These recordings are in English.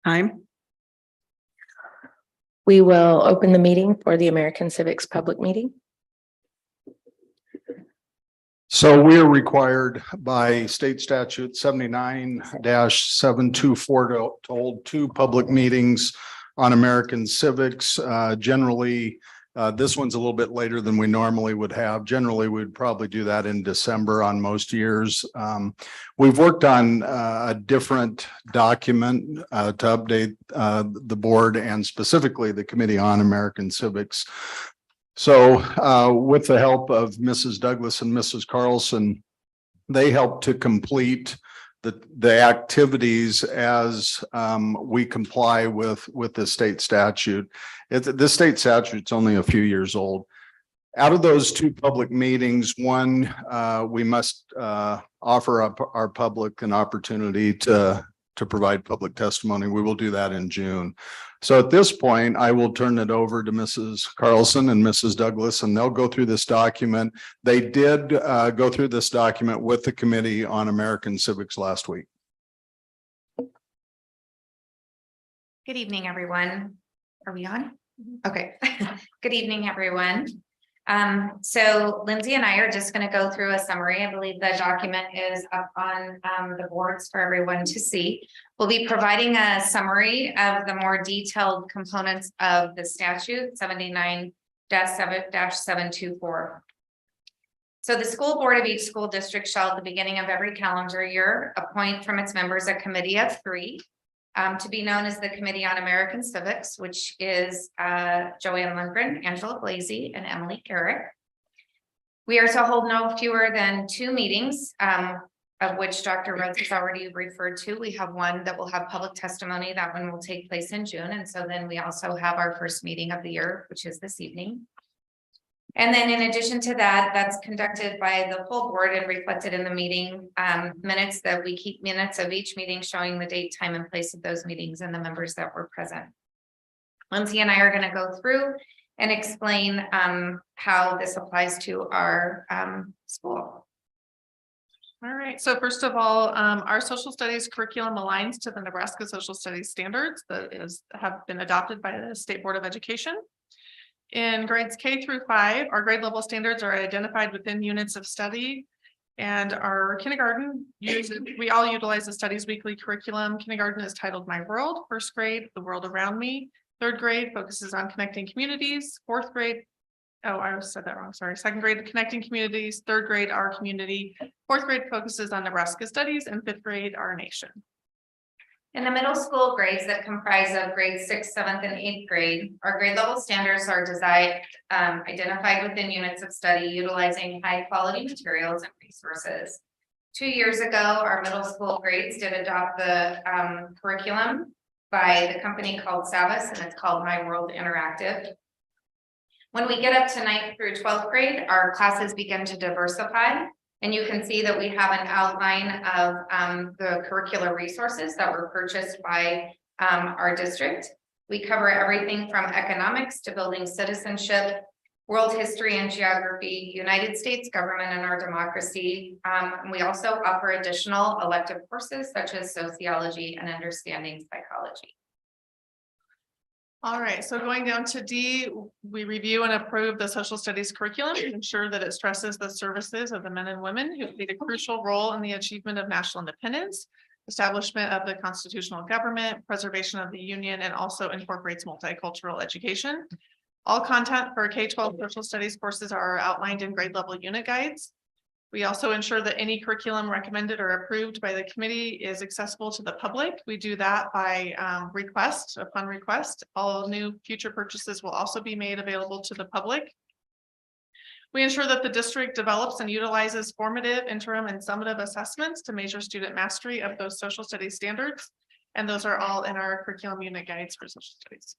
Time. We will open the meeting for the American Civics public meeting. So we are required by state statute 79-724 to hold two public meetings on American civics. Generally, this one's a little bit later than we normally would have. Generally, we'd probably do that in December on most years. We've worked on a different document to update the board and specifically the Committee on American Civics. So with the help of Mrs. Douglas and Mrs. Carlson, they helped to complete the activities as we comply with the state statute. The state statute's only a few years old. Out of those two public meetings, one, we must offer up our public an opportunity to provide public testimony. We will do that in June. So at this point, I will turn it over to Mrs. Carlson and Mrs. Douglas, and they'll go through this document. They did go through this document with the Committee on American Civics last week. Good evening, everyone. Are we on? Okay. Good evening, everyone. So Lindsay and I are just going to go through a summary. I believe the document is up on the boards for everyone to see. We'll be providing a summary of the more detailed components of the statute 79-7-724. So the school board of each school district shall at the beginning of every calendar year appoint from its members a committee of 3 to be known as the Committee on American Civics, which is Joanne Lundgren, Angela Blazy, and Emily Garrick. We are to hold no fewer than 2 meetings, of which Dr. Rhodes has already referred to. We have one that will have public testimony. That one will take place in June. And so then we also have our first meeting of the year, which is this evening. And then in addition to that, that's conducted by the full board and reflected in the meeting minutes, that we keep minutes of each meeting showing the date, time, and place of those meetings and the members that were present. Lindsay and I are going to go through and explain how this applies to our school. All right, so first of all, our social studies curriculum aligns to the Nebraska Social Studies standards that have been adopted by the State Board of Education. In grades K through 5, our grade level standards are identified within units of study, and our kindergarten we all utilize the studies weekly curriculum. Kindergarten is titled My World. First grade, The World Around Me. Third grade focuses on connecting communities. Fourth grade, oh, I said that wrong. Sorry. Second grade, Connecting Communities. Third grade, Our Community. Fourth grade focuses on Nebraska studies, and fifth grade, Our Nation. In the middle school grades that comprise of grades 6th, 7th, and 8th grade, our grade level standards are designed, identified within units of study, utilizing high quality materials and resources. 2 years ago, our middle school grades did adopt the curriculum by the company called Savas, and it's called My World Interactive. When we get up to 9th through 12th grade, our classes begin to diversify. And you can see that we have an outline of the curricular resources that were purchased by our district. We cover everything from economics to building citizenship, world history and geography, United States government and our democracy. And we also offer additional elective courses such as sociology and understanding psychology. All right, so going down to D, we review and approve the social studies curriculum to ensure that it stresses the services of the men and women who played a crucial role in the achievement of national independence, establishment of the constitutional government, preservation of the union, and also incorporates multicultural education. All content for K-12 social studies courses are outlined in grade level unit guides. We also ensure that any curriculum recommended or approved by the committee is accessible to the public. We do that by request, upon request. All new future purchases will also be made available to the public. We ensure that the district develops and utilizes formative, interim, and summative assessments to measure student mastery of those social studies standards. And those are all in our curriculum unit guides for social studies.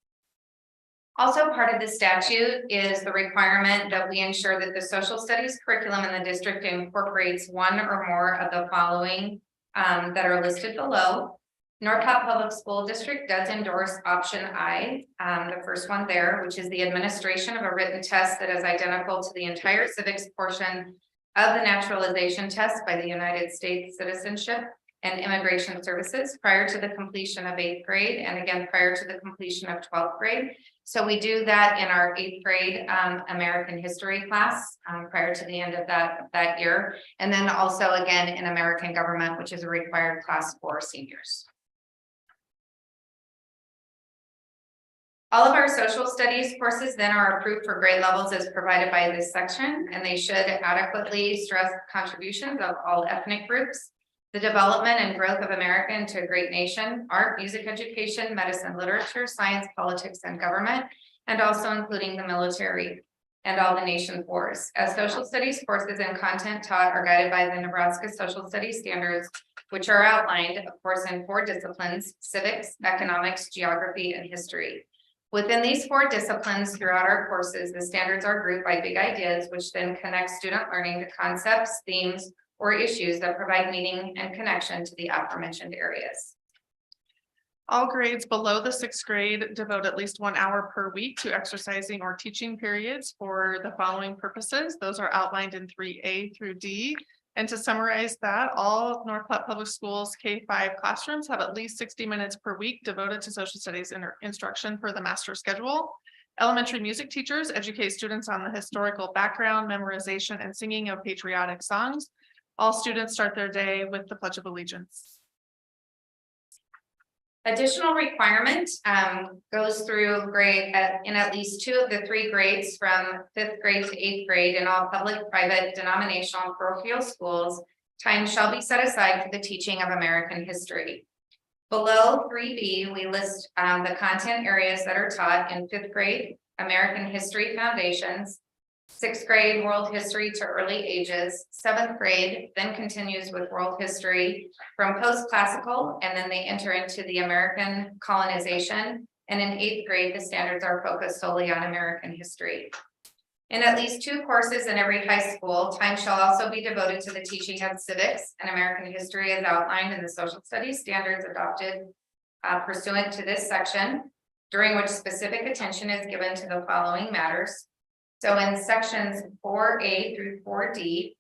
Also, part of the statute is the requirement that we ensure that the social studies curriculum in the district incorporates one or more of the following that are listed below. North Platte Public School District does endorse option I, the first one there, which is the administration of a written test that is identical to the entire civics portion of the naturalization test by the United States Citizenship and Immigration Services prior to the completion of 8th grade, and again, prior to the completion of 12th grade. So we do that in our 8th grade American history class prior to the end of that year. And then also again in American government, which is a required class for seniors. All of our social studies courses then are approved for grade levels as provided by this section, and they should adequately stress contributions of all ethnic groups, the development and growth of America into a great nation, art, music education, medicine, literature, science, politics, and government, and also including the military and all the nation's wars. As social studies courses and content taught are guided by the Nebraska Social Studies standards, which are outlined, of course, in 4 disciplines: civics, economics, geography, and history. Within these 4 disciplines throughout our courses, the standards are grouped by big ideas, which then connect student learning to concepts, themes, or issues that provide meaning and connection to the aforementioned areas. All grades below the 6th grade devote at least 1 hour per week to exercising or teaching periods for the following purposes. Those are outlined in 3A through D. And to summarize that, all North Platte Public Schools K-5 classrooms have at least 60 minutes per week devoted to social studies instruction for the master schedule. Elementary music teachers educate students on the historical background, memorization, and singing of patriotic songs. All students start their day with the Pledge of Allegiance. Additional requirement goes through grade in at least 2 of the 3 grades from 5th grade to 8th grade in all public, private, denominational, parochial schools. Time shall be set aside for the teaching of American history. Below 3B, we list the content areas that are taught in 5th grade, American History Foundations, 6th grade, World History to Early Ages, 7th grade then continues with World History from post-classical, and then they enter into the American colonization. And in 8th grade, the standards are focused solely on American history. In at least 2 courses in every high school, time shall also be devoted to the teaching of civics and American history as outlined in the social studies standards adopted pursuant to this section, during which specific attention is given to the following matters. So in sections 4A through 4D,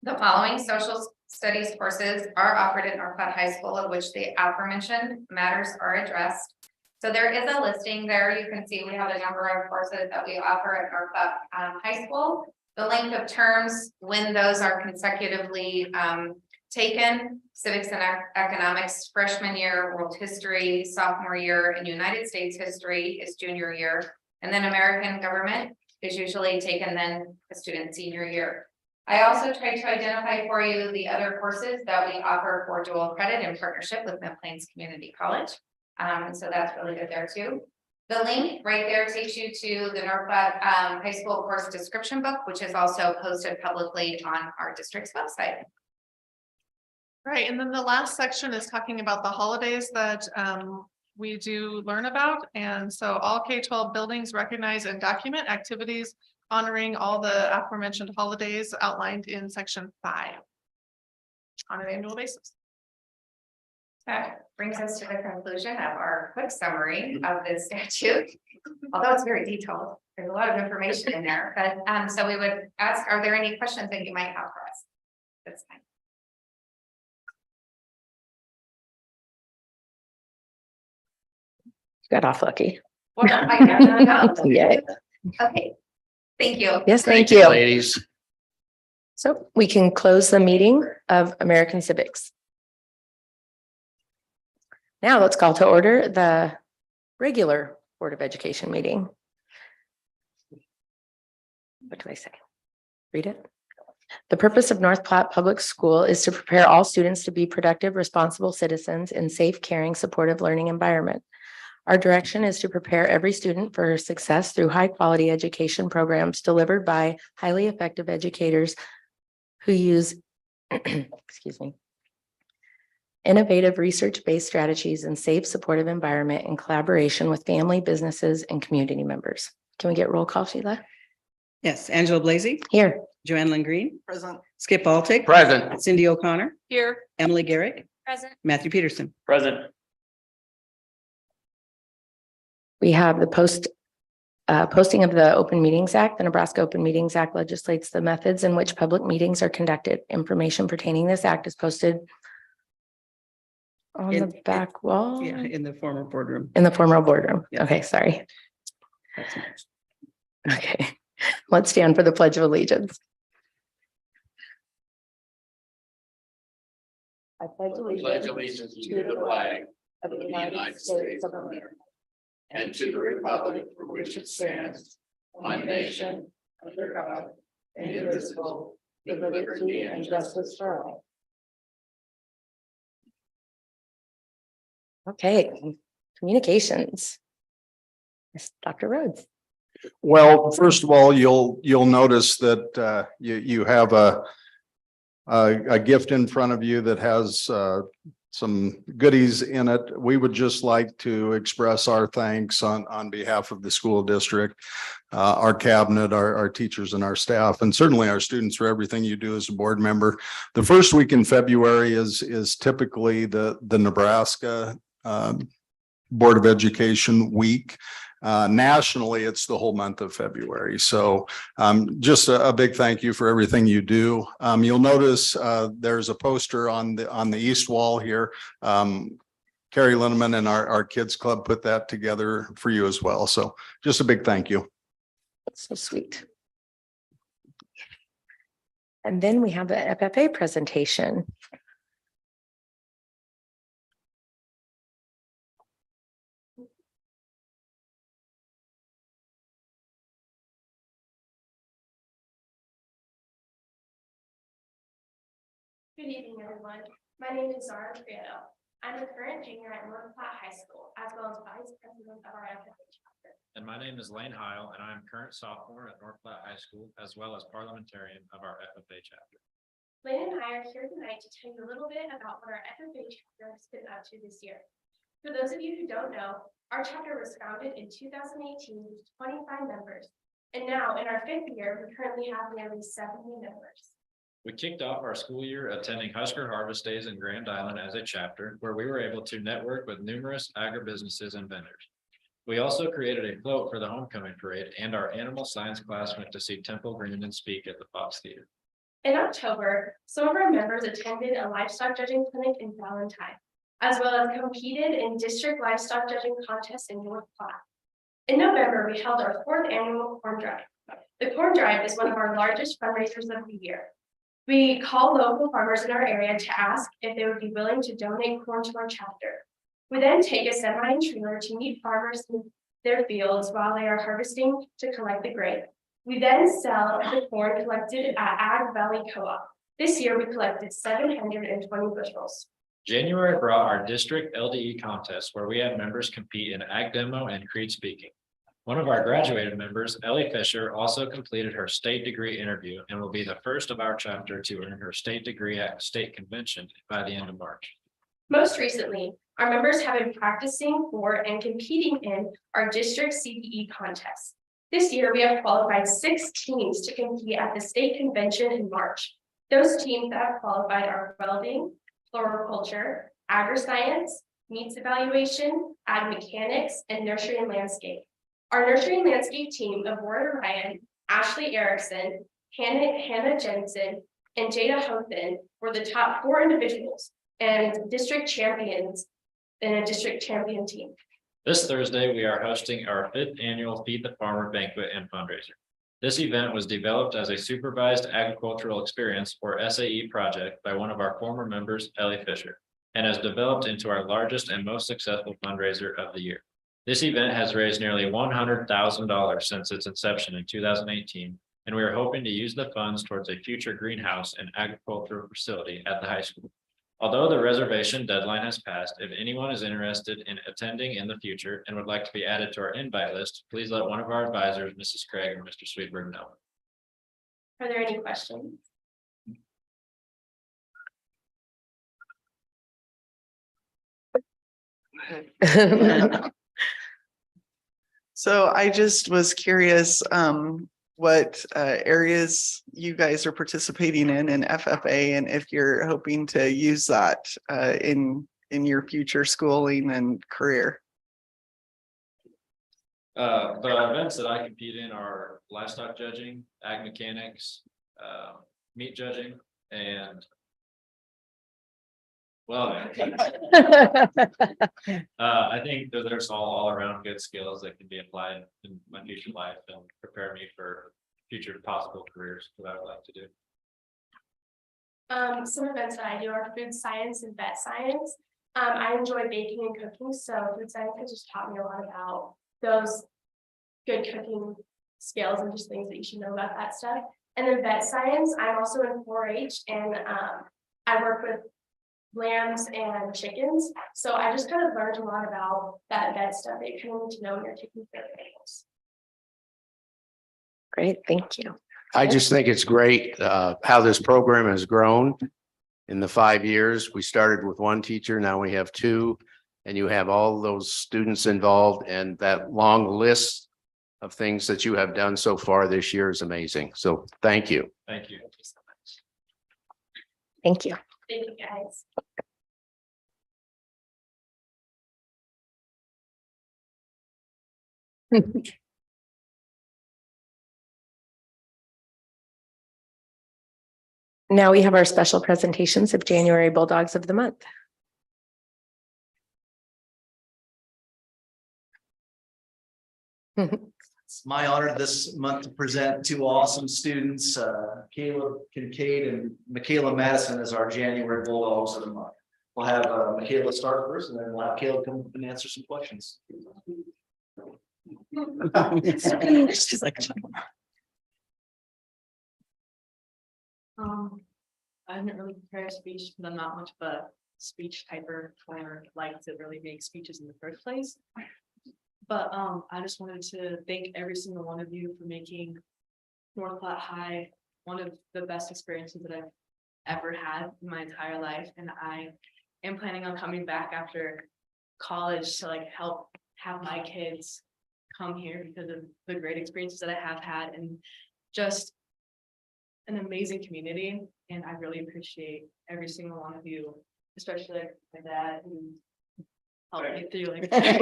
the following social studies courses are offered at North Platte High School, of which the aforementioned matters are addressed. So there is a listing there. You can see we have a number of courses that we offer at North Platte High School. The length of terms, when those are consecutively taken: civics and economics freshman year, world history sophomore year, and United States history is junior year. And then American government is usually taken then a student senior year. I also tried to identify for you the other courses that we offer for dual credit in partnership with Mid Plains Community College. So that's really good there too. The link right there takes you to the North Platte High School course description book, which is also posted publicly on our district's website. Right, and then the last section is talking about the holidays that we do learn about. And so all K-12 buildings recognize and document activities honoring all the aforementioned holidays outlined in section 5 on an annual basis. That brings us to the conclusion of our quick summary of this statute. Although it's very detailed, there's a lot of information in there, but so we would ask, are there any questions that you might have for us? That's fine. Got off lucky. Well, I don't know. Yeah. Okay, thank you. Yes, thank you. Ladies. So we can close the meeting of American Civics. Now let's call to order the regular Board of Education meeting. What do I say? Read it. The purpose of North Platte Public School is to prepare all students to be productive, responsible citizens in safe, caring, supportive learning environment. Our direction is to prepare every student for success through high-quality education programs delivered by highly effective educators who use, excuse me, innovative research-based strategies and safe, supportive environment in collaboration with family, businesses, and community members. Can we get roll call, Sheila? Yes, Angela Blasey, Here. Joanne Lynn Green, Present. Skip Altick, Present. Cindy O'Connor, Here. Emily Garrick, Present. Matthew Peterson. Present. We have the posting of the Open Meetings Act. The Nebraska Open Meetings Act legislates the methods in which public meetings are conducted. Information pertaining this act is posted on the back wall. Yeah, in the former boardroom. In the former boardroom. Yeah. Okay, sorry. That's nice. Okay, let's stand for the Pledge of Allegiance. I pledge allegiance to the flag of of the United States of America and to the republic for which it stands, one nation, under God, indivisible, with liberty and justice for all. Okay, communications. Yes, Dr. Rhodes. Well, first of all, you'll notice that you have a gift in front of you that has some goodies in it. We would just like to express our thanks on behalf of the school district, our cabinet, our teachers and our staff, and certainly our students for everything you do as a board member. The first week in February is typically the Nebraska Board of Education week. Nationally, it's the whole month of February. So just a big thank you for everything you do. You'll notice there's a poster on the east wall here. Carrie Linneman and our kids club put that together for you as well. So just a big thank you. So sweet. And then we have the FFA presentation. Good evening, everyone. My name is Zara Prieto. I'm a current junior at North Platte High School, as well as Vice President of our FFA chapter. And my name is Lane Heil, and I am current sophomore at North Platte High School, as well as parliamentarian of our FFA chapter. Lane and I are here tonight to tell you a little bit about what our FFA chapter has been up to this year. For those of you who don't know, our chapter was founded in 2018 with 25 members. And now in our 5th year, we currently have nearly 70 members. We kicked off our school year attending Husker Harvest Days in Grand Island as a chapter, where we were able to network with numerous agribusinesses and vendors. We also created a float for the homecoming parade, and our animal science class went to see Temple Grandin speak at the Fox Theater. In October, some of our members attended a livestock judging clinic in Valentine, as well as competed in district livestock judging contests in North Platte. In November, we held our 4th annual corn drive. The corn drive is one of our largest fundraisers of the year. We call local farmers in our area to ask if they would be willing to donate corn to our chapter. We then take a semi and trailer to meet farmers in their fields while they are harvesting to collect the grain. We then sell the corn collected at Ag Valley Co-op. This year, we collected 720 bushels. January brought our district LDE contest, where we had members compete in ag demo and creed speaking. One of our graduated members, Ellie Fisher, also completed her state degree interview and will be the first of our chapter to earn her state degree at state convention by the end of March. Most recently, our members have been practicing for and competing in our district CPE contests. This year, we have qualified 6 teams to compete at the state convention in March. Those teams that have qualified are welding, floriculture, agri-science, meats evaluation, ag mechanics, and nursery and landscape. Our nursery and landscape team of Warren Ryan, Ashley Erickson, Hannah Jensen, and Jada Hothen were the top 4 individuals and district champions in a district champion team. This Thursday, we are hosting our 5th annual Feed the Farmer banquet and fundraiser. This event was developed as a supervised agricultural experience, or SAE project, by one of our former members, Ellie Fisher, and has developed into our largest and most successful fundraiser of the year. This event has raised nearly $100,000 since its inception in 2018, and we are hoping to use the funds towards a future greenhouse and agricultural facility at the high school. Although the reservation deadline has passed, if anyone is interested in attending in the future and would like to be added to our invite list, please let one of our advisors, Mrs. Craig or Mr. Sweetberg, know. Are there any questions? So I just was curious, what areas you guys are participating in FFA, and if you're hoping to use that in your future schooling and career. The events that I compete in are livestock judging, ag mechanics, meat judging, and well, I think that there's all around good skills that can be applied in my future life and prepare me for future possible careers that I would like to do. Some events that I do are food science and vet science. I enjoy baking and cooking, so food science has just taught me a lot about those good cooking skills and just things that you should know about that stuff. And then vet science, I'm also in 4-H and I work with lambs and chickens. So I just kind of learned a lot about that vet stuff that you kind of need to know when you're taking care of animals. Great, thank you. I just think it's great how this program has grown in the 5 years. We started with 1 teacher, now we have 2. And you have all those students involved, and that long list of things that you have done so far this year is amazing. So thank you. Thank you. Thank you. Thank you, guys. Now we have our special presentations of January Bulldogs of the Month. It's my honor this month to present 2 awesome students, Caleb Kincaid and Michaela Madison as our January Bulldogs of the Month. We'll have Michaela start first, and then we'll have Caleb come up and answer some questions. She's like. I didn't really prepare a speech because I'm not much of a speech typer or like to really make speeches in the first place. But I just wanted to thank every single one of you for making North Platte High one of the best experiences that I've ever had in my entire life. And I am planning on coming back after college to like help have my kids come here because of the great experiences that I have had and just an amazing community. And I really appreciate every single one of you, especially like my dad who helped me through like that's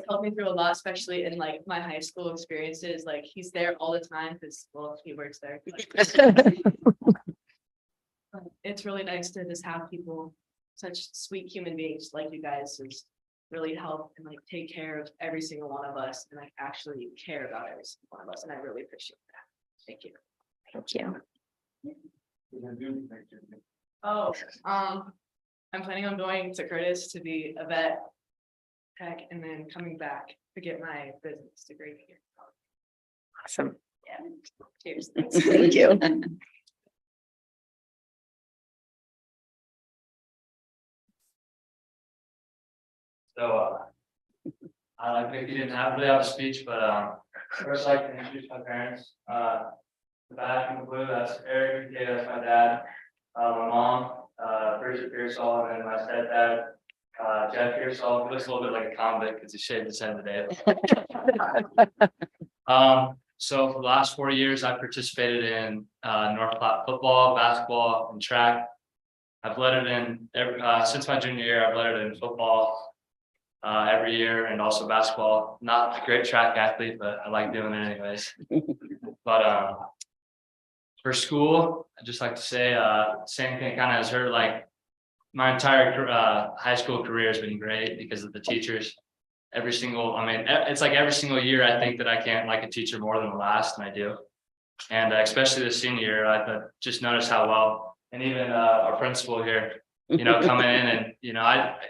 helped me through a lot, especially in like my high school experiences. Like he's there all the time because well he works there. It's really nice to just have people, such sweet human beings like you guys, just really help and like take care of every single one of us and like actually care about every single one of us. And I really appreciate that. Thank you. Thank you. Oh, I'm planning on going to Curtis to be a vet tech and then coming back to get my business degree here. Awesome. Yeah. Cheers. Thank you. So, I think you didn't really have a speech, but, first I'd like to introduce my parents. The back in the blue, that's Eric, yeah, that's my dad. My mom, Bridget Pearsall, and my stepdad, Jeff Pearsall. He looks a little bit like a convict because he shaved his head today. So for the last 4 years, I participated in North Platte football, basketball, and track. I've led it in since my junior year. I've led it in football every year and also basketball. Not a great track athlete, but I like doing it anyways. But for school, I'd just like to say same thing kind of as her. Like my entire high school career has been great because of the teachers. It's like every single year I think that I can't like a teacher more than the last, and I do. And especially this senior year, I just noticed how well, and even our principal here, coming in and,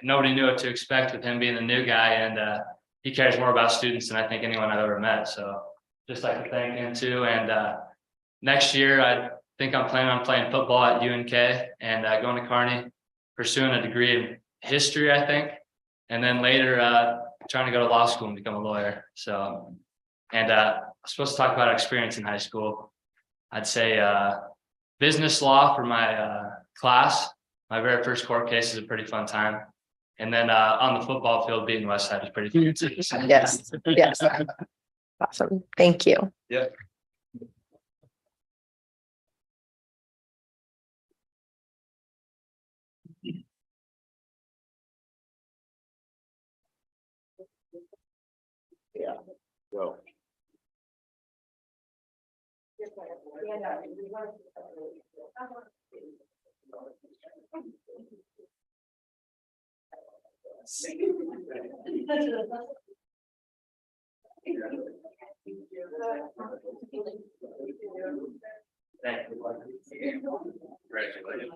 nobody knew what to expect with him being the new guy, and he cares more about students than I think anyone I've ever met. So just like to thank him too. And next year, I think I'm planning on playing football at UNK and going to Kearney, pursuing a degree in history, I think. And then later, trying to go to law school and become a lawyer. So, and I'm supposed to talk about our experience in high school. I'd say business law for my class. My very first court case is a pretty fun time. And then on the football field, being West Side is pretty fun too. Yes, yes. Awesome. Thank you. Yep. Go. Thank you. Congratulations.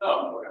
Oh, okay.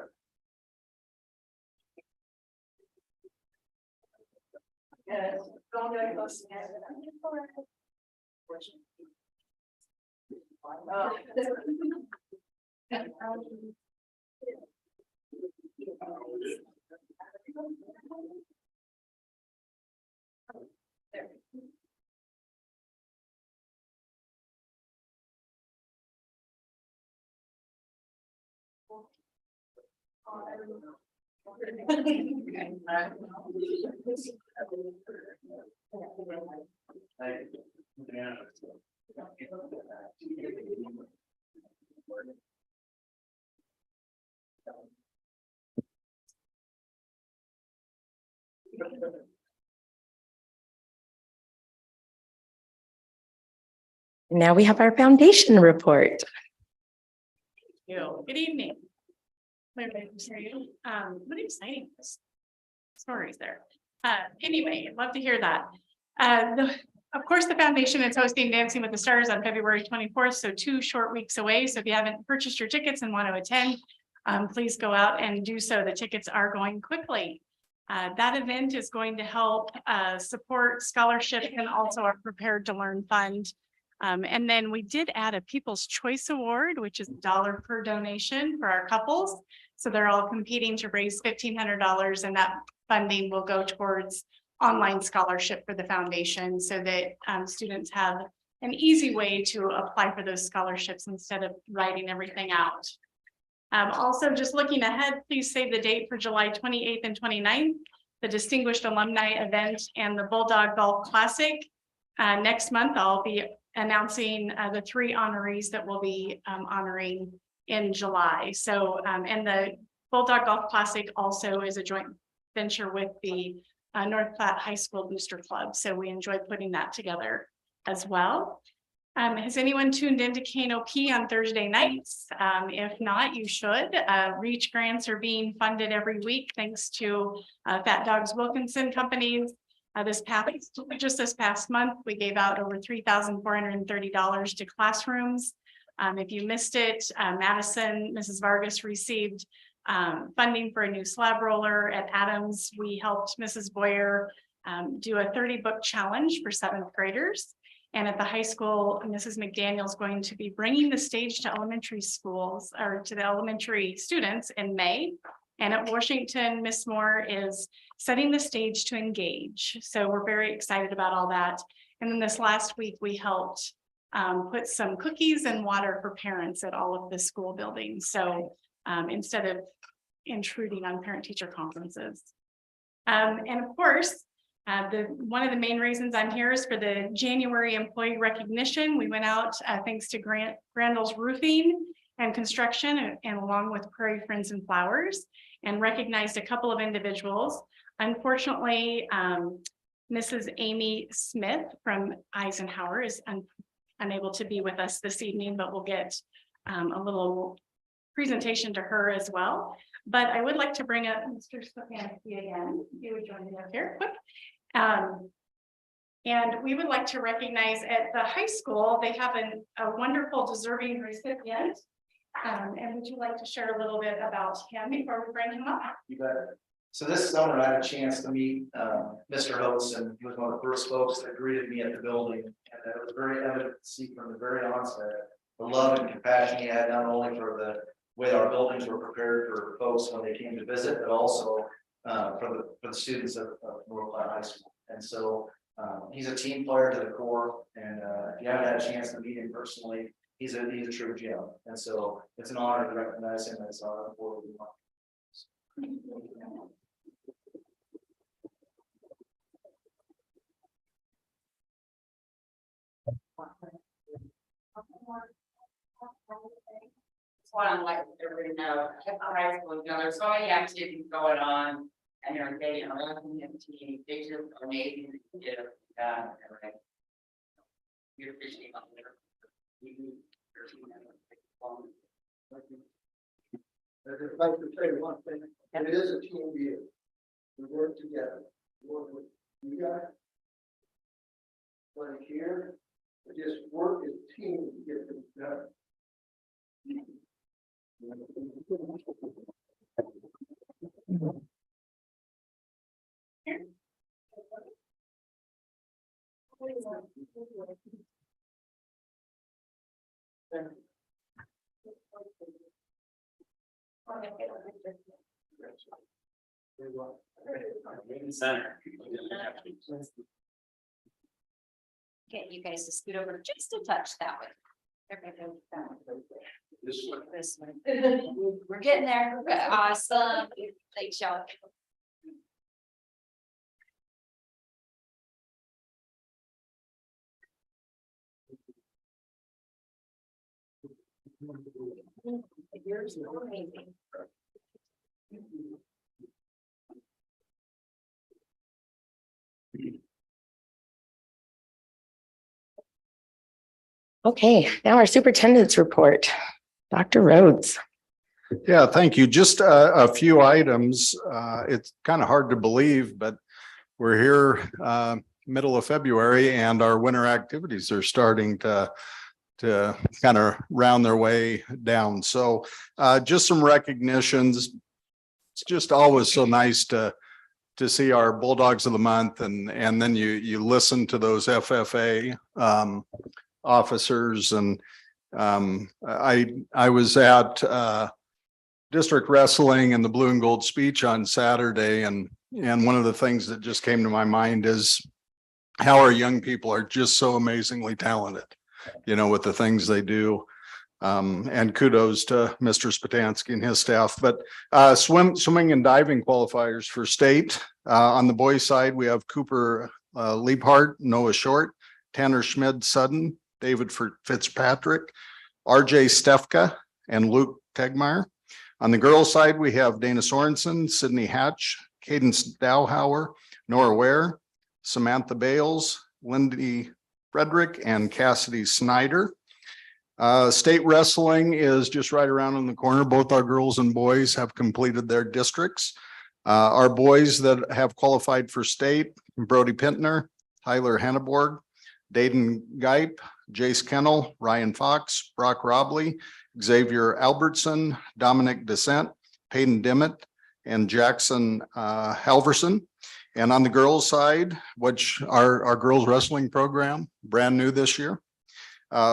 Now we have our foundation report. Good evening. What exciting stories there. Anyway, I'd love to hear that. Of course, the foundation is hosting Dancing with the Stars on February 24th, so 2 short weeks away. So if you haven't purchased your tickets and want to attend, please go out and do so. The tickets are going quickly. That event is going to help support scholarship and also our Prepared to Learn fund. And then we did add a People's Choice Award, which is $1 per donation for our couples. So they're all competing to raise $1,500, and that funding will go towards online scholarship for the foundation so that students have an easy way to apply for those scholarships instead of writing everything out. Also, just looking ahead, please save the date for July 28th and 29th, the Distinguished Alumni event and the Bulldog Golf Classic. Next month, I'll be announcing the 3 honorees that we'll be honoring in July. So, and the Bulldog Golf Classic also is a joint venture with the North Platte High School Booster Club. So we enjoy putting that together as well. Has anyone tuned into KNOP on Thursday nights? If not, you should. REACH grants are being funded every week thanks to Fat Dogs Wilkinson companies. Just this past month, we gave out over $3,430 to classrooms. If you missed it, Madison, Mrs. Vargas received funding for a new slab roller. At Adams, we helped Mrs. Boyer do a 30-book challenge for 7th graders. And at the high school, Mrs. McDaniel is going to be bringing the stage to elementary schools or to the elementary students in May. And at Washington, Miss Moore is setting the stage to engage. So we're very excited about all that. And then this last week, we helped put some cookies and water for parents at all of the school buildings. So instead of intruding on parent-teacher conferences. And of course, one of the main reasons I'm here is for the January employee recognition. We went out thanks to Grandel's Roofing and Construction and along with Prairie Friends and Flowers and recognized a couple of individuals. Unfortunately, Mrs. Amy Smith from Eisenhower is unable to be with us this evening, but we'll get a little presentation to her as well. But I would like to bring up Mr. Stefanski again. You would join me up here quick. And we would like to recognize at the high school, they have a wonderful deserving recipient. And would you like to share a little bit about him before we bring him up? You bet. So this summer I had a chance to meet Mr. Oates, and he was one of the first folks that greeted me at the building. And it was very evident to see from the very onset the love and compassion he had, not only for the way our buildings were prepared for folks when they came to visit, but also for the students of North Platte High School. And so he's a team player to the core. And if you haven't had a chance to meet him personally, he's a true gem. And so it's an honor to recognize him as our board. What I'm like, everybody know, at the high school, there's so many activities going on, and they're getting a lot of team, they just are amazing, you know, everything. We appreciate all their. I'd like to say one thing, it is a team deal. We work together, work with you guys. But here, we just work as a team to get things done. Center. Get you guys to scoot over just a touch that way. This one. This one. We're getting there. Awesome. Thanks, y'all. Yours is amazing. Okay, now our superintendent's report. Dr. Rhodes. Yeah, thank you. Just a few items. It's kind of hard to believe, but we're here middle of February and our winter activities are starting to kind of round their way down. So just some recognitions. It's just always so nice to see our Bulldogs of the Month, and then you listen to those FFA officers, and I was at district wrestling and the blue and gold speech on Saturday, and one of the things that just came to my mind is how our young people are just so amazingly talented, you know, with the things they do. And kudos to Mr. Spatansky and his staff. But swimming and diving qualifiers for state. On the boys' side, we have Cooper Liebhart, Noah Short, Tanner Schmid Sudden, David Fitzpatrick, RJ Stefka, and Luke Tegmeyer. On the girls' side, we have Dana Sorensen, Sydney Hatch, Cadence Dowhauer, Nora Ware, Samantha Bales, Lindy Frederick, and Cassidy Snyder. State wrestling is just right around in the corner. Both our girls and boys have completed their districts. Our boys that have qualified for state, Brody Pintner, Tyler Hanneborg, Dayton Geip, Jace Kennel, Ryan Fox, Brock Robley, Xavier Albertson, Dominic Descent, Peyton Dimmitt, and Jackson Halverson. And on the girls' side, which our girls wrestling program, brand new this year,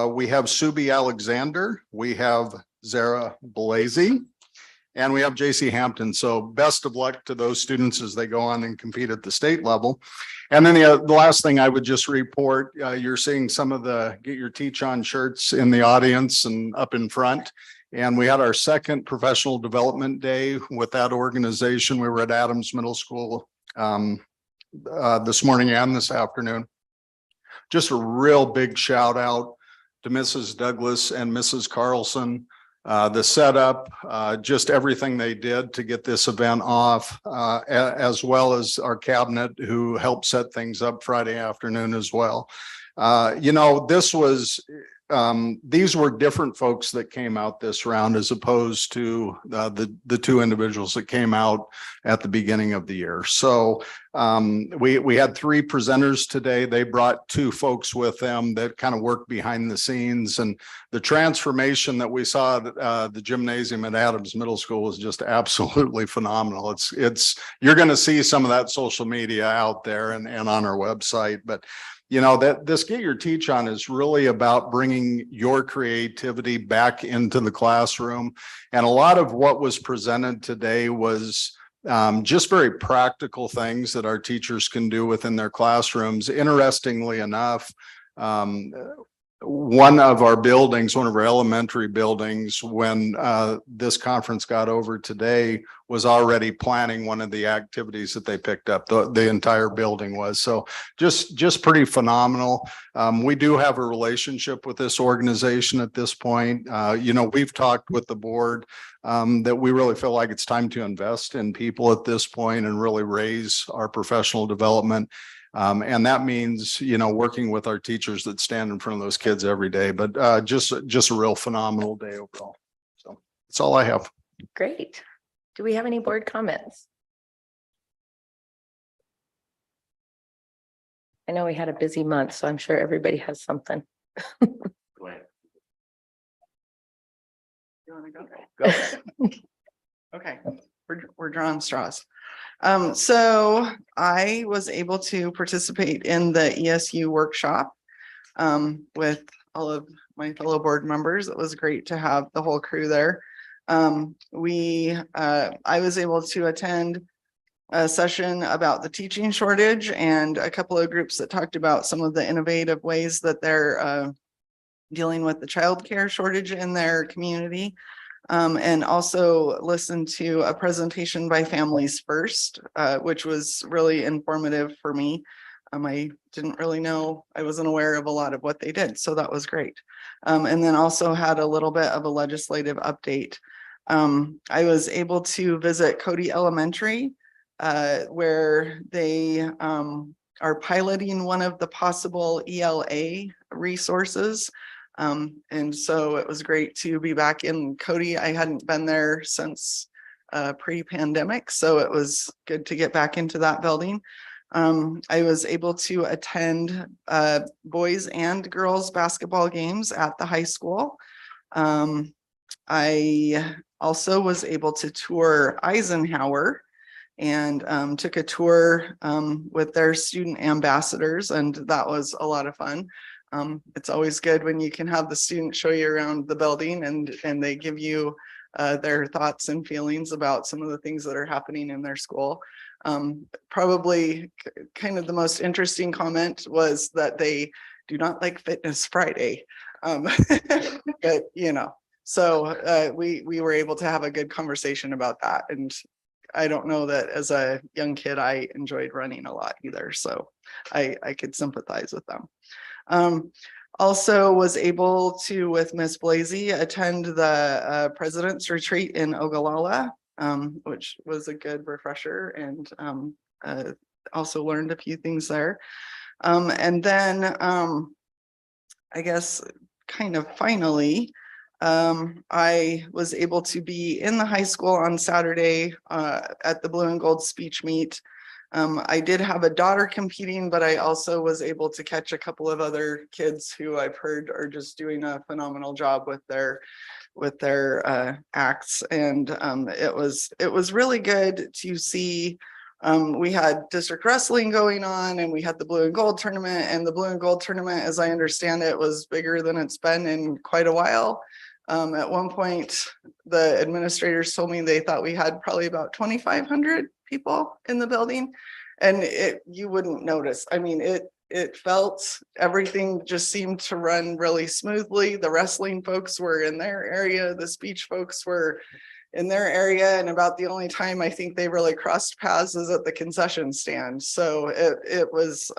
we have Subi Alexander, we have Zara Blasey, and we have JC Hampton. So best of luck to those students as they go on and compete at the state level. And then the last thing I would just report, you're seeing some of the Get Your Teach On shirts in the audience and up in front. And we had our second professional development day with that organization. We were at Adams Middle School this morning and this afternoon. Just a real big shout out to Mrs. Douglas and Mrs. Carlson. The setup, just everything they did to get this event off, as well as our cabinet who helped set things up Friday afternoon as well. You know, this was, these were different folks that came out this round as opposed to the two individuals that came out at the beginning of the year. So we had three presenters today. They brought two folks with them that kind of worked behind the scenes, and the transformation that we saw at the gymnasium at Adams Middle School was just absolutely phenomenal. You're going to see some of that social media out there and on our website, but you know, that this Get Your Teach On is really about bringing your creativity back into the classroom. And a lot of what was presented today was just very practical things that our teachers can do within their classrooms. Interestingly enough, one of our buildings, one of our elementary buildings, when this conference got over today, was already planning one of the activities that they picked up. The entire building was. So just pretty phenomenal. We do have a relationship with this organization at this point. You know, we've talked with the board that we really feel like it's time to invest in people at this point and really raise our professional development. And that means, you know, working with our teachers that stand in front of those kids every day, but just a real phenomenal day overall. So that's all I have. Great. Do we have any board comments? I know we had a busy month, so I'm sure everybody has something. You wanna go? Okay, we're drawing straws. So I was able to participate in the ESU workshop with all of my fellow board members. It was great to have the whole crew there. I was able to attend a session about the teaching shortage and a couple of groups that talked about some of the innovative ways that they're dealing with the childcare shortage in their community. And also listen to a presentation by Families First, which was really informative for me. I didn't really know, I wasn't aware of a lot of what they did, so that was great. And then also had a little bit of a legislative update. I was able to visit Cody Elementary, where they are piloting one of the possible ELA resources. And so it was great to be back in Cody. I hadn't been there since pre-pandemic, so it was good to get back into that building. I was able to attend boys and girls basketball games at the high school. I also was able to tour Eisenhower and took a tour with their student ambassadors, and that was a lot of fun. It's always good when you can have the students show you around the building and they give you their thoughts and feelings about some of the things that are happening in their school. Probably kind of the most interesting comment was that they do not like Fitness Friday. But you know, so we were able to have a good conversation about that. And I don't know that as a young kid, I enjoyed running a lot either. So I could sympathize with them. Also was able to, with Miss Blasey, attend the President's Retreat in Ogallala, which was a good refresher, and also learned a few things there. And then I guess kind of finally, I was able to be in the high school on Saturday at the Blue and Gold speech meet. I did have a daughter competing, but I also was able to catch a couple of other kids who I've heard are just doing a phenomenal job with their acts. And it was really good to see. We had district wrestling going on, and we had the Blue and Gold tournament, and the Blue and Gold tournament, as I understand it, was bigger than it's been in quite a while. At one point, the administrators told me they thought we had probably about 2,500 people in the building, and you wouldn't notice. I mean, it felt, everything just seemed to run really smoothly. The wrestling folks were in their area, the speech folks were in their area, and about the only time I think they really crossed paths is at the concession stand. So it was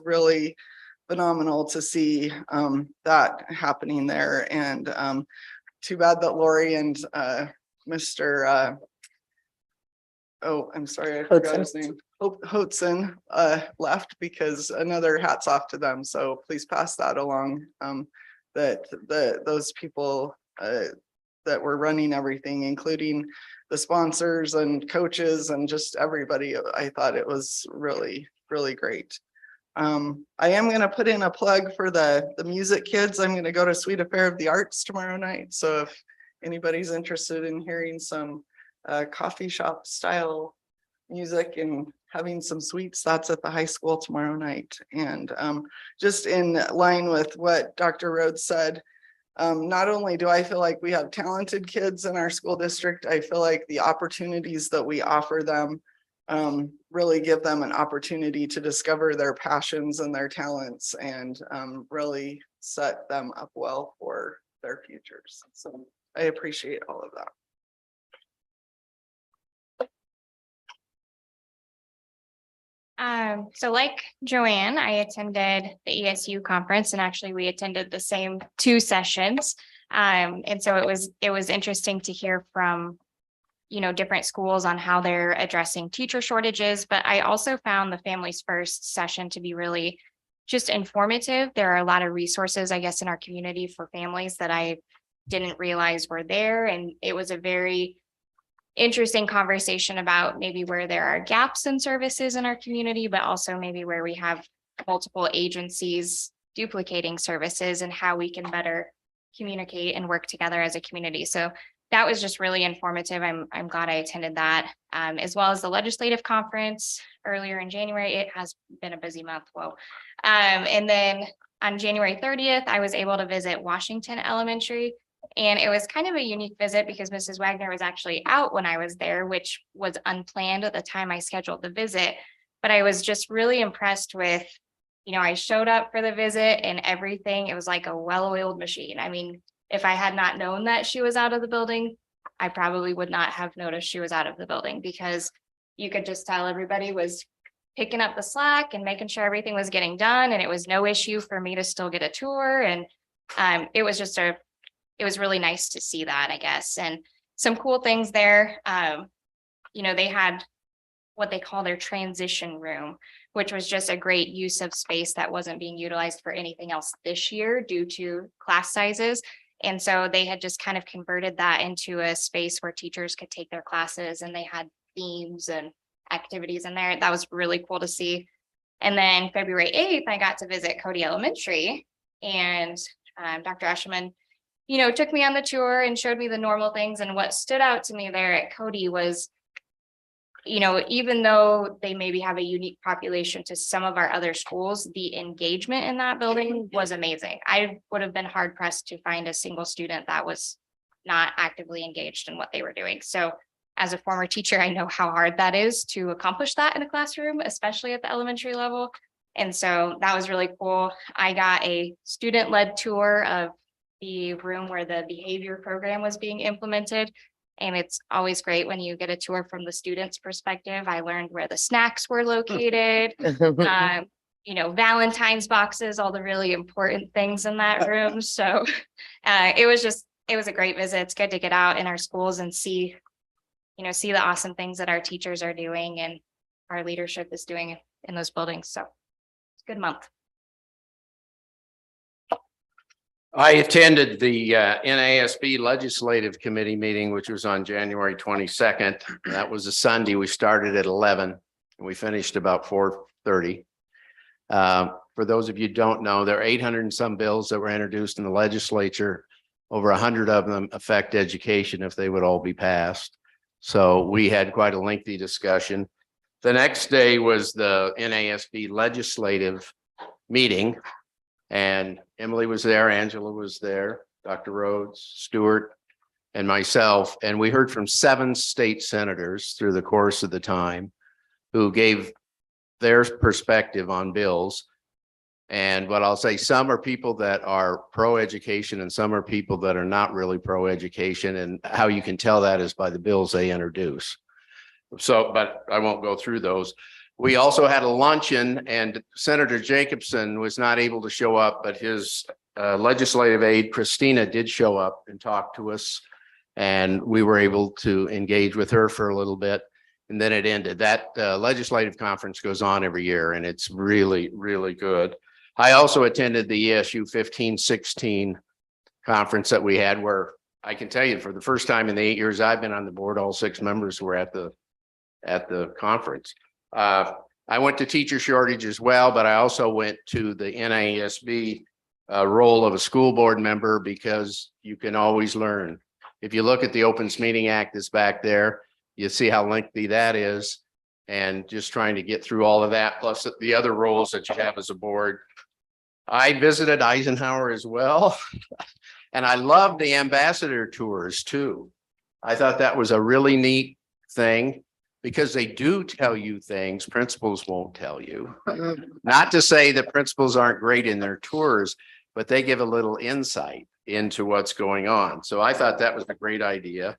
really phenomenal to see that happening there. And too bad that Lori and Mr. Oh, I'm sorry, I forgot his name. Hotzen left, because another hats off to them. So please pass that along. That those people that were running everything, including the sponsors and coaches and just everybody. I thought it was really, really great. I am going to put in a plug for the music kids. I'm going to go to Sweet Affair of the Arts tomorrow night. So if anybody's interested in hearing some coffee shop style music and having some sweets, that's at the high school tomorrow night. And just in line with what Dr. Rhodes said, not only do I feel like we have talented kids in our school district, I feel like the opportunities that we offer them really give them an opportunity to discover their passions and their talents, and really set them up well for their futures. So I appreciate all of that. So like Joanne, I attended the ESU conference, and actually we attended the same 2 sessions. And so it was interesting to hear from, different schools on how they're addressing teacher shortages. But I also found the Families First session to be really just informative. There are a lot of resources, I guess, in our community for families that I didn't realize were there. And it was a very interesting conversation about maybe where there are gaps in services in our community, but also maybe where we have multiple agencies duplicating services and how we can better communicate and work together as a community. So that was just really informative. I'm glad I attended that, as well as the legislative conference earlier in January. It has been a busy month. Whoa. And then on January 30th, I was able to visit Washington Elementary. And it was kind of a unique visit because Mrs. Wagner was actually out when I was there, which was unplanned at the time I scheduled the visit. But I was just really impressed with, I showed up for the visit and everything. It was like a well-oiled machine. I mean, if I had not known that she was out of the building, I probably would not have noticed she was out of the building, because you could just tell everybody was picking up the slack and making sure everything was getting done. And it was no issue for me to still get a tour. And it was really nice to see that, I guess. And some cool things there. They had what they call their transition room, which was just a great use of space that wasn't being utilized for anything else this year due to class sizes. And so they had just kind of converted that into a space where teachers could take their classes, and they had themes and activities in there. That was really cool to see. And then February 8th, I got to visit Cody Elementary, and Dr. Eshelman took me on the tour and showed me the normal things. And what stood out to me there at Cody was, even though they maybe have a unique population to some of our other schools, the engagement in that building was amazing. I would have been hard pressed to find a single student that was not actively engaged in what they were doing. So as a former teacher, I know how hard that is to accomplish that in a classroom, especially at the elementary level. And so that was really cool. I got a student-led tour of the room where the behavior program was being implemented. And it's always great when you get a tour from the student's perspective. I learned where the snacks were located, Valentine's boxes, all the really important things in that room. So it was a great visit. It's good to get out in our schools and see the awesome things that our teachers are doing and our leadership is doing in those buildings. So it's a good month. I attended the NASB Legislative Committee meeting, which was on January 22nd. That was a Sunday. We started at 11 and we finished about 4:30. For those of you who don't know, there are 800 and some bills that were introduced in the legislature. Over 100 of them affect education if they would all be passed. So we had quite a lengthy discussion. The next day was the NASB Legislative meeting. And Emily was there, Angela was there, Dr. Rhodes, Stewart, and myself. And we heard from 7 state senators through the course of the time who gave their perspective on bills. And what I'll say, some are people that are pro-education and some are people that are not really pro-education. And how you can tell that is by the bills they introduce. So, but I won't go through those. We also had a luncheon, and Senator Jacobson was not able to show up, but his legislative aide, Christina, did show up and talk to us. And we were able to engage with her for a little bit. And then it ended. That legislative conference goes on every year, and it's really, really good. I also attended the ESU 1516 conference that we had, where I can tell you for the first time in the 8 years I've been on the board, all 6 members were at the conference. I went to teacher shortage as well, but I also went to the NASB role of a school board member, because you can always learn. If you look at the Opens Meeting Act that's back there, you see how lengthy that is, and just trying to get through all of that, plus the other roles that you have as a board. I visited Eisenhower as well, and I love the ambassador tours too. I thought that was a really neat thing, because they do tell you things principals won't tell you. Not to say that principals aren't great in their tours, but they give a little insight into what's going on. So I thought that was a great idea.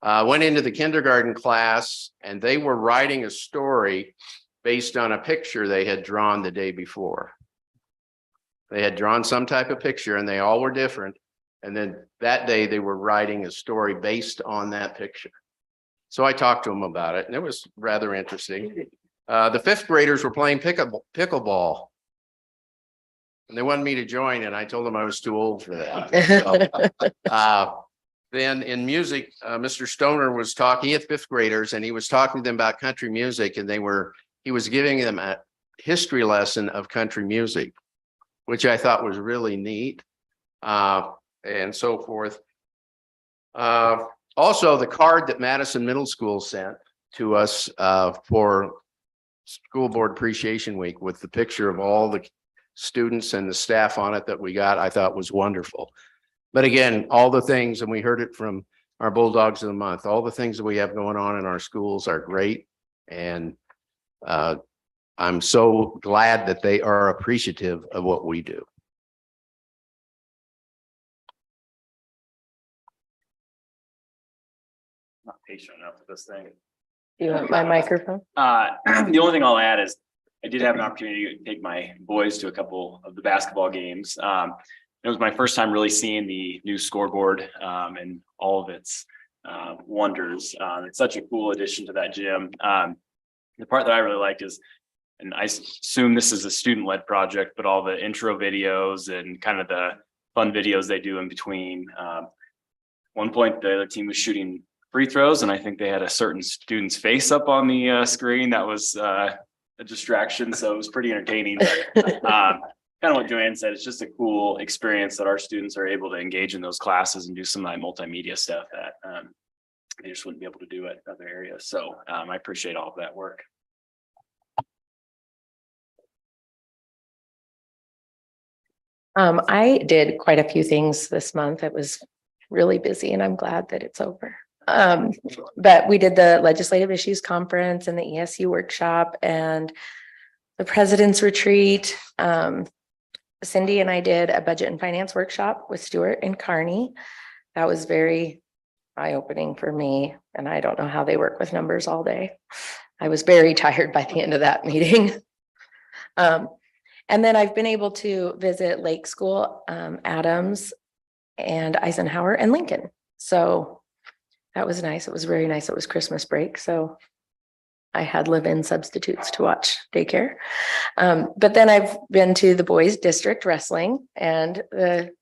Went into the kindergarten class and they were writing a story based on a picture they had drawn the day before. They had drawn some type of picture and they all were different. And then that day they were writing a story based on that picture. So I talked to them about it and it was rather interesting. The fifth graders were playing pickleball. And they wanted me to join and I told them I was too old for that. So, then in music, Mr. Stoner was talking at fifth graders and he was talking to them about country music and he was giving them a history lesson of country music, which I thought was really neat, and so forth. Also, the card that Madison Middle School sent to us for School Board Appreciation Week with the picture of all the students and the staff on it that we got, I thought was wonderful. But again, all the things, and we heard it from our Bulldogs of the Month, all the things that we have going on in our schools are great. And I'm so glad that they are appreciative of what we do. Not patient enough with this thing. You want my microphone? The only thing I'll add is I did have an opportunity to take my boys to a couple of the basketball games. It was my first time really seeing the new scoreboard and all of its wonders. It's such a cool addition to that gym. The part that I really liked is, and I assume this is a student-led project, but all the intro videos and kind of the fun videos they do in between. One point, the other team was shooting free throws, and I think they had a certain student's face up on the screen. That was a distraction, so it was pretty entertaining. But, kind of what Joanne said, it's just a cool experience that our students are able to engage in those classes and do some of that multimedia stuff that they just wouldn't be able to do at other areas. So I appreciate all of that work. I did quite a few things this month. It was really busy and I'm glad that it's over. But we did the Legislative Issues Conference and the ESU workshop and the President's Retreat. Cindy and I did a budget and finance workshop with Stuart and Carney. That was very eye-opening for me, and I don't know how they work with numbers all day. I was very tired by the end of that meeting. And then I've been able to visit Lake School, Adams, and Eisenhower and Lincoln. So that was nice. It was very nice. It was Christmas break, so I had live-in substitutes to watch daycare. But then I've been to the boys district wrestling and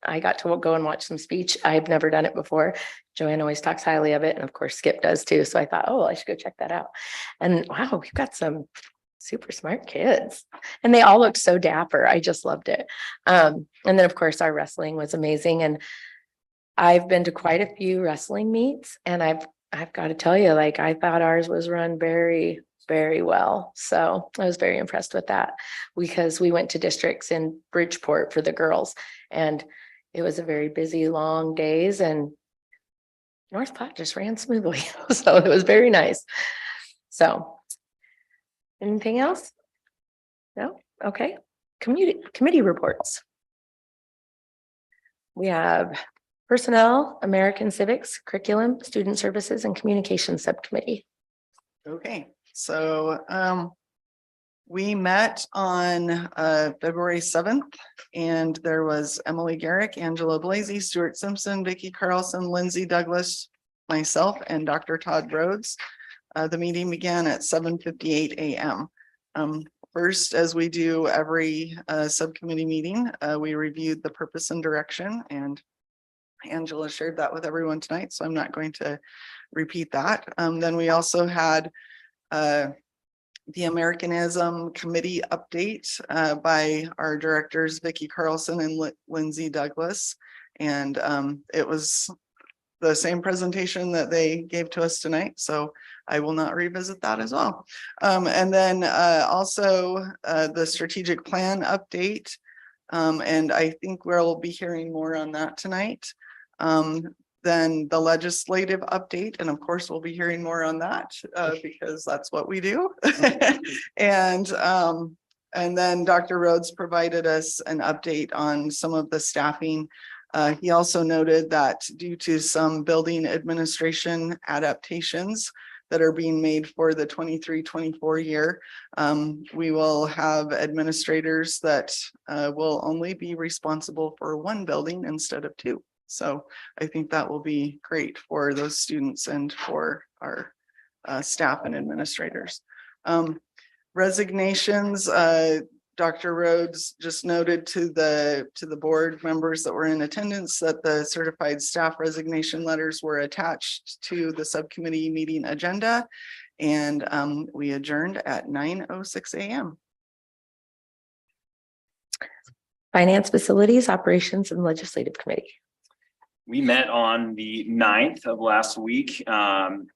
I got to go and watch some speech. I've never done it before. Joanne always talks highly of it. And of course, Skip does too. So I thought, oh, I should go check that out. And wow, we've got some super smart kids and they all looked so dapper. I just loved it. And then of course, our wrestling was amazing. And I've been to quite a few wrestling meets and I've got to tell you, like, I thought ours was run very, very well. So I was very impressed with that because we went to districts in Bridgeport for the girls and it was a very busy, long days and North Platte just ran smoothly. So it was very nice. So anything else? No? Okay. Committee reports. We have Personnel, American Civics, Curriculum, Student Services, and Communications Subcommittee. Okay, so we met on February 7th, and there was Emily Garrick, Angela Blasey, Stuart Simpson, Vicki Carlson, Lindsay Douglas, myself, and Dr. Todd Rhodes. The meeting began at 7:58 a.m. First, as we do every subcommittee meeting, we reviewed the purpose and direction, and Angela shared that with everyone tonight, so I'm not going to repeat that. Then we also had the Americanism Committee update by our directors, Vicki Carlson and Lindsay Douglas. And it was the same presentation that they gave to us tonight, so I will not revisit that as well. And then also the strategic plan update. And I think we'll be hearing more on that tonight. Then the legislative update, and of course we'll be hearing more on that because that's what we do. And And then Dr. Rhodes provided us an update on some of the staffing. He also noted that due to some building administration adaptations that are being made for the 23-24 year, we will have administrators that will only be responsible for one building instead of two. So I think that will be great for those students and for our staff and administrators. Resignations, Dr. Rhodes just noted to the board members that were in attendance that the certified staff resignation letters were attached to the subcommittee meeting agenda. And we adjourned at 9:06 a.m. Finance, Facilities, Operations, and Legislative Committee. We met on the 9th of last week.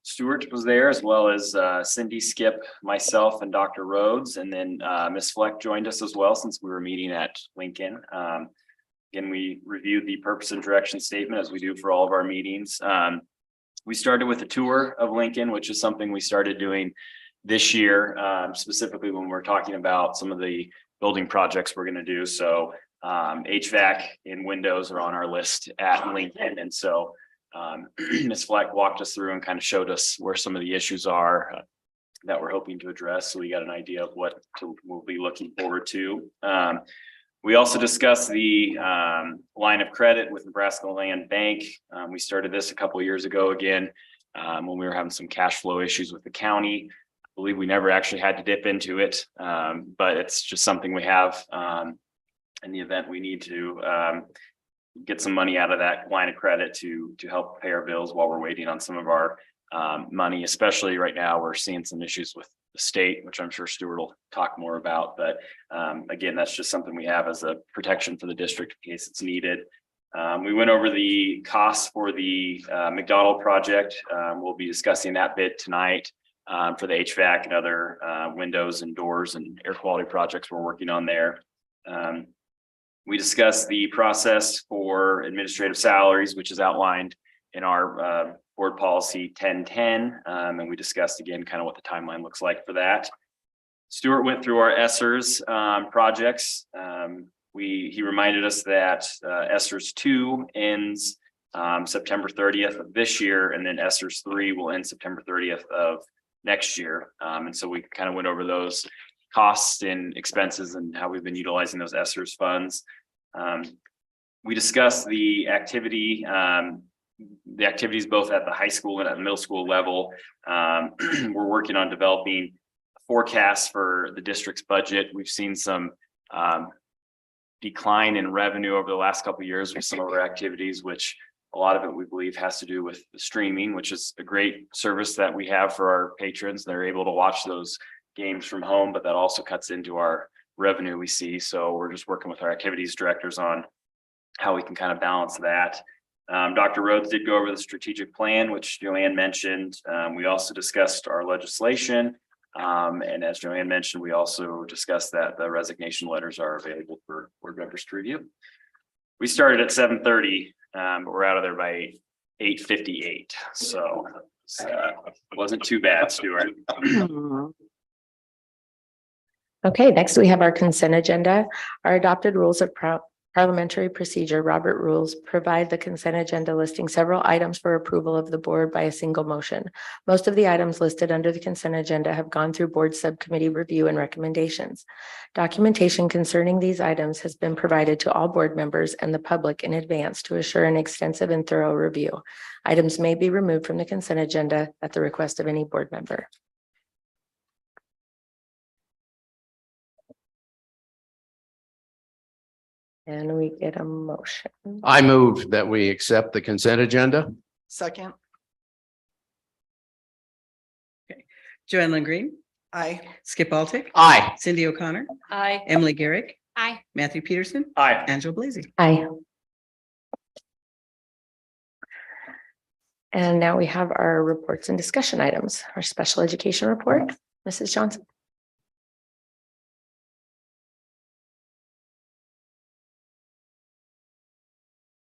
Stuart was there, as well as Cindy, Skip, myself, and Dr. Rhodes. And then Ms. Fleck joined us as well, since we were meeting at Lincoln. Again, we reviewed the purpose and direction statement, as we do for all of our meetings. We started with a tour of Lincoln, which is something we started doing this year, specifically when we're talking about some of the building projects we're going to do. So HVAC and windows are on our list at Lincoln. And so Ms. Fleck walked us through and kind of showed us where some of the issues are that we're hoping to address. So we got an idea of what we'll be looking forward to. We also discussed the line of credit with Nebraska Land Bank. We started this a couple of years ago again, when we were having some cash flow issues with the county. I believe we never actually had to dip into it, but it's just something we have in the event we need to get some money out of that line of credit to help pay our bills while we're waiting on some of our money. Especially right now, we're seeing some issues with the state, which I'm sure Stuart will talk more about. But again, that's just something we have as a protection for the district in case it's needed. We went over the costs for the McDonald project. We'll be discussing that bit tonight for the HVAC and other windows and doors and air quality projects we're working on there. We discussed the process for administrative salaries, which is outlined in our board policy 1010. And we discussed again kind of what the timeline looks like for that. Stuart went through our ESSERS projects. He reminded us that ESSERS 2 ends September 30th of this year, and then ESSERS 3 will end September 30th of next year. And so we kind of went over those costs and expenses and how we've been utilizing those ESSERS funds. We discussed the activities both at the high school and at the middle school level. We're working on developing forecasts for the district's budget. We've seen some decline in revenue over the last couple of years with some of our activities, which a lot of it we believe has to do with the streaming, which is a great service that we have for our patrons. They're able to watch those games from home, but that also cuts into our revenue we see. So we're just working with our activities directors on how we can kind of balance that. Dr. Rhodes did go over the strategic plan, which Joanne mentioned. We also discussed our legislation. And as Joanne mentioned, we also discussed that the resignation letters are available for board members to review. We started at 7:30, but we're out of there by 8:58. So it wasn't too bad, Stuart. Okay, next we have our consent agenda. Our adopted rules of parliamentary procedure, Robert Rules, provide the consent agenda listing several items for approval of the board by a single motion. Most of the items listed under the consent agenda have gone through board subcommittee review and recommendations. Documentation concerning these items has been provided to all board members and the public in advance to assure an extensive and thorough review. Items may be removed from the consent agenda at the request of any board member. And we get a motion. I move that we accept the consent agenda. Second. Joanne Lynn Green, Aye. Skip Altick, Aye. Cindy O'Connor, Aye. Emily Garrick, Aye. Matthew Peterson, Aye. Angela Blazey. Aye. And now we have our reports and discussion items. Our special education report, Mrs. Johnson.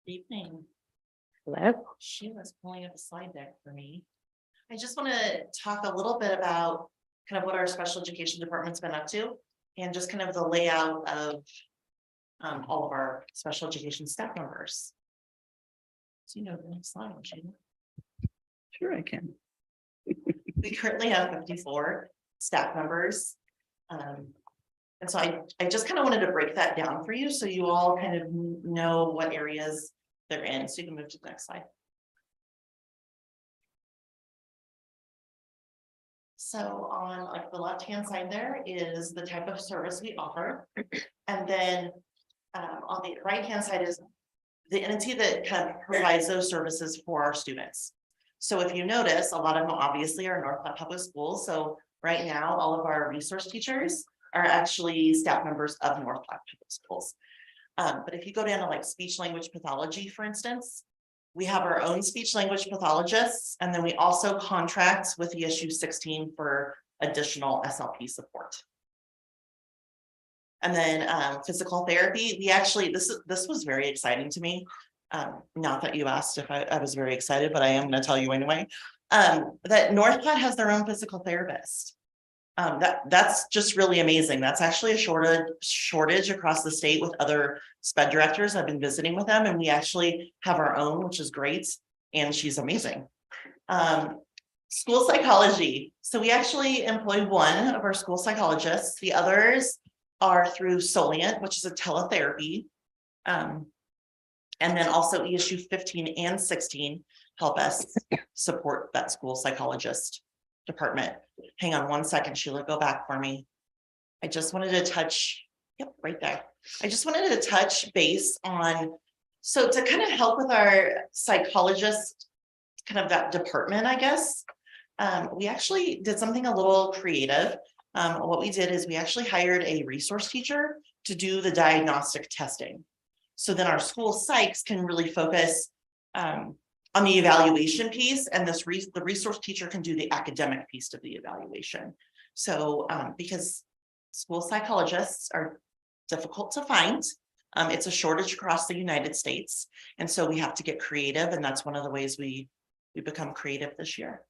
Evening. Hello. Sheila's pulling up a slide deck for me. I just want to talk a little bit about kind of what our special education department's been up to. and just kind of the layout of all of our special education staff members. So the next slide, Sheila. Sure, I can. We currently have 54 staff members. And so I just kind of wanted to break that down for you so you all kind of know what areas they're in. So you can move to the next slide. So on like the left-hand side there is the type of service we offer. And then on the right-hand side is the entity that kind of provides those services for our students. So if you notice, a lot of them obviously are North Platte Public Schools. So right now, all of our resource teachers are actually staff members of North Platte Public Schools. But if you go down to like speech language pathology, for instance, we have our own speech language pathologists, and then we also contract with ESU 16 for additional SLP support. And then physical therapy, we actually, this was very exciting to me. Not that you asked if I was very excited, but I am going to tell you anyway. That North Platte has their own physical therapist. That's just really amazing. That's actually a shortage across the state with other SPED directors. I've been visiting with them, and we actually have our own, which is great. And she's amazing. School psychology. So we actually employed one of our school psychologists. The others are through Solient, which is a teletherapy. And then also ESU 15 and 16 help us support that school psychologist department. Hang on one second, Sheila, go back for me. I just wanted to touch, yep, right there. I just wanted to touch base on, so to kind of help with our psychologist, kind of that department, I guess, we actually did something a little creative. What we did is we actually hired a resource teacher to do the diagnostic testing. So then our school psychs can really focus on the evaluation piece, and the resource teacher can do the academic piece of the evaluation. So because school psychologists are difficult to find, it's a shortage across the United States. And so we have to get creative, and that's one of the ways we become creative this year.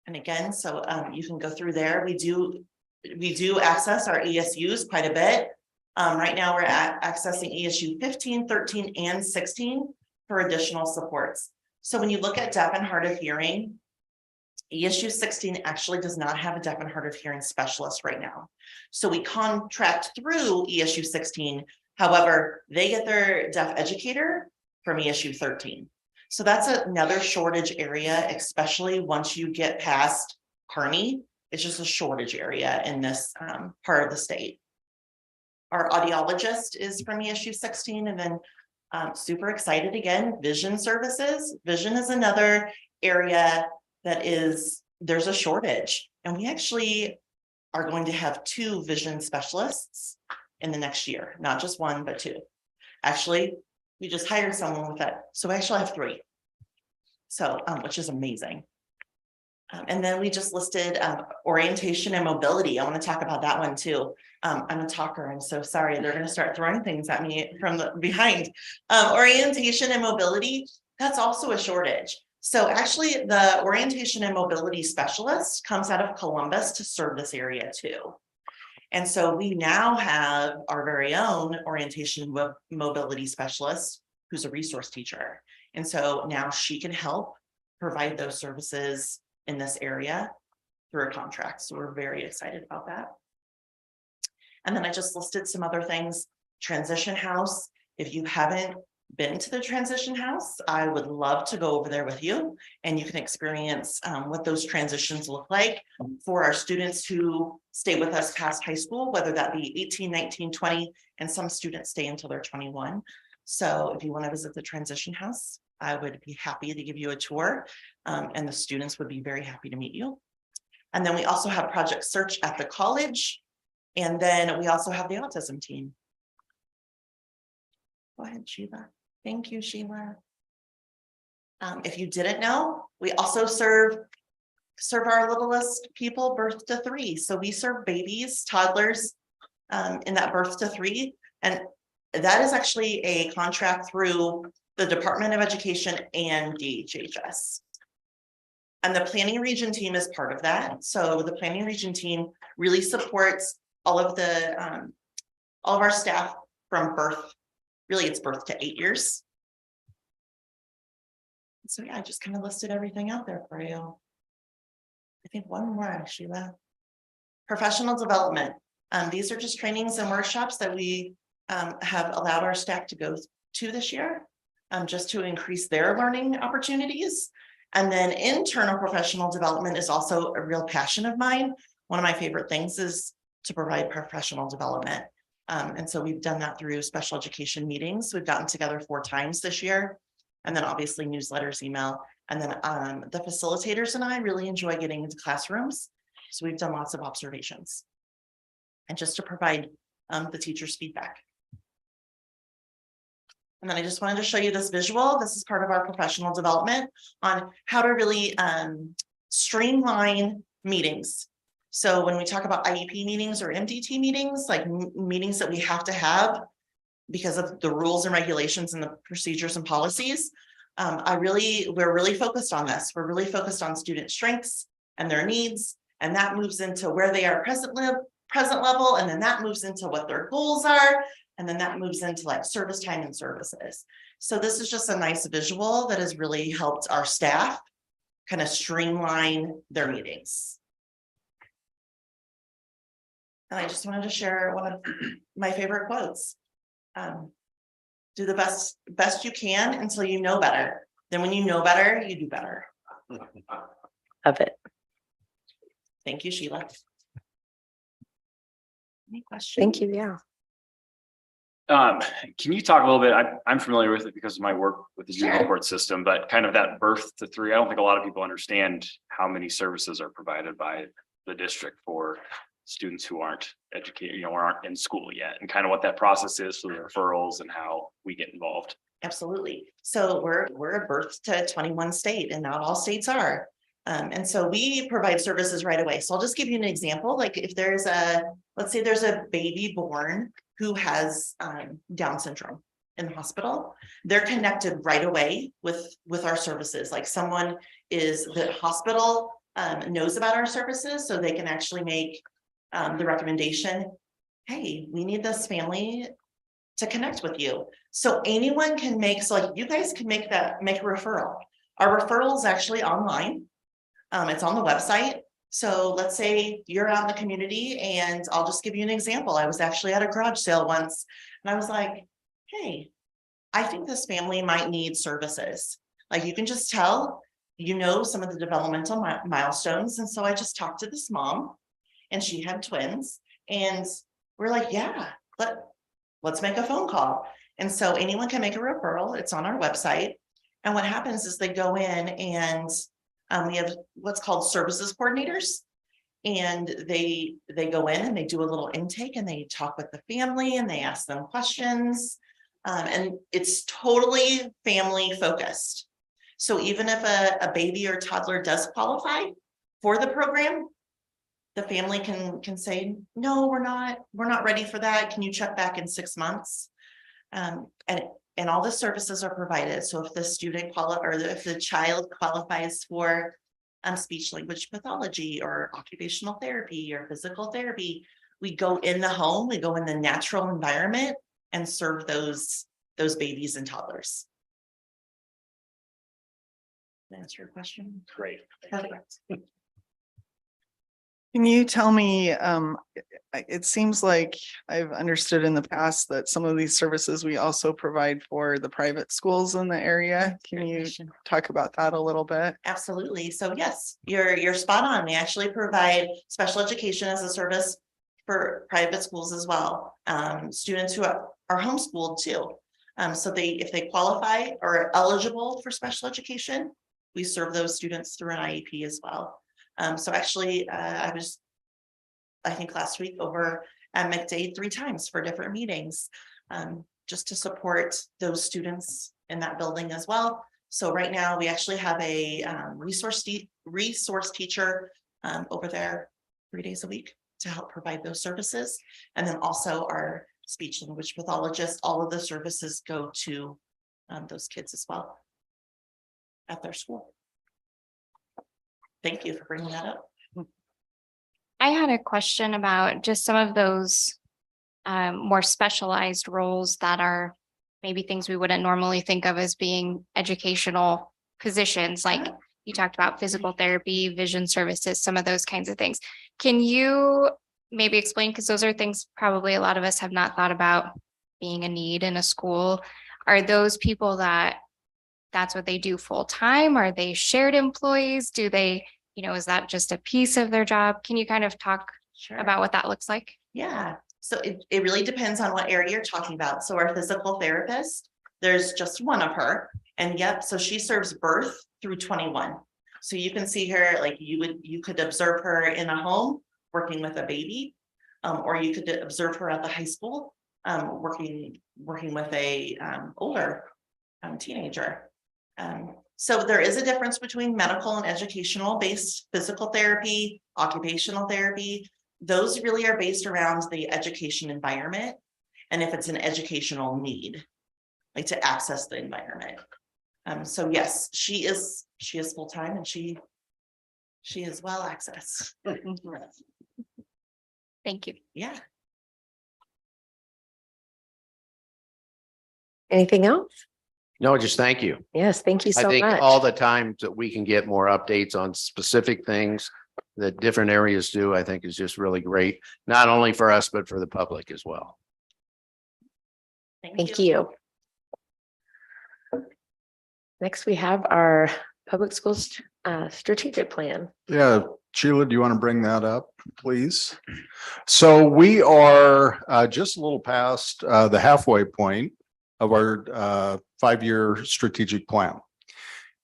And again, so you can go through there. We do access our ESUs quite a bit. Right now we're accessing ESU 15, 13, and 16 for additional supports. So when you look at deaf and hard of hearing, ESU 16 actually does not have a deaf and hard of hearing specialist right now. So we contract through ESU 16. However, they get their deaf educator from ESU 13. So that's another shortage area, especially once you get past Kearney. It's just a shortage area in this part of the state. Our audiologist is from ESU 16, and then super excited again, vision services. Vision is another area that there's a shortage, and we actually are going to have 2 vision specialists in the next year, not just 1, but 2. Actually, we just hired someone with that. So we actually have 3. So, which is amazing. And then we just listed orientation and mobility. I want to talk about that one too. I'm a talker. I'm so sorry. They're going to start throwing things at me from the behind. Orientation and mobility, that's also a shortage. So actually the orientation and mobility specialist comes out of Columbus to serve this area too. And so we now have our very own orientation mobility specialist who's a resource teacher. And so now she can help provide those services in this area through a contract. So we're very excited about that. And then I just listed some other things. Transition house. If you haven't been to the transition house, I would love to go over there with you, and you can experience what those transitions look like for our students who stay with us past high school, whether that be 18, 19, 20, and some students stay until they're 21. So if you want to visit the transition house, I would be happy to give you a tour, and the students would be very happy to meet you. And then we also have Project Search at the college, and then we also have the autism team. Go ahead, Sheila. Thank you, Sheila. If you didn't know, we also serve our littlest people birth to 3. So we serve babies, toddlers in that birth to 3. And that is actually a contract through the Department of Education and DHHS. And the planning region team is part of that. So the planning region team really supports all of our staff from birth. Really, it's birth to 8 years. So yeah, I just kind of listed everything out there for you. I think one more, Sheila. Professional development. These are just trainings and workshops that we have allowed our staff to go to this year, just to increase their learning opportunities. And then internal professional development is also a real passion of mine. One of my favorite things is to provide professional development. And so we've done that through special education meetings. We've gotten together 4 times this year. And then obviously newsletters, email, and then the facilitators and I really enjoy getting into classrooms. So we've done lots of observations. And just to provide the teachers feedback. And then I just wanted to show you this visual. This is part of our professional development on how to really streamline meetings. So when we talk about IEP meetings or MDT meetings, like meetings that we have to have because of the rules and regulations and the procedures and policies, we're really focused on this. We're really focused on student strengths and their needs, and that moves into where they are present level, and then that moves into what their goals are, and then that moves into like service time and services. So this is just a nice visual that has really helped our staff kind of streamline their meetings. And I just wanted to share one of my favorite quotes. Do the best you can until you know better. Then when you know better, you do better. Of it. Thank you, Sheila. Any questions? Thank you. Yeah. Can you talk a little bit? I'm familiar with it because of my work with the juvenile court system, but kind of that birth to 3, I don't think a lot of people understand how many services are provided by the district for students who aren't educated, or aren't in school yet, and kind of what that process is for the referrals and how we get involved. Absolutely. So we're a birth to 21 state, and not all states are. And so we provide services right away. So I'll just give you an example. Like if let's say there's a baby born who has Down syndrome in the hospital, they're connected right away with our services. Like the hospital knows about our services, so they can actually make the recommendation, hey, we need this family to connect with you. So anyone can like you guys can make a referral. Our referral is actually online. It's on the website. So let's say you're out in the community, and I'll just give you an example. I was actually at a garage sale once, and I was like, hey, I think this family might need services. Like you can just tell, some of the developmental milestones. And so I just talked to this mom, and she had twins, and we're like, yeah, let's make a phone call. And so anyone can make a referral. It's on our website. And what happens is they go in, and we have what's called services coordinators, and they go in and they do a little intake, and they talk with the family, and they ask them questions. And it's totally family focused. So even if a baby or toddler does qualify for the program, the family can say, no, we're not ready for that. Can you check back in 6 months? And all the services are provided. So if the student if the child qualifies for speech language pathology or occupational therapy or physical therapy, we go in the home, we go in the natural environment and serve those babies and toddlers. Did I answer your question? Great. Perfect. Can you tell me, it seems like I've understood in the past that some of these services we also provide for the private schools in the area. Can you talk about that a little bit? Absolutely. So yes, you're spot on. We actually provide special education as a service for private schools as well. Students who are homeschooled too. So if they qualify or are eligible for special education, we serve those students through an IEP as well. So actually, I think last week over at McDade 3 times for different meetings, just to support those students in that building as well. So right now we actually have a resource teacher over there 3 days a week to help provide those services. And then also our speech language pathologist, all of the services go to those kids as well at their school. Thank you for bringing that up. I had a question about just some of those more specialized roles that are maybe things we wouldn't normally think of as being educational positions, like you talked about physical therapy, vision services, some of those kinds of things. Can you maybe explain, because those are things probably a lot of us have not thought about being a need in a school. Are those people that's what they do full time? Are they shared employees? Do they, is that just a piece of their job? Can you kind of talk about what that looks like? Yeah, so it really depends on what area you're talking about. So our physical therapist, there's just one of her. And yep, so she serves birth through 21. So you can see her, like you could observe her in a home working with a baby, or you could observe her at the high school, working with a older teenager. So there is a difference between medical and educational based physical therapy, occupational therapy. Those really are based around the education environment. And if it's an educational need, like to access the environment. So yes, she is full-time and she is well accessed. Thank you. Yeah. Anything else? No, just thank you. Yes, thank you I so think much. all the times that we can get more updates on specific things that different areas do, I think is just really great, not only for us, but for the public as well. Thank you. Next, we have our public schools strategic plan. Yeah, Sheila, do you want to bring that up, please? So we are just a little past the halfway point of our 5-year strategic plan.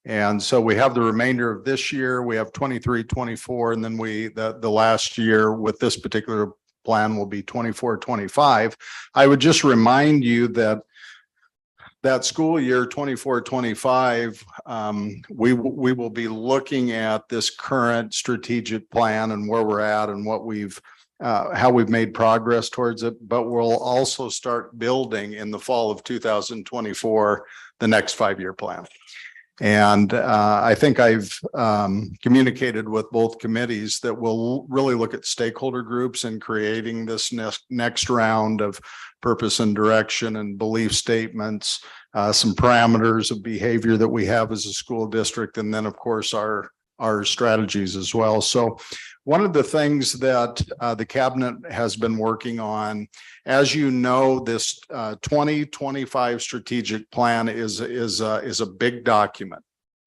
And so we have the remainder of this year, we have 23, 24, and then the last year with this particular plan will be 24, 25. I would just remind you that school year 24, 25, we will be looking at this current strategic plan and where we're at and what how we've made progress towards it, but we'll also start building in the fall of 2024, the next 5-year plan. And I think I've communicated with both committees that we'll really look at stakeholder groups and creating this next round of purpose and direction and belief statements, some parameters of behavior that we have as a school district, and then of course our strategies as well. So one of the things that the cabinet has been working on, as you know, this 2025 strategic plan is a big document.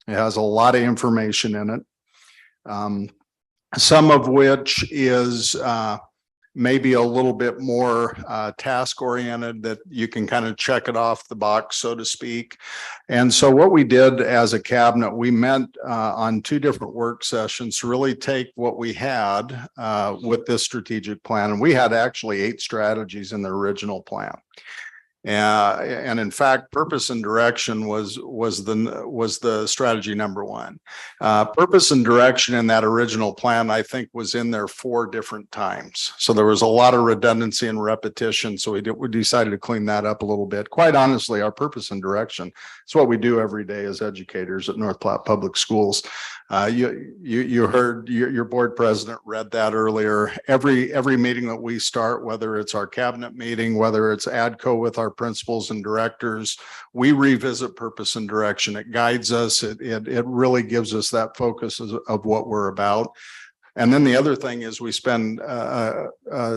It has a lot of information in it. Some of which is maybe a little bit more task oriented, that you can kind of check it off the box, so to speak. And so what we did as a cabinet, we met on 2 different work sessions to really take what we had with this strategic plan. And we had actually 8 strategies in the original plan. And in fact, purpose and direction was the strategy number 1. Purpose and direction in that original plan, I think, was in there 4 different times. So there was a lot of redundancy and repetition. So we decided to clean that up a little bit. Quite honestly, our purpose and direction, it's what we do every day as educators at North Platte Public Schools. You heard your board president read that earlier. Every meeting that we start, whether it's our cabinet meeting, whether it's ADCO with our principals and directors, we revisit purpose and direction. It guides us. It really gives us that focus of what we're about. And then the other thing is we spend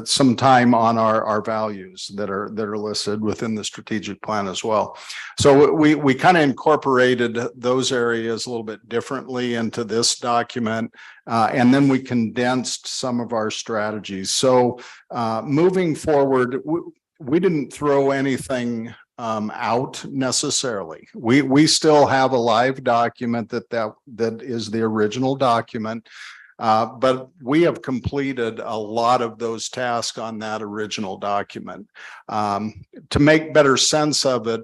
some time on our values that are listed within the strategic plan as well. So we kind of incorporated those areas a little bit differently into this document. And then we condensed some of our strategies. So moving forward, we didn't throw anything out necessarily. We still have a live document that is the original document. But we have completed a lot of those tasks on that original document. To make better sense of it,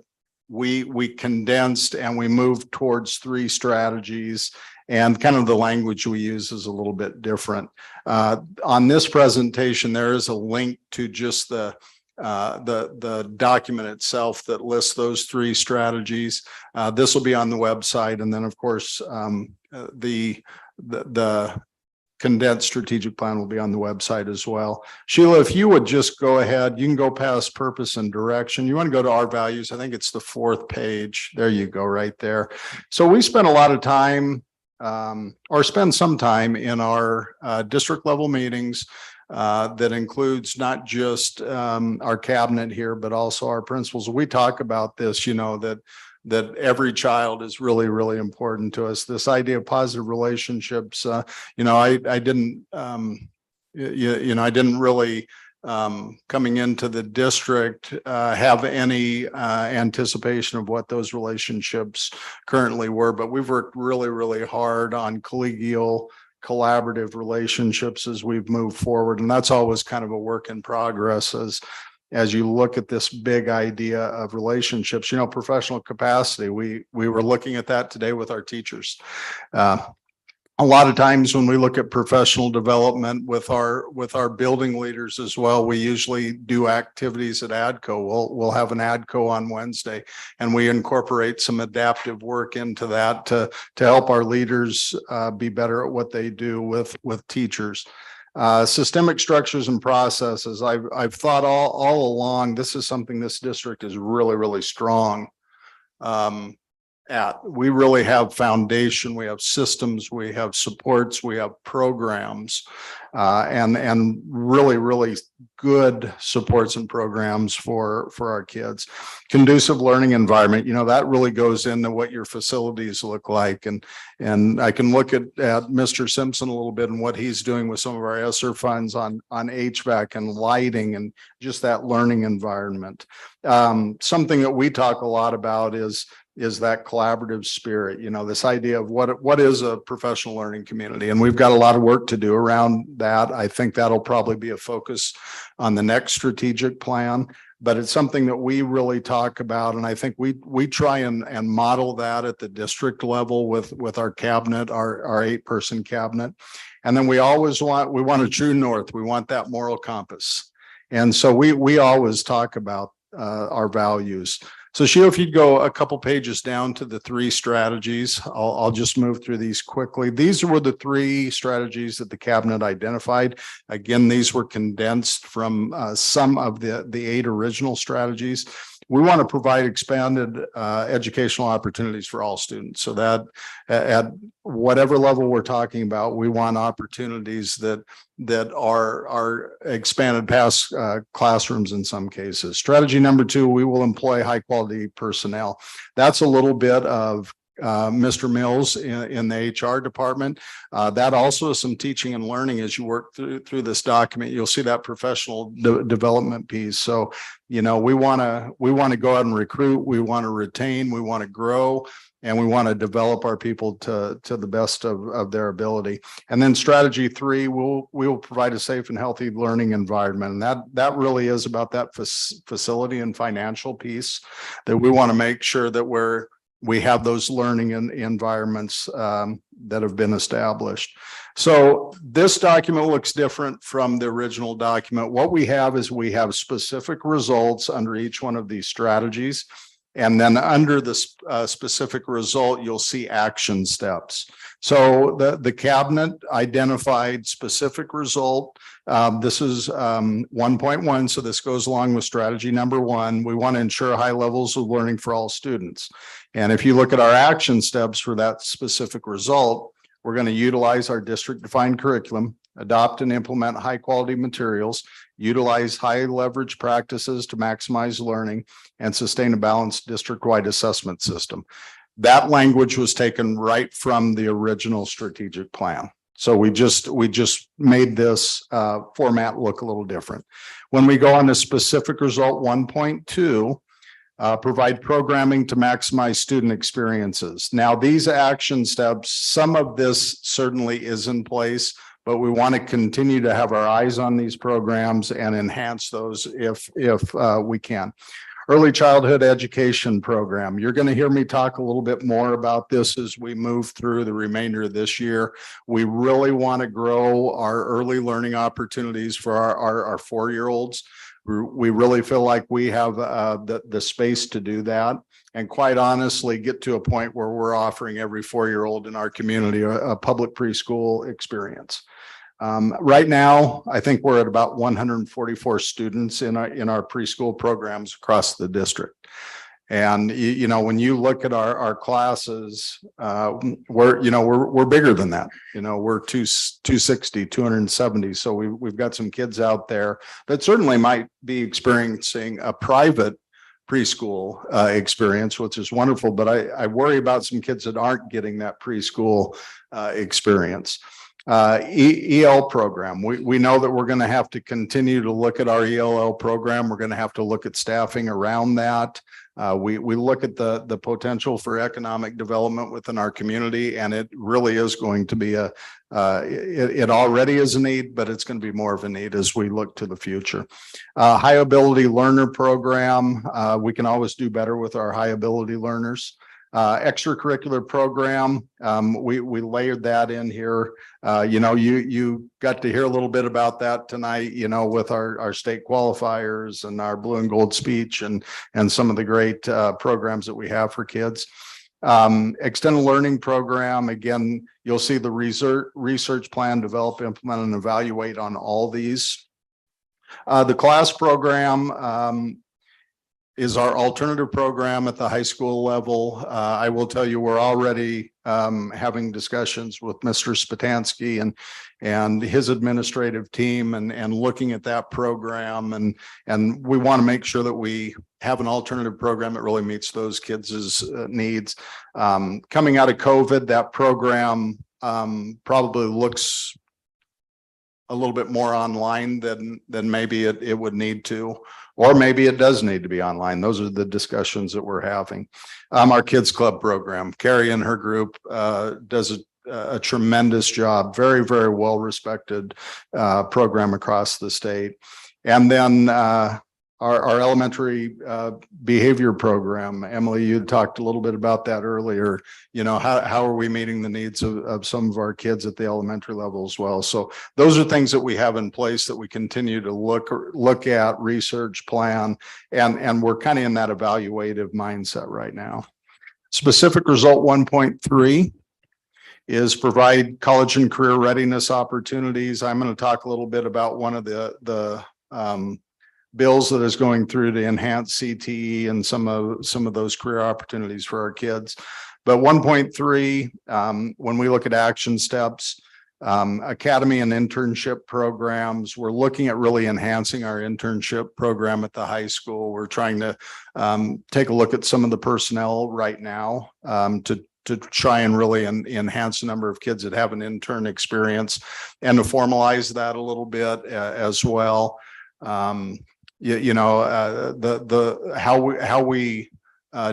we condensed and we moved towards 3 strategies, and kind of the language we use is a little bit different. On this presentation, there is a link to just the the document itself that lists those three strategies. This will be on the website, and then of course the condensed strategic plan will be on the website as well. Sheila, if you would just go ahead, you can go past purpose and direction. You want to go to our values. I think it's the 4th page. There you go, right there. So we spent a lot of time or spend some time in our district level meetings that includes not just our cabinet here, but also our principals. We talk about this, you know, that every child is really, really important to us. This idea of positive relationships, you know, I didn't, you know, I didn't really coming into the district have any anticipation of what those relationships currently were, but we've worked really, really hard on collegial collaborative relationships as we've moved forward. And that's always kind of a work in progress as you look at this big idea of relationships. You know, professional capacity, we were looking at that today with our teachers. A lot of times when we look at professional development with our building leaders as well, we usually do activities at ADCO. We'll have an ADCO on Wednesday, and we incorporate some adaptive work into that to help our leaders be better at what they do with teachers. Systemic structures and processes. I've thought all along, this is something this district is really, really strong at. We really have foundation, we have systems, we have supports, we have programs, and really, really good supports and programs for our kids. Conducive learning environment, you know, that really goes into what your facilities look like. And I can look at Mr. Simpson a little bit and what he's doing with some of our ESSER funds on HVAC and lighting and just that learning environment. Something that we talk a lot about is that collaborative spirit, you know, this idea of what is a professional learning community. And we've got a lot of work to do around that. I think that'll probably be a focus on the next strategic plan, but it's something that we really talk about. And I think we try and model that at the district level with our cabinet, our 8-person cabinet. And then we want a true north. We want that moral compass. And so we always talk about our values. So Sheila, if you'd go a couple pages down to the 3 strategies, I'll just move through these quickly. These were the 3 strategies that the cabinet identified. Again, these were condensed from some of the 8 original strategies. We want to provide expanded educational opportunities for all students, so that at whatever level we're talking about, we want opportunities that are expanded past classrooms in some cases. Strategy number 2, we will employ high quality personnel. That's a little bit of Mr. Mills in the HR department. That also is some teaching and learning as you work through this document. You'll see that professional development piece. So, you know, we want to go out and recruit, we want to retain, we want to grow, and we want to develop our people to the best of their ability. And then strategy 3, we will provide a safe and healthy learning environment. And that really is about that facility and financial piece, that we want to make sure that we have those learning environments that have been established. So this document looks different from the original document. What we have is we have specific results under each one of these strategies. And then under the specific result, you'll see action steps. So the cabinet identified specific result. This is 1.1. So this goes along with strategy number 1. We want to ensure high levels of learning for all students. And if you look at our action steps for that specific result, we're going to utilize our district defined curriculum, adopt and implement high quality materials, utilize high leverage practices to maximize learning, and sustain a balanced district-wide assessment system. That language was taken right from the original strategic plan. So we just made this format look a little different. When we go on to specific result 1.2, provide programming to maximize student experiences. Now, these action steps, some of this certainly is in place, but we want to continue to have our eyes on these programs and enhance those if we can. Early childhood education program. You're going to hear me talk a little bit more about this as we move through the remainder of this year. We really want to grow our early learning opportunities for our 4-year-olds. We really feel like we have the space to do that. And quite honestly, get to a point where we're offering every 4-year-old in our community a public preschool experience. Right now, I think we're at about 144 students in our preschool programs across the district. And you know, when you look at our classes, we're bigger than that. You know, we're 260, 270. So we've got some kids out there that certainly might be experiencing a private preschool experience, which is wonderful. But I worry about some kids that aren't getting that preschool experience. EL program. We know that we're going to have to continue to look at our ELL program. We're going to have to look at staffing around that. We look at the potential for economic development within our community, and it really is going to be it already is a need, but it's going to be more of a need as we look to the future. High ability learner program. We can always do better with our high ability learners. Extracurricular program, we layered that in here. You got to hear a little bit about that tonight, with our state qualifiers and our blue and gold speech and some of the great programs that we have for kids. Extended learning program, again, you'll see the research plan, develop, implement, and evaluate on all these. The class program, is our alternative program at the high school level. I will tell you, we're already having discussions with Mr. Spatansky and his administrative team and looking at that program. And we want to make sure that we have an alternative program that really meets those kids' needs. Coming out of COVID, that program probably looks a little bit more online than maybe it would need to, or maybe it does need to be online. Those are the discussions that we're having. Our kids club program, Carrie and her group does a tremendous job, very, very well respected program across the state. And then our elementary behavior program. Emily, you talked a little bit about that earlier. How are we meeting the needs of some of our kids at the elementary level as well? So those are things that we have in place that we continue to look at, research, plan, and we're kind of in that evaluative mindset right now. Specific result 1.3 is provide college and career readiness opportunities. I'm going to talk a little bit about one of the bills that is going through to enhance CTE and some of those career opportunities for our kids. But 1.3, when we look at action steps, academy and internship programs, we're looking at really enhancing our internship program at the high school. We're trying to take a look at some of the personnel right now to try and really enhance the number of kids that have an intern experience and to formalize that a little bit as well. How we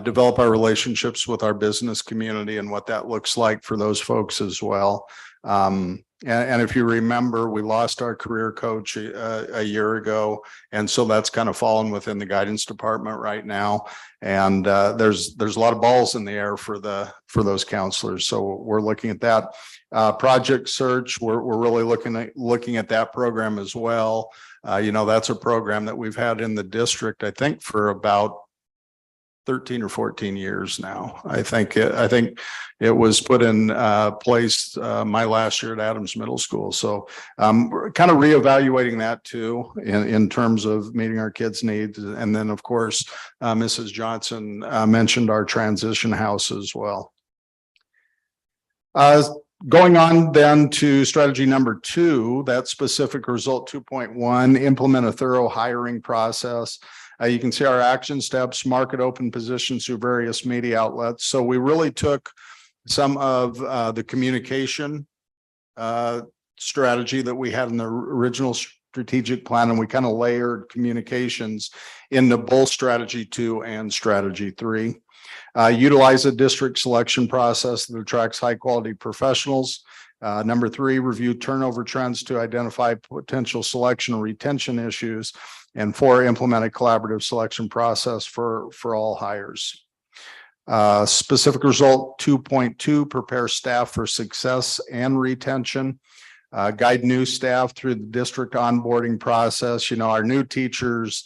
develop our relationships with our business community and what that looks like for those folks as well. And if you remember, we lost our career coach a year ago. And so that's kind of fallen within the guidance department right now. And there's a lot of balls in the air for those counselors. So we're looking at that. Project Search, we're really looking at that program as well. That's a program that we've had in the district, I think, for about 13 or 14 years now. I think it was put in place my last year at Adams Middle School. So we're kind of reevaluating that too in terms of meeting our kids' needs. And then, of course, Mrs. Johnson mentioned our transition house as well. Going on then to strategy number 2, that specific result 2.1, implement a thorough hiring process. You can see our action steps, market open positions through various media outlets. So we really took some of the communication strategy that we had in the original strategic plan, and we kind of layered communications into both strategy 2 and strategy 3. Utilize a district selection process that attracts high quality professionals. Number 3, review turnover trends to identify potential selection and retention issues. And 4, implement a collaborative selection process for all hires. Specific result 2.2, prepare staff for success and retention. Guide new staff through the district onboarding process. You know, our new teachers,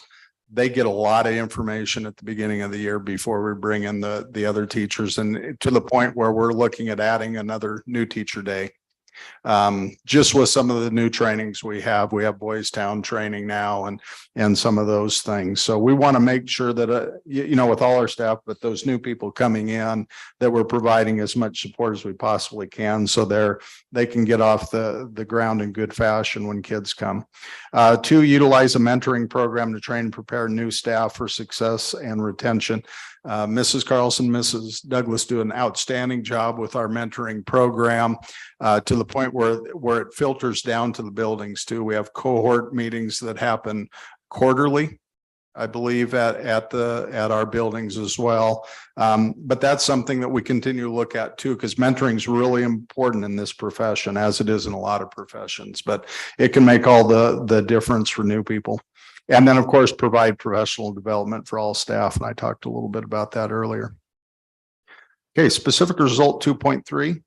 they get a lot of information at the beginning of the year before we bring in the other teachers, and to the point where we're looking at adding another new teacher day. Just with some of the new trainings we have Boys Town training now and some of those things. So we want to make sure that, you know, with all our staff, but those new people coming in, that we're providing as much support as we possibly can. So they can get off the ground in good fashion when kids come. 2, utilize a mentoring program to train and prepare new staff for success and retention. Mrs. Carlson, Mrs. Douglas do an outstanding job with our mentoring program, to the point where it filters down to the buildings too. We have cohort meetings that happen quarterly, I believe, at our buildings as well. But that's something that we continue to look at too, because mentoring is really important in this profession, as it is in a lot of professions, but it can make all the difference for new people. And then, of course, provide professional development for all staff. And I talked a little bit about that earlier. Okay, specific result 2.3,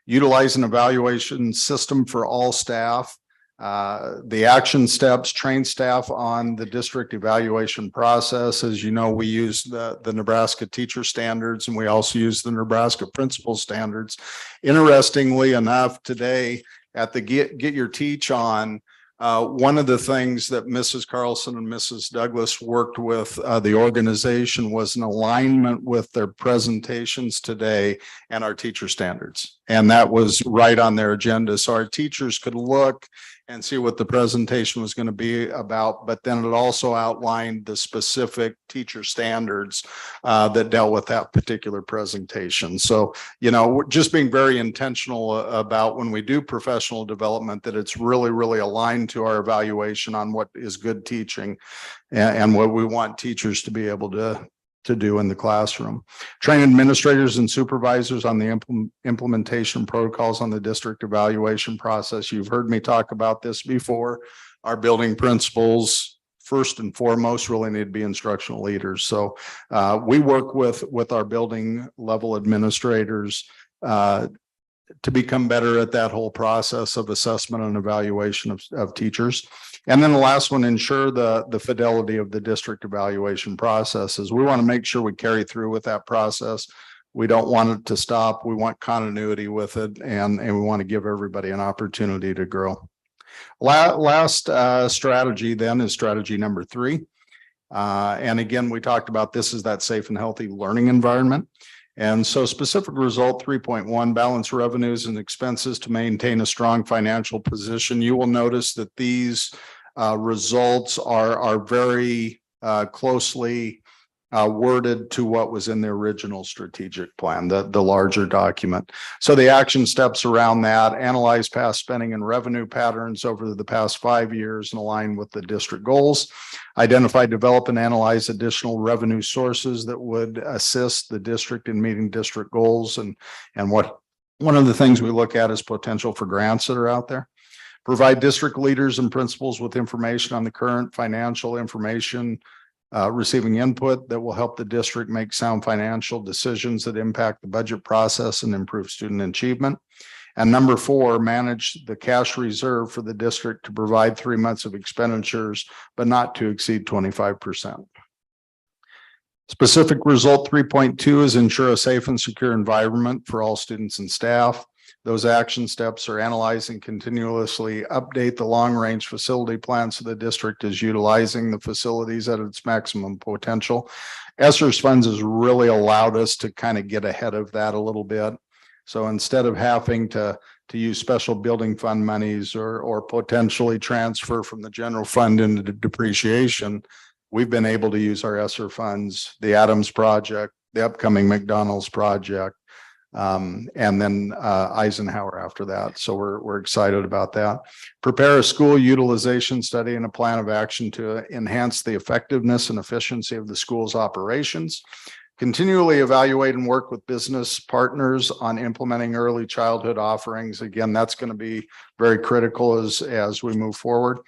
utilize an evaluation system for all staff. The action steps, train staff on the district evaluation process. As you know, we use the Nebraska teacher standards, and we also use the Nebraska principal standards. Interestingly enough, today at the Get Your Teach On, one of the things that Mrs. Carlson and Mrs. Douglas worked with the organization was an alignment with their presentations today and our teacher standards. And that was right on their agenda. So our teachers could look and see what the presentation was going to be about, but then it also outlined the specific teacher standards that dealt with that particular presentation. So, you know, we're just being very intentional about when we do professional development, that it's really, really aligned to our evaluation on what is good teaching and what we want teachers to be able to do in the classroom. Train administrators and supervisors on the implementation protocols on the district evaluation process. You've heard me talk about this before. Our building principals, first and foremost, really need to be instructional leaders. So we work with our building level administrators to become better at that whole process of assessment and evaluation of teachers. And then the last one, ensure the fidelity of the district evaluation processes. We want to make sure we carry through with that process. We don't want it to stop. We want continuity with it, and we want to give everybody an opportunity to grow. Last strategy then is strategy number 3. And again, we talked about this is that safe and healthy learning environment. And so specific result 3.1, balance revenues and expenses to maintain a strong financial position. You will notice that these results are very closely worded to what was in the original strategic plan, the larger document. So the action steps around that: analyze past spending and revenue patterns over the past 5 years and align with the district goals. Identify, develop, and analyze additional revenue sources that would assist the district in meeting district goals. And one of the things we look at is potential for grants that are out there. Provide district leaders and principals with information on the current financial information, receiving input that will help the district make sound financial decisions that impact the budget process and improve student achievement. And number 4, manage the cash reserve for the district to provide 3 months of expenditures, but not to exceed 25%. Specific result 3.2 is ensure a safe and secure environment for all students and staff. Those action steps are analyze and continuously update the long-range facility plan so the district is utilizing the facilities at its maximum potential. ESSER's funds has really allowed us to kind of get ahead of that a little bit. So instead of having to use special building fund monies or potentially transfer from the general fund into depreciation, we've been able to use our ESSER funds, the Adams project, the upcoming McDonald's project, and then Eisenhower after that. So we're excited about that. Prepare a school utilization study and a plan of action to enhance the effectiveness and efficiency of the school's operations. Continually evaluate and work with business partners on implementing early childhood offerings. Again, that's going to be very critical as we move forward.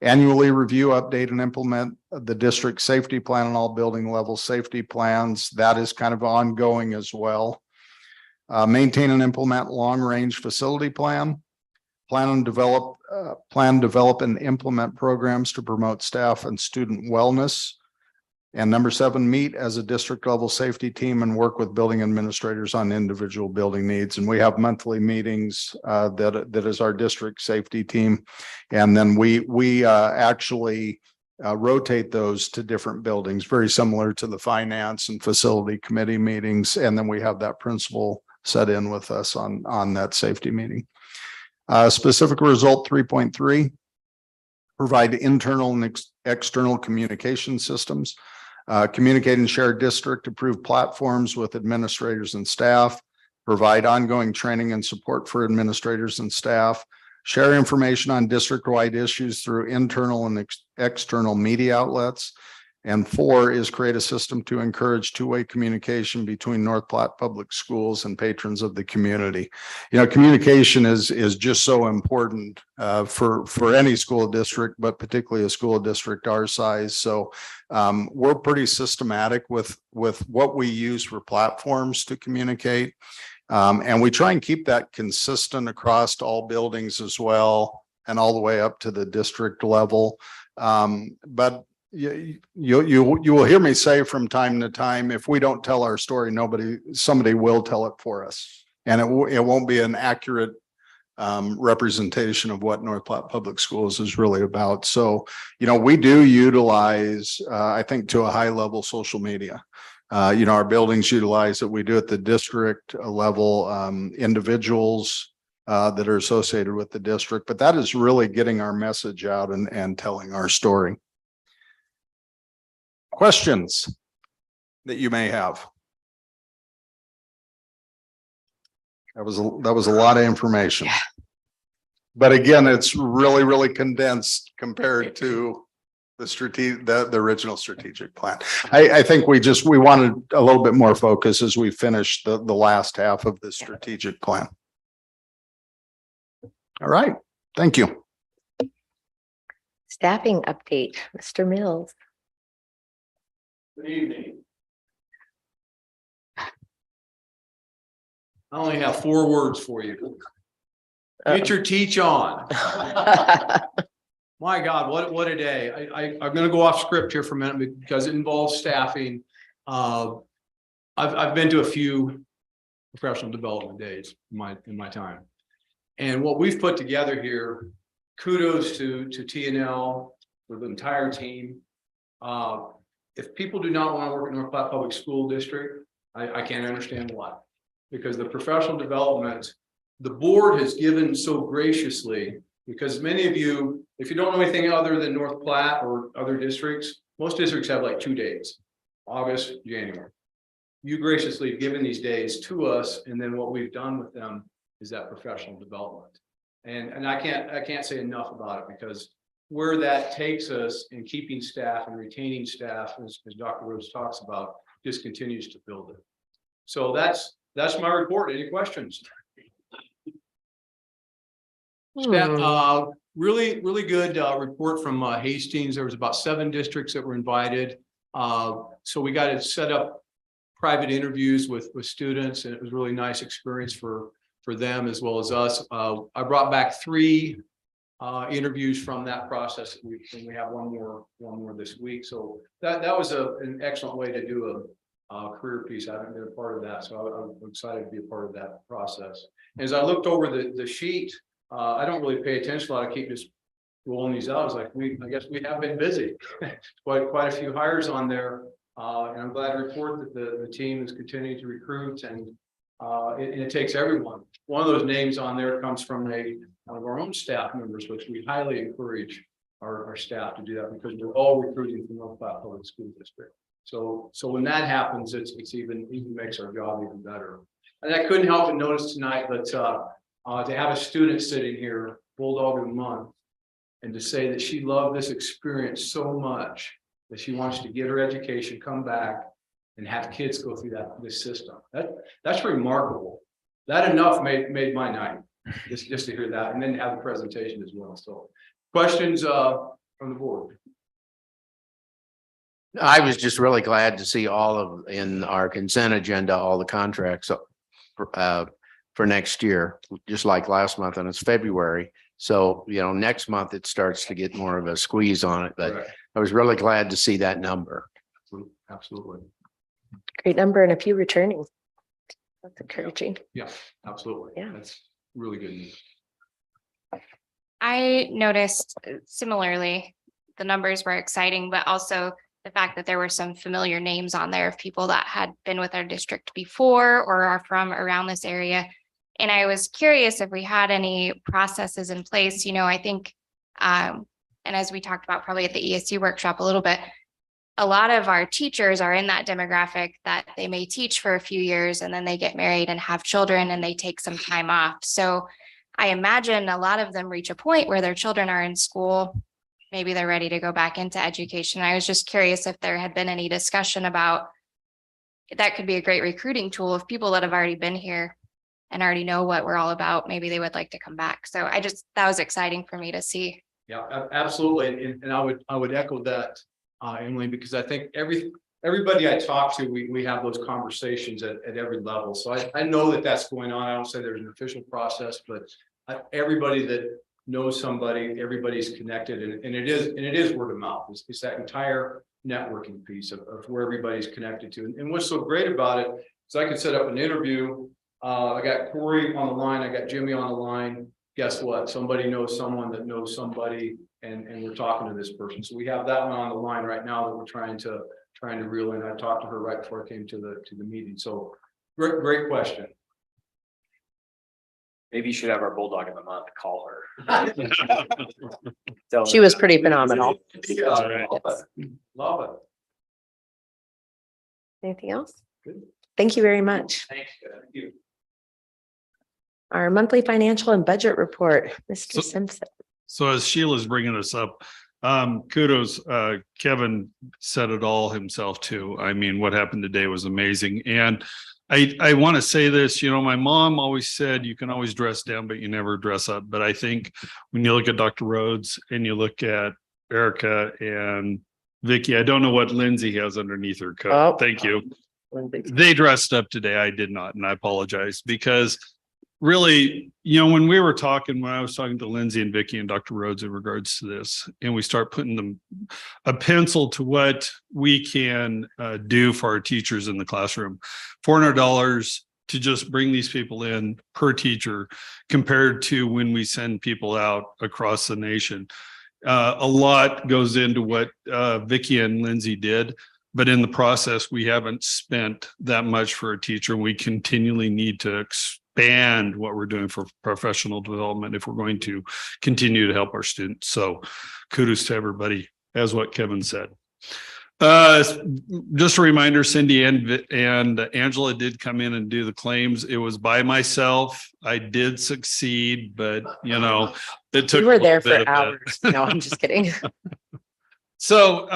Annually review, update, and implement the district safety plan on all building level safety plans. That is kind of ongoing as well. Maintain and implement long-range facility plan. Plan, develop and implement programs to promote staff and student wellness. And number 7, meet as a district level safety team and work with building administrators on individual building needs. And we have monthly meetings that is our district safety team. And then we actually rotate those to different buildings, very similar to the finance and facility committee meetings. And then we have that principal set in with us on that safety meeting. Specific result 3.3, provide internal and external communication systems. Communicate and share district approved platforms with administrators and staff, provide ongoing training and support for administrators and staff, share information on district-wide issues through internal and external media outlets. And 4 is create a system to encourage two-way communication between North Platte Public Schools and patrons of the community. You know, communication is just so important for any school district, but particularly a school district our size. So we're pretty systematic with what we use for platforms to communicate. And we try and keep that consistent across all buildings as well, and all the way up to the district level. But you will hear me say from time to time, if we don't tell our story, somebody will tell it for us, and it won't be an accurate representation of what North Platte Public Schools is really about. So, you know, we do utilize, I think, to a high level, social media. You know, our buildings utilize it. We do at the district level, individuals that are associated with the district, but that is really getting our message out and telling our story. Questions that you may have? That was a lot of information. But again, it's really condensed compared to the original strategic plan. I think we wanted a little bit more focus as we finished the last half of the strategic plan. All right, thank you. Staffing update, Mr. Mills. Good evening. I only have 4 words for you. Get your teach on. My God, what a day. I'm going to go off script here for a minute because it involves staffing. I've been to a few professional development days in my time. And what we've put together here, kudos to TNL, for the entire team. If people do not want to work at North Platte Public School District, I can't understand why. Because the professional development, the board has given so graciously, because many of you, if you don't know anything other than North Platte or other districts, most districts have like 2 days, August, January. You graciously have given these days to us, and then what we've done with them is that professional development. And I can't say enough about it, because where that takes us in keeping staff and retaining staff, as Dr. Rose talks about, just continues to build it. So that's my report. Any questions? Really good report from Hastings. There was about 7 districts that were invited. So we got to set up private interviews with students, and it was a really nice experience for them as well as us. I brought back 3 interviews from that process. We have one more this week. So that was an excellent way to do a career piece. I haven't been a part of that, so I'm excited to be a part of that process. As I looked over the sheet, I don't really pay attention a lot. I keep just rolling these out. It's like I guess we have been busy. quite a few hires on there, and I'm glad to report that the team is continuing to recruit, and it takes everyone. One of those names on there comes from one of our own staff members, which we highly encourage our staff to do that, because we're all recruiting from North Platte Public School District. So when that happens, it's even makes our job even better. And I couldn't help but notice tonight that to have a student sitting here, Bulldog of the Month, and to say that she loved this experience so much that she wants to get her education, come back, and have kids go through this system. That's remarkable. That enough made my night, just to hear that, and then have the presentation as well. So questions from the board? I was just really glad to see in our consent agenda, all the contracts for next year, just like last month, and it's February. So, next month it starts to get more of a squeeze on it, but Correct. I was really glad to see that number. Absolutely. Great number and a few returning. That's encouraging. Yeah, absolutely. Yeah. That's really good news. I noticed similarly, the numbers were exciting, but also the fact that there were some familiar names on there of people that had been with our district before or are from around this area. And I was curious if we had any processes in place, I think, and as we talked about probably at the ESU workshop a little bit, a lot of our teachers are in that demographic that they may teach for a few years and then they get married and have children and they take some time off. So I imagine a lot of them reach a point where their children are in school. Maybe they're ready to go back into education. I was just curious if there had been any discussion about that could be a great recruiting tool of people that have already been here and already know what we're all about. Maybe they would like to come back. So that was exciting for me to see. Yeah, absolutely. And I would echo that, Emily, because I think everybody I talk to, we have those conversations at every level. So I know that that's going on. I don't say there's an official process, but everybody that knows somebody, everybody's connected, and it is word of mouth. It's that entire networking piece of where everybody's connected to. And what's so great about it is I could set up an interview. I got Corey on the line, I got Jimmy on the line. Guess what? Somebody knows someone that knows somebody, and we're talking to this person. So we have that one on the line right now that we're trying to reel in. I talked to her right before I came to the meeting. So great question. Maybe you should have our Bulldog of the Month call her. She was pretty phenomenal. Love it. Anything else? Thank you very much. Thank you. Our monthly financial and budget report, Mr. Simpson. So as Sheila's bringing us up, kudos, Kevin said it all himself too. I mean, what happened today was amazing. And I want to say this, my mom always said you can always dress down, but you never dress up. But I think when you look at Dr. Rhodes and you look at Erica and Vicky, I don't know what Lindsay has underneath her coat. Oh. Thank you. They dressed up today. I did not, and I apologize because really, when we were talking, when I was talking to Lindsay and Vicky and Dr. Rhodes in regards to this, and we start putting a pencil to what we can do for our teachers in the classroom, $400 to just bring these people in per teacher compared to when we send people out across the nation. A lot goes into what Vicky and Lindsay did. But in the process, we haven't spent that much for a teacher. We continually need to expand what we're doing for professional development if we're going to continue to help our students. So kudos to everybody, as what Kevin said. Just a reminder, Cindy and Angela did come in and do the claims. It was by myself. I did succeed, but it took. You were there for hours. No, I'm just kidding. So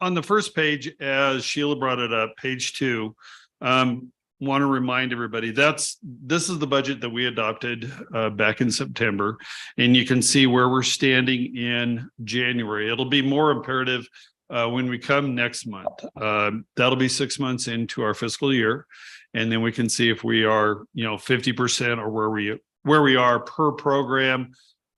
on the first page, as Sheila brought it up, page 2, want to remind everybody this is the budget that we adopted back in September, and you can see where we're standing in January. It'll be more imperative when we come next month. That'll be 6 months into our fiscal year, and then we can see if we are 50% or where we are per program.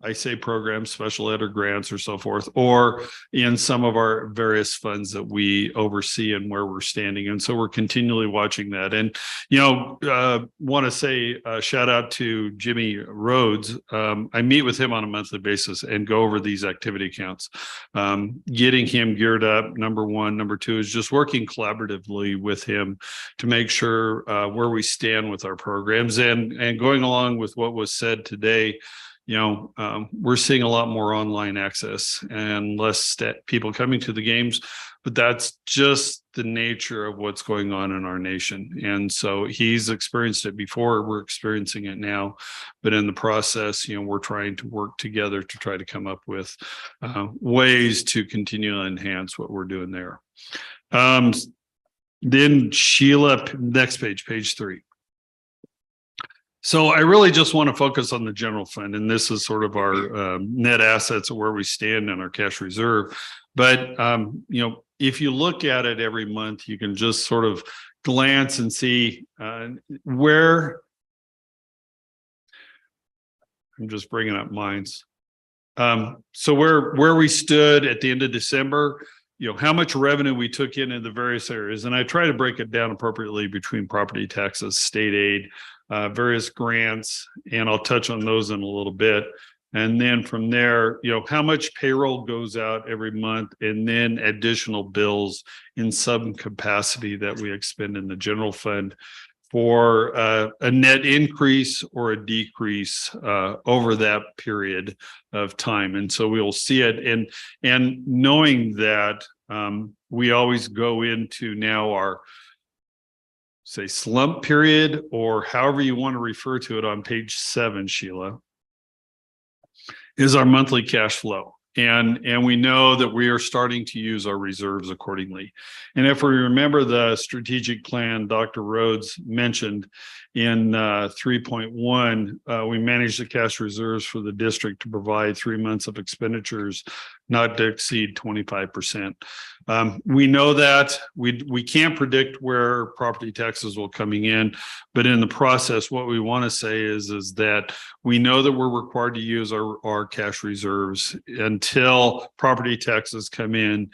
I say programs, special ed or grants or so forth, or in some of our various funds that we oversee and where we're standing. And so we're continually watching that. And, want to say a shout out to Jimmy Rhodes. I meet with him on a monthly basis and go over these activity counts. Getting him geared up, number one. Number two is just working collaboratively with him to make sure where we stand with our programs and going along with what was said today. We're seeing a lot more online access and less people coming to the games, but that's just the nature of what's going on in our nation. And so he's experienced it before, we're experiencing it now, but in the process, we're trying to work together to try to come up with ways to continue to enhance what we're doing there. Then Sheila, next page, page 3. So I really just want to focus on the general fund, and this is sort of our net assets of where we stand in our cash reserve. But, if you look at it every month, you can just sort of glance and see where I'm just bringing up mines. So where we stood at the end of December, how much revenue we took in the various areas, and I try to break it down appropriately between property taxes, state aid, various grants, and I'll touch on those in a little bit. And then from there, how much payroll goes out every month, and then additional bills in some capacity that we expend in the general fund for a net increase or a decrease over that period of time. And so we'll see it. And knowing that we always go into now our say slump period, or however you want to refer to it on page 7, Sheila, is our monthly cash flow. And we know that we are starting to use our reserves accordingly. And if we remember the strategic plan Dr. Rhodes mentioned in 3.1, we manage the cash reserves for the district to provide 3 months of expenditures not to exceed 25%. We know that we can't predict where property taxes will coming in, but in the process, what we want to say is that we know that we're required to use our cash reserves until property taxes come in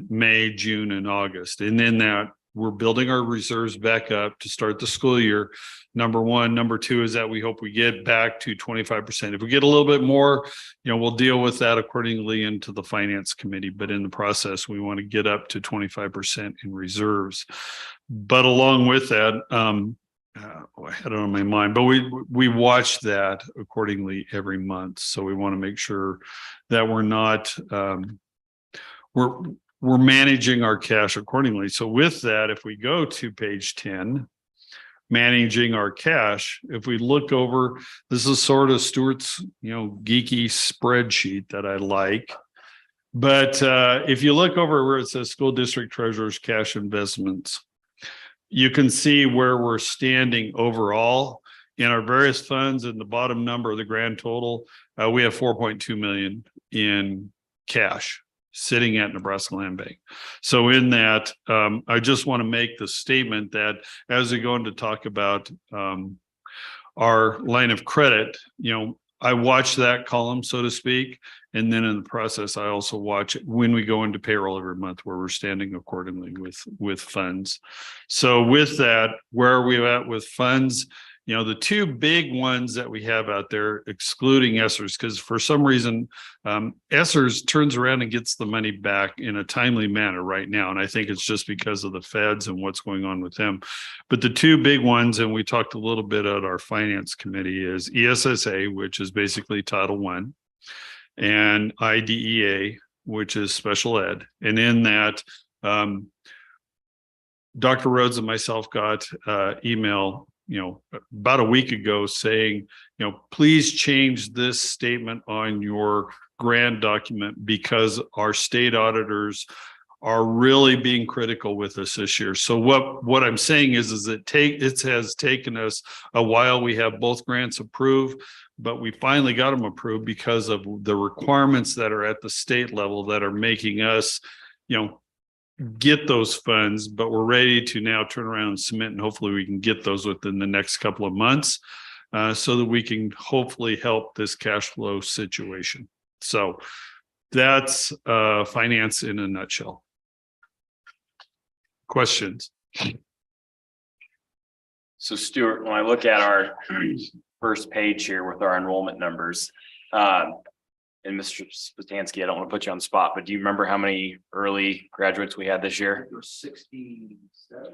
May, June, and August. And then that we're building our reserves back up to start the school year. Number one. Number two is that we hope we get back to 25%. If we get a little bit more, we'll deal with that accordingly into the finance committee. But in the process, we want to get up to 25% in reserves. But along with that, I had it on my mind, but we watch that accordingly every month. So we want to make sure that we're not we're managing our cash accordingly. So with that, if we go to page 10, managing our cash, if we look over, this is sort of Stuart's, geeky spreadsheet that I like. But if you look over where it says school district treasurer's cash investments, you can see where we're standing overall in our various funds. In the bottom number of the grand total, we have 4.2 million in cash sitting at Nebraska Land Bank. So in that, I just want to make the statement that as we go into talk about our line of credit, I watch that column, so to speak. And then in the process, I also watch it when we go into payroll every month where we're standing accordingly with funds. So with that, where are we at with funds? The two big ones that we have out there, excluding ESSERS, because for some reason, ESSERS turns around and gets the money back in a timely manner right now. And I think it's just because of the feds and what's going on with them. But the two big ones, and we talked a little bit at our finance committee, is ESSA, which is basically Title I, and IDEA, which is special ed. And in that, Dr. Rhodes and myself got email about a week ago saying, please change this statement on your grant document because our state auditors are really being critical with us this year. So what I'm saying is it has taken us a while. We have both grants approved, but we finally got them approved because of the requirements that are at the state level that are making us, get those funds, but we're ready to now turn around and submit, and hopefully we can get those within the next couple of months so that we can hopefully help this cash flow situation. So that's finance in a nutshell. Questions? So Stuart, when I look at our first page here with our enrollment numbers, and Mr. Spatansky, I don't want to put you on the spot, but do you remember how many early graduates we had this year? 67.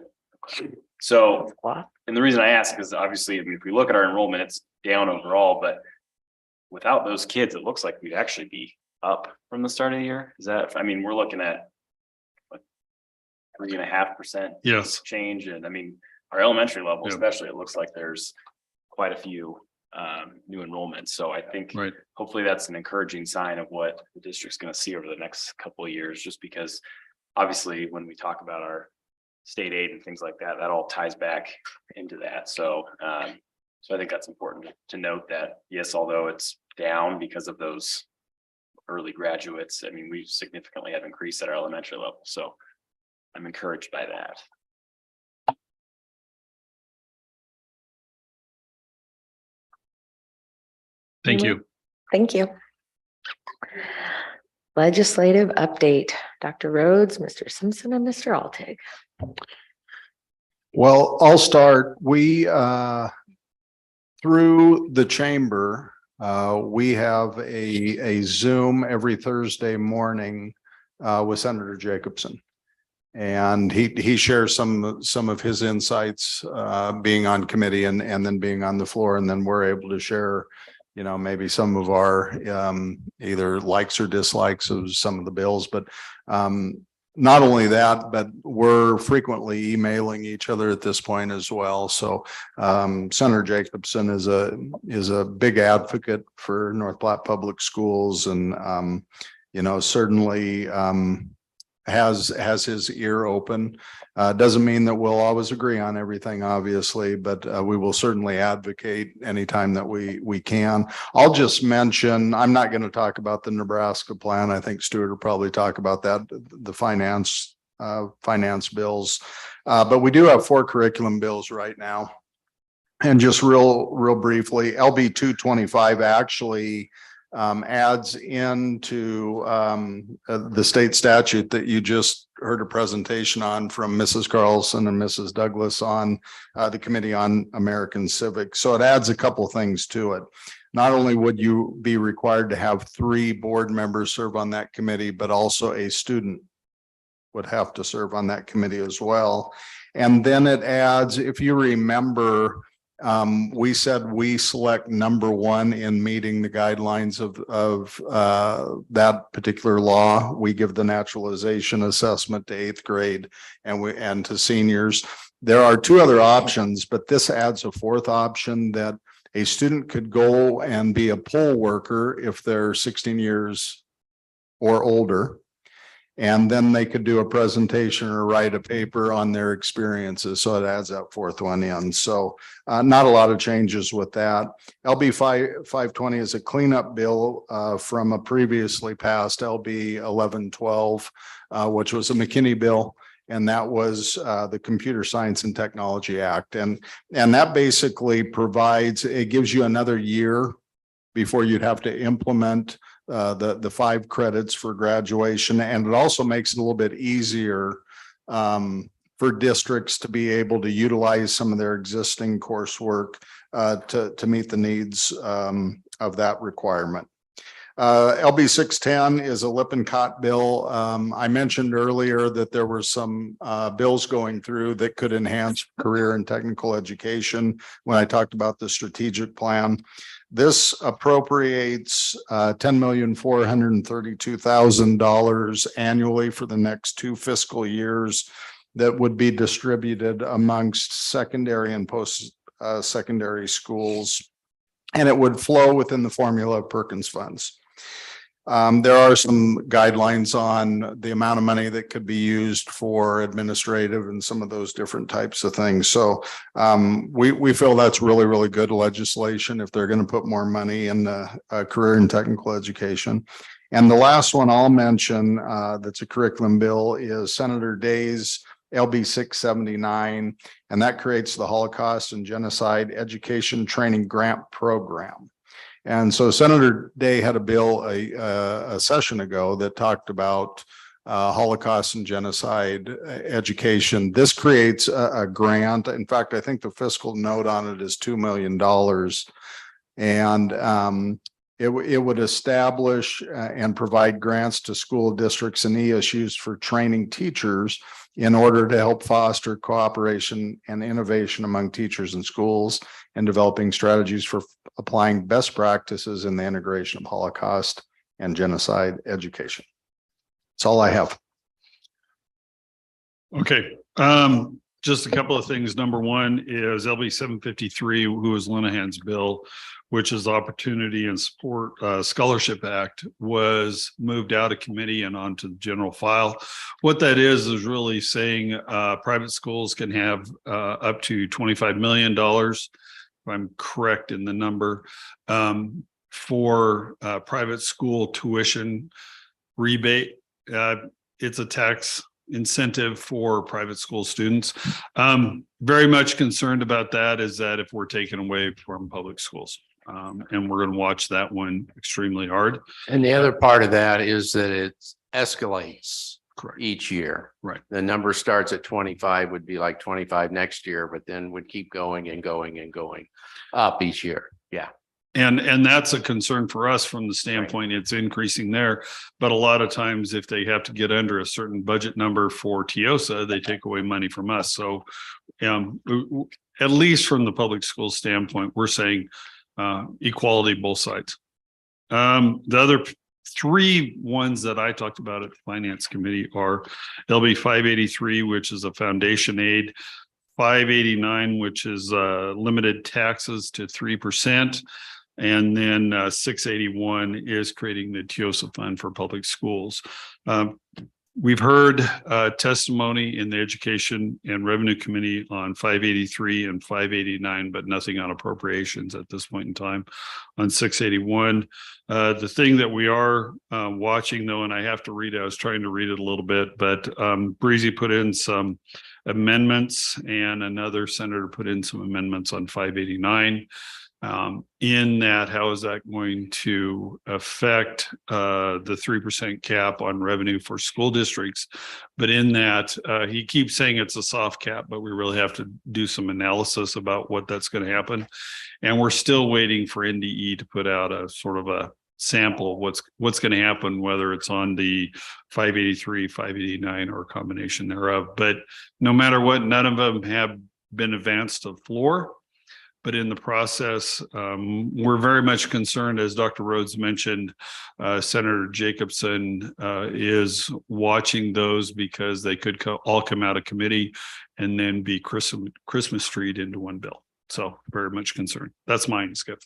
So, and the reason I ask is obviously, if we look at our enrollment, it's down overall, but without those kids, it looks like we'd actually be up from the start of the year. Is that, we're looking at what, 3.5% yes change. And our elementary level, especially, it looks like there's quite a few new enrollments. So I think hopefully that's an encouraging sign of what the district's going to see over the next couple of years, just because obviously when we talk about our state aid and things like that, that all ties back into that. So so I think that's important to note that, yes, although it's down because of those early graduates, we significantly have increased at our elementary level. So I'm encouraged by that. Thank you. Thank you. Legislative update, Dr. Rhodes, Mr. Simpson, and Mr. Altig. Well, I'll start. We, through the chamber, we have a Zoom every Thursday morning with Senator Jacobson. And he shares some of his insights being on committee and then being on the floor. And then we're able to share, you know, maybe some of our either likes or dislikes of some of the bills. But not only that, but we're frequently emailing each other at this point as well. So Senator Jacobson is a big advocate for North Platte Public Schools, and you know, certainly has his ear open. Doesn't mean that we'll always agree on everything, obviously, but we will certainly advocate anytime that we can. I'll just mention, I'm not going to talk about the Nebraska plan. I think Stuart will probably talk about that, the finance bills. But we do have 4 curriculum bills right now. And just real briefly, LB 225 actually adds into the state statute that you just heard a presentation on from Mrs. Carlson and Mrs. Douglas on the Committee on American Civics. So it adds a couple things to it. Not only would you be required to have 3 board members serve on that committee, but also a student would have to serve on that committee as well. And then it adds, if you remember, we said we select number 1 in meeting the guidelines of that particular law. We give the naturalization assessment to 8th grade and to seniors. There are 2 other options, but this adds a 4th option that a student could go and be a poll worker if they're 16 years or older. And then they could do a presentation or write a paper on their experiences. So it adds that 4th one in. So not a lot of changes with that. LB 520 is a cleanup bill from a previously passed LB 1112, which was a McKinney bill. And that was the Computer Science and Technology Act. And that basically provides, it gives you another year before you'd have to implement the 5 credits for graduation. And it also makes it a little bit easier for districts to be able to utilize some of their existing coursework to meet the needs of that requirement. LB 610 is a Lippincott bill. I mentioned earlier that there were some bills going through that could enhance career and technical education when I talked about the strategic plan. This appropriates $10,432,000 annually for the next 2 fiscal years that would be distributed amongst secondary and post-secondary schools. And it would flow within the formula of Perkins funds. There are some guidelines on the amount of money that could be used for administrative and some of those different types of things. So we feel that's really good legislation if they're going to put more money in career and technical education. And the last one I'll mention that's a curriculum bill is Senator Day's LB 679, and that creates the Holocaust and Genocide Education Training Grant Program. And so Senator Day had a bill a session ago that talked about Holocaust and genocide education. This creates a grant. In fact, I think the fiscal note on it is $2 million. And it would establish and provide grants to school districts and ESUs for training teachers in order to help foster cooperation and innovation among teachers and schools and developing strategies for applying best practices in the integration of Holocaust and genocide education. That's all I have. Okay. Just a couple of things. Number 1 is LB 753, who is Linehan's bill, which is the Opportunity and Support Scholarship Act, was moved out of committee and onto the general file. What that is really saying private schools can have up to $25 million, if I'm correct in the number, for private school tuition rebate. It's a tax incentive for private school students. Very much concerned about that, is that if we're taken away from public schools. And we're gonna watch that one extremely hard. And the other part of that is that it escalates Correct. each year. Right. The number starts at 25, would be like 25 next year, but then would keep going and going and going up each year. Yeah. And that's a concern for us from the standpoint it's increasing there. But a lot of times if they have to get under a certain budget number for TIOSA, they take away money from us. So at least from the public school standpoint, we're saying equality both sides. The other three ones that I talked about at the finance committee are LB 583, which is a foundation aid, 589, which is limited taxes to 3%. And then 681 is creating the TIOSA fund for public schools. We've heard testimony in the Education and Revenue Committee on 583 and 589, but nothing on appropriations at this point in time on 681. The thing that we are watching though, and I have to read it, I was trying to read it a little bit, but Breezy put in some amendments and another senator put in some amendments on 589. In that, how is that going to affect the 3% cap on revenue for school districts? But in that, he keeps saying it's a soft cap, but we really have to do some analysis about what that's going to happen. And we're still waiting for NDE to put out a sort of a sample of what's going to happen, whether it's on the 583, 589, or a combination thereof. But no matter what, none of them have been advanced to the floor. But in the process, we're very much concerned, as Dr. Rhodes mentioned, Senator Jacobson is watching those because they could all come out of committee and then be Christmas treed into one bill. So very much concerned. That's mine, Skip.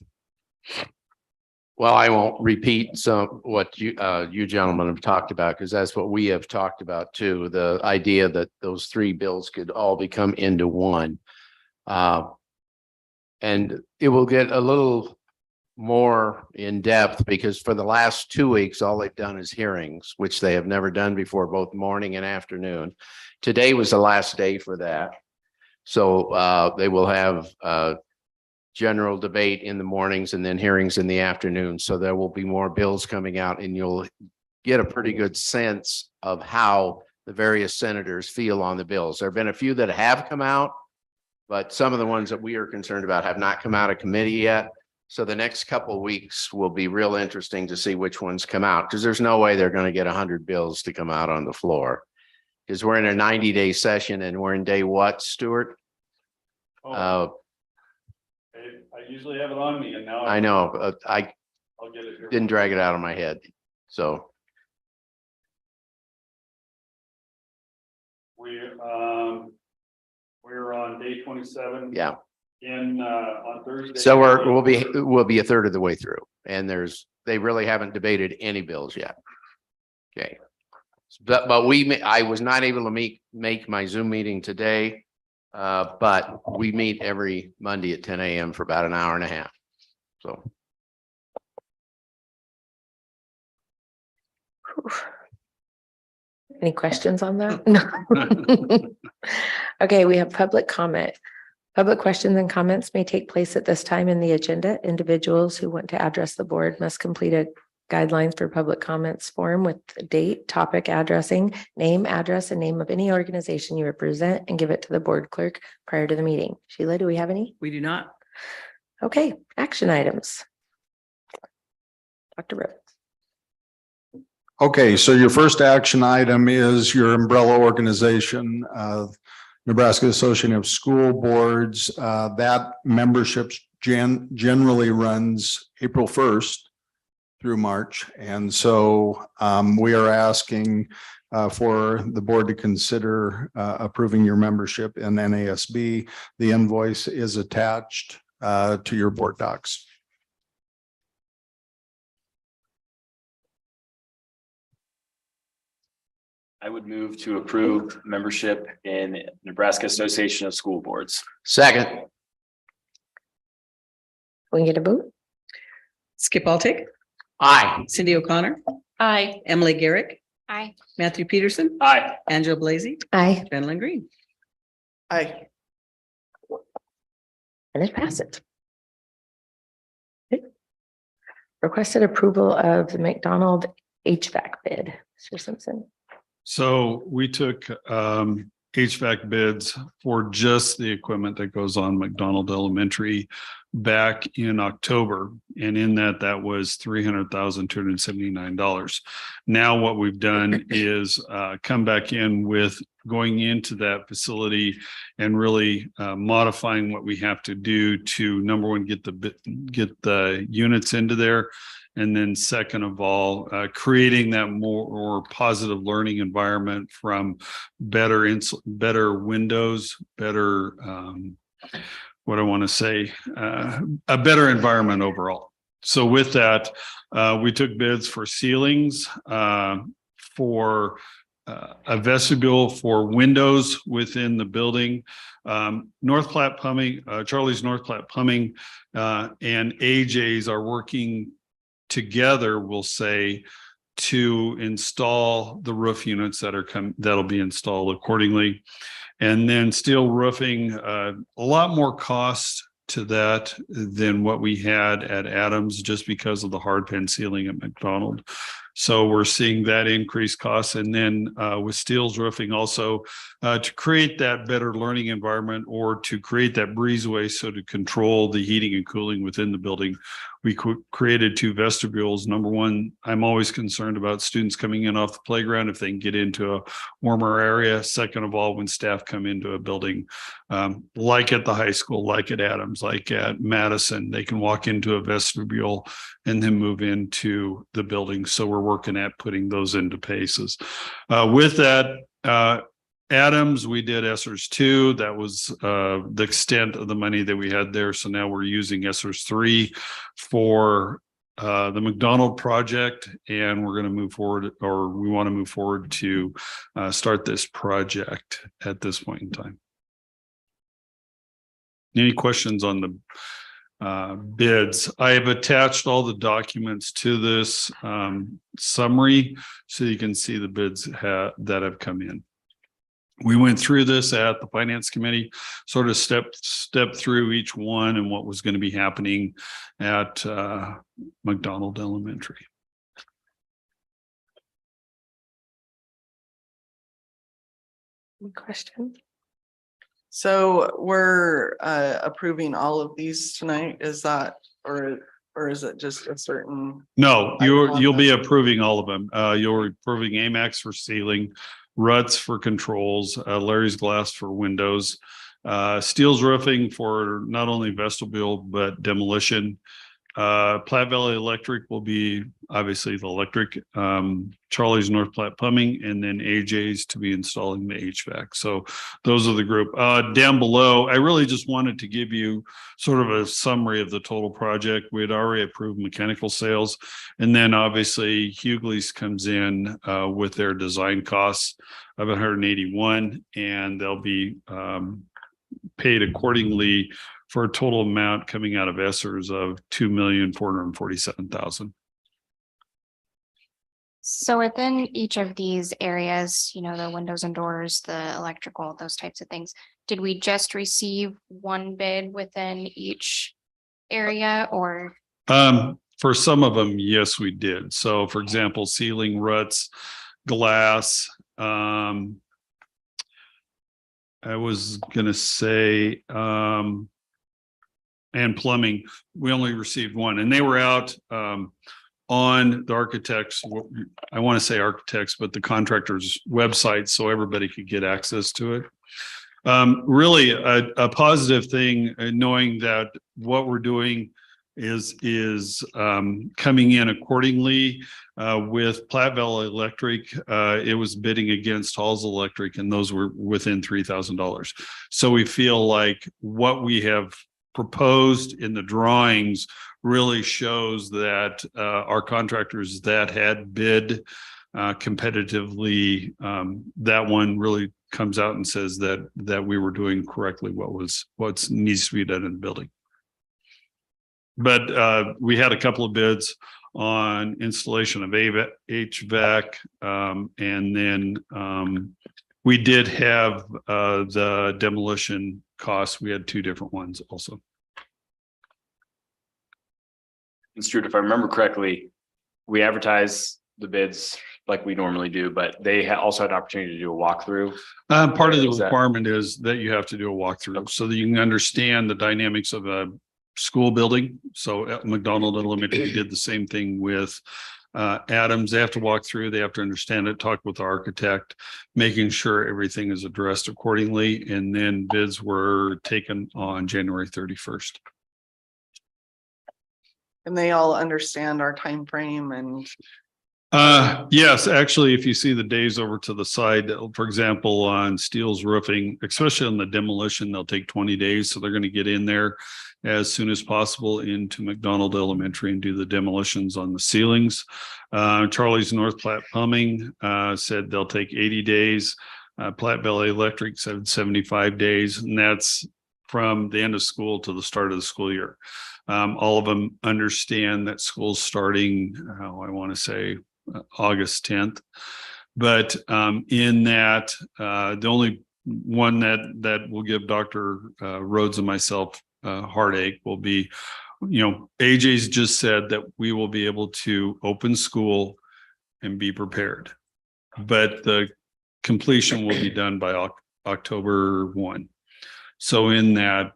Well, I won't repeat what you gentlemen have talked about, because that's what we have talked about too. The idea that those three bills could all become into one. And it will get a little more in depth because for the last 2 weeks, all they've done is hearings, which they have never done before, both morning and afternoon. Today was the last day for that. So they will have general debate in the mornings and then hearings in the afternoon. So there will be more bills coming out and you'll get a pretty good sense of how the various senators feel on the bills. There have been a few that have come out, but some of the ones that we are concerned about have not come out of committee yet. So the next couple of weeks will be real interesting to see which ones come out, because there's no way they're going to get 100 bills to come out on the floor, because we're in a 90-day session and we're in day what, Stuart? I usually have it on me and now I know, I'll get it here. didn't drag it out of my head. So we're on day 27. yeah. On Thursday. So we'll be a third of the way through, and they really haven't debated any bills yet. Okay. But I was not able to make my Zoom meeting today. But we meet every Monday at 10 a.m. for about an hour and a half. So. Any questions on that? No. Okay, we have public comment. Public questions and comments may take place at this time in the agenda. Individuals who want to address the board must complete a guidelines for public comments form with the date, topic, addressing, name, address, and name of any organization you represent, and give it to the board clerk prior to the meeting. Sheila, do we have any? We do not. Okay, action items. Dr. Rhodes. Okay, so your first action item is your umbrella organization, Nebraska Association of School Boards. That membership generally runs April 1st through March. And so we are asking for the board to consider approving your membership in NASB. The invoice is attached to your board docs. I would move to approve membership in Nebraska Association of School Boards. Second. We get a vote? Skip Altick. Aye. Cindy O'Connor. Aye. Emily Garrick. Aye. Matthew Peterson. Aye. Angela Blazy. Aye. Jennifer Green. Aye. And it passes. Requested approval of the McDonald HVAC bid. Mr. Simpson. So we took HVAC bids for just the equipment that goes on McDonald Elementary back in October. And in that was $300,279. Now what we've done is come back in with going into that facility and really modifying what we have to do to, number one, get the units into there. And then second of all, creating that more positive learning environment from better windows, better, what I want to say, a better environment overall. So with that, we took bids for ceilings, for a vestibule, for windows within the building. North Platte Plumbing, Charlie's North Platte Plumbing, and AJ's are working together, we'll say, to install the roof units that'll be installed accordingly. And then steel roofing, a lot more cost to that than what we had at Adams, just because of the hard pan ceiling at McDonald. So we're seeing that increased costs. And then with Steele's roofing also to create that better learning environment, or to create that breezeway, so to control the heating and cooling within the building, we created 2 vestibules. Number one, I'm always concerned about students coming in off the playground, if they can get into a warmer area. Second of all, when staff come into a building, like at the high school, like at Adams, like at Madison, they can walk into a vestibule and then move into the building. So we're working at putting those into paces. With that, Adams, we did ESSERS 2. That was the extent of the money that we had there. So now we're using ESSERS 3 for the McDonald project, and we're going to move forward, or we want to move forward to start this project at this point in time. Any questions on the bids? I have attached all the documents to this summary, so you can see the bids that have come in. We went through this at the finance committee, sort of step through each one and what was going to be happening at McDonald Elementary. Any questions? So we're approving all of these tonight, is that, or is it just a certain? No, you'll be approving all of them. You're approving AMAX for ceiling, Ruts for controls, Larry's Glass for windows, Steele's roofing for not only vestibule but demolition. Platte Valley Electric will be obviously the electric, Charlie's North Platte Plumbing, and then AJ's to be installing the HVAC. So those are the group. Down below, I really just wanted to give you sort of a summary of the total project. We had already approved mechanical sales, and then obviously Hughley's comes in with their design costs of 181, and they'll be paid accordingly for a total amount coming out of ESSERS of $2,447,000. So within each of these areas, you know, the windows and doors, the electrical, those types of things, did we just receive one bid within each area, or? For some of them, yes, we did. So for example, ceiling, Ruts, glass, I was gonna say, and plumbing, we only received one, and they were out on the architects, I want to say architects, but the contractor's website, so everybody could get access to it. Really a positive thing, knowing that what we're doing is coming in accordingly. With Platte Valley Electric, it was bidding against Halls Electric, and those were within $3,000. So we feel like what we have proposed in the drawings really shows that our contractors that had bid competitively, that one really comes out and says that we were doing correctly what needs to be done in the building. But we had a couple of bids on installation of HVAC, and then we did have the demolition costs. We had 2 different ones also. construed, if I remember correctly, we advertise the bids like we normally do, but they also had an opportunity to do a walkthrough. Part of the Is that- requirement is that you have to do a walkthrough so that you can understand the dynamics of a school building. So at McDonald Elementary did the same thing with Adams. They have to walk through, they have to understand it, talk with the architect, making sure everything is addressed accordingly. And then bids were taken on January 31st. And they all understand our time frame and Yes, actually, if you see the days over to the side, for example, on Steele's roofing, especially on the demolition, they'll take 20 days. So they're going to get in there as soon as possible into McDonald Elementary and do the demolitions on the ceilings. Charlie's North Platte Plumbing said they'll take 80 days. Platte Valley Electric said 75 days, and that's from the end of school to the start of the school year. All of them understand that school's starting, I want to say, August 10th. But in that, the only one that will give Dr. Rhodes and myself heartache will be, AJ's just said that we will be able to open school and be prepared. But the completion will be done by October 1. So in that,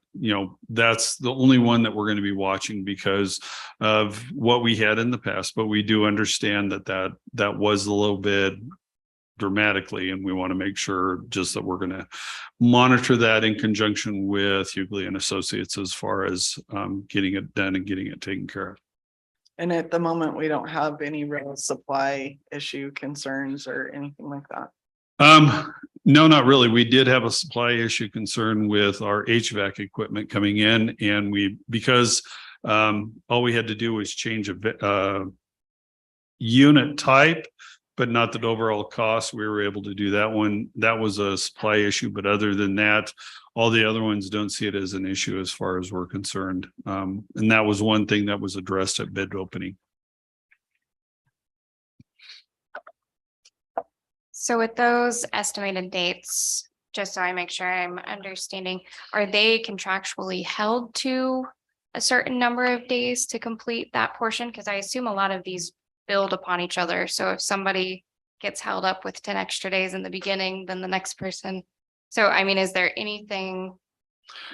that's the only one that we're going to be watching because of what we had in the past. But we do understand that was a little bit dramatically, and we want to make sure just that we're going to monitor that in conjunction with Hughley and Associates as far as getting it done and getting it taken care of. And at the moment, we don't have any real supply issue concerns or anything like that. No, not really. We did have a supply issue concern with our HVAC equipment coming in, and because all we had to do was change a unit type, but not the overall cost. We were able to do that one. That was a supply issue, but other than that, all the other ones don't see it as an issue as far as we're concerned. And that was one thing that was addressed at bid opening. So with those estimated dates, just so I make sure I'm understanding, are they contractually held to a certain number of days to complete that portion? Because I assume a lot of these build upon each other. So if somebody gets held up with 10 extra days in the beginning, then the next person. So, I mean, is there anything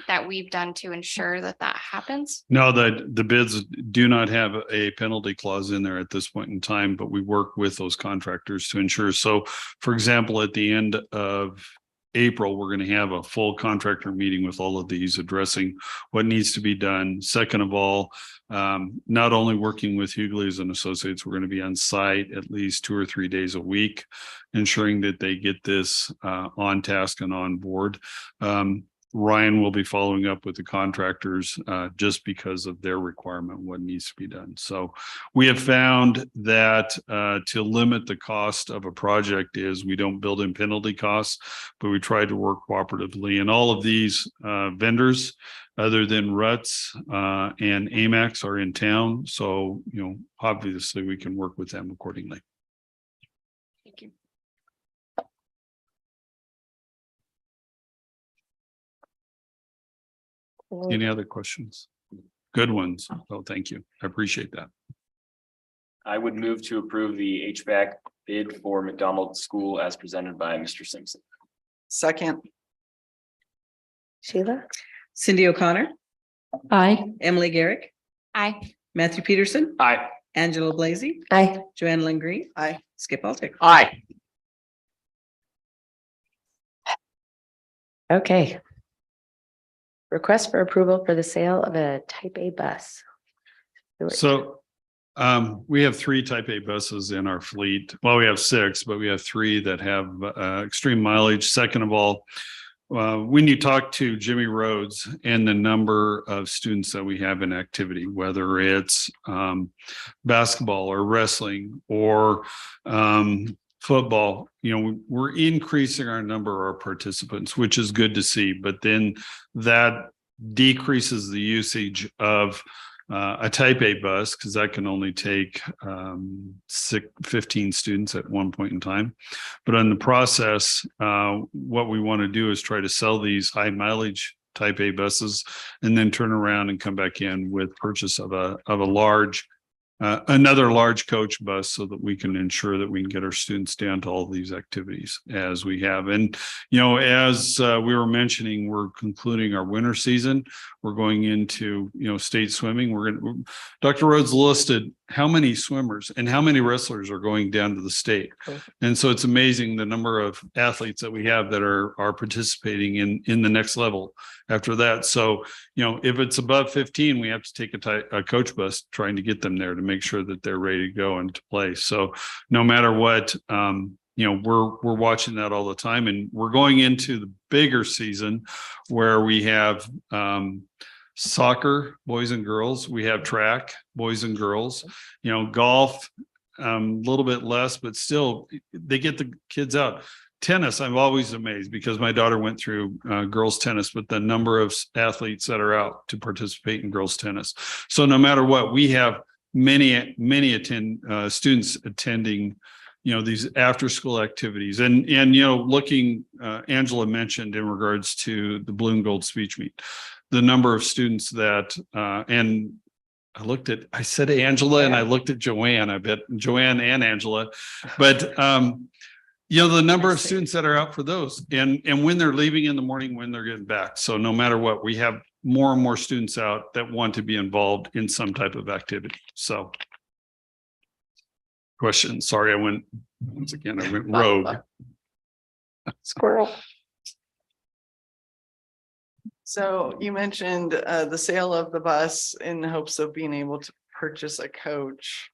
that we've done to ensure that happens? No, the bids do not have a penalty clause in there at this point in time, but we work with those contractors to ensure. So, for example, at the end of April, we're going to have a full contractor meeting with all of these addressing what needs to be done. Second of all, not only working with Hughley's and Associates, we're going to be on site at least 2 or 3 days a week, ensuring that they get this on task and on board. Ryan will be following up with the contractors just because of their requirement, what needs to be done. So we have found that to limit the cost of a project is we don't build in penalty costs, but we try to work cooperatively. And all of these vendors, other than Ruts and Amax, are in town. So, obviously we can work with them accordingly. Thank you. Any other questions? Good ones. Oh, thank you. I appreciate that. I would move to approve the HVAC bid for McDonald School as presented by Mr. Simpson. Second. Sheila? Cindy O'Connor, Aye. Emily Garrick, Aye. Matthew Peterson, Aye. Angela Blazey, Aye. Joanne Lingreen, Aye. Skip Altick. Aye. Okay. Request for approval for the sale of a type A bus. So we have 3 type A buses in our fleet. Well, we have 6, but we have 3 that have extreme mileage. Second of all, when you talk to Jimmy Rhodes and the number of students that we have in activity, whether it's basketball or wrestling or football, we're increasing our number of participants, which is good to see, but then that decreases the usage of a type A bus because that can only take 15 students at one point in time. But in the process, what we want to do is try to sell these high mileage type A buses and then turn around and come back in with purchase of a large another large coach bus so that we can ensure that we can get our students down to all these activities as we have. And, as we were mentioning, we're concluding our winter season. We're going into, state swimming. Dr. Rhodes listed how many swimmers and how many wrestlers are going down to the state. And so it's amazing the number of athletes that we have that are participating in the next level after that. So, if it's above 15, we have to take a coach bus trying to get them there to make sure that they're ready to go and to play. So no matter what, we're watching that all the time, and we're going into the bigger season where we have soccer, boys and girls. We have track, boys and girls, golf, a little bit less, but still they get the kids out. Tennis, I'm always amazed because my daughter went through girls tennis, but the number of athletes that are out to participate in girls tennis. So no matter what, we have many students attending, these after school activities and looking, Angela mentioned in regards to the Blue and Gold speech meet, the number of students that, and I said Angela and I looked at Joanne, I bet Joanne and Angela, but, the number of students that are out for those and when they're leaving in the morning, when they're getting back. So no matter what, we have more and more students out that want to be involved in some type of activity. So. Question. Sorry, I went rogue. Squirrel. So you mentioned the sale of the bus in hopes of being able to purchase a coach.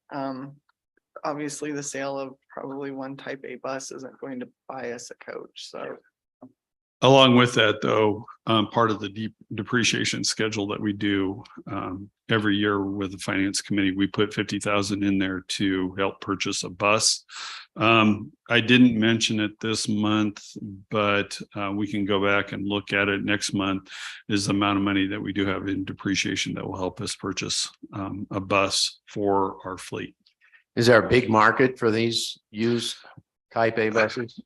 Obviously, the sale of probably one type A bus isn't going to buy us a coach. So Along with that, though, part of the depreciation schedule that we do every year with the finance committee, we put 50,000 in there to help purchase a bus. I didn't mention it this month, but we can go back and look at it next month. Is the amount of money that we do have in depreciation that will help us purchase a bus for our fleet. Is there a big market for these used type A buses?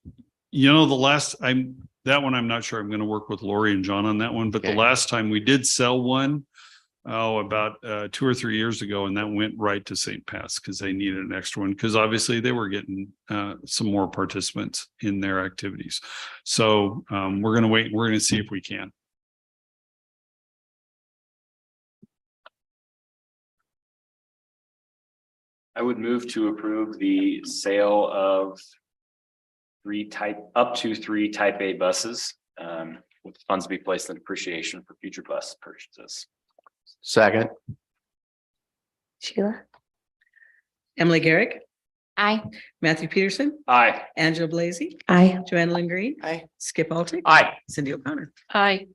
That one, I'm not sure. I'm going to work with Lori and John on that one. But Okay. the last time we did sell one, about 2 or 3 years ago, and that went right to St. Pat's because they needed an extra one because obviously they were getting some more participants in their activities. So we're going to wait. We're going to see if we can. I would move to approve the sale of up to three type A buses, with funds to be placed in depreciation for future bus purchases. Second. Sheila? Emily Garrick, Aye. Matthew Peterson, Aye. Angela Blazy, Aye. Joanna Lynn Green, I Skip Altick, Aye. Cindy O'Connor. Aye.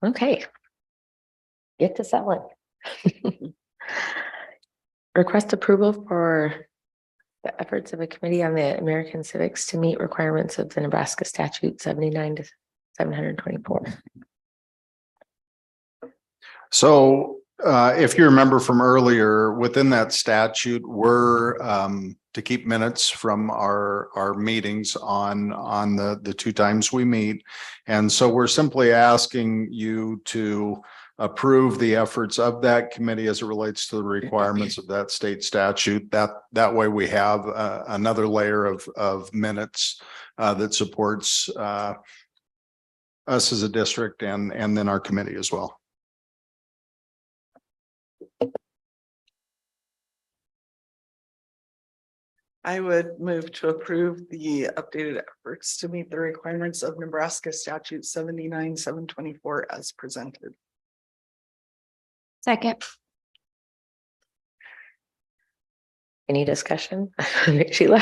Okay. Get to selling. Request approval for the efforts of a committee on the American civics to meet requirements of the Nebraska statute 79 to 724. So if you remember from earlier, within that statute, we're to keep minutes from our meetings on the 2 times we meet. And so we're simply asking you to approve the efforts of that committee as it relates to the requirements of that state statute. That way we have another layer of minutes that supports us as a district and then our committee as well. I would move to approve the updated efforts to meet the requirements of Nebraska statute 79-724 as presented. Second. Any discussion? Sheila?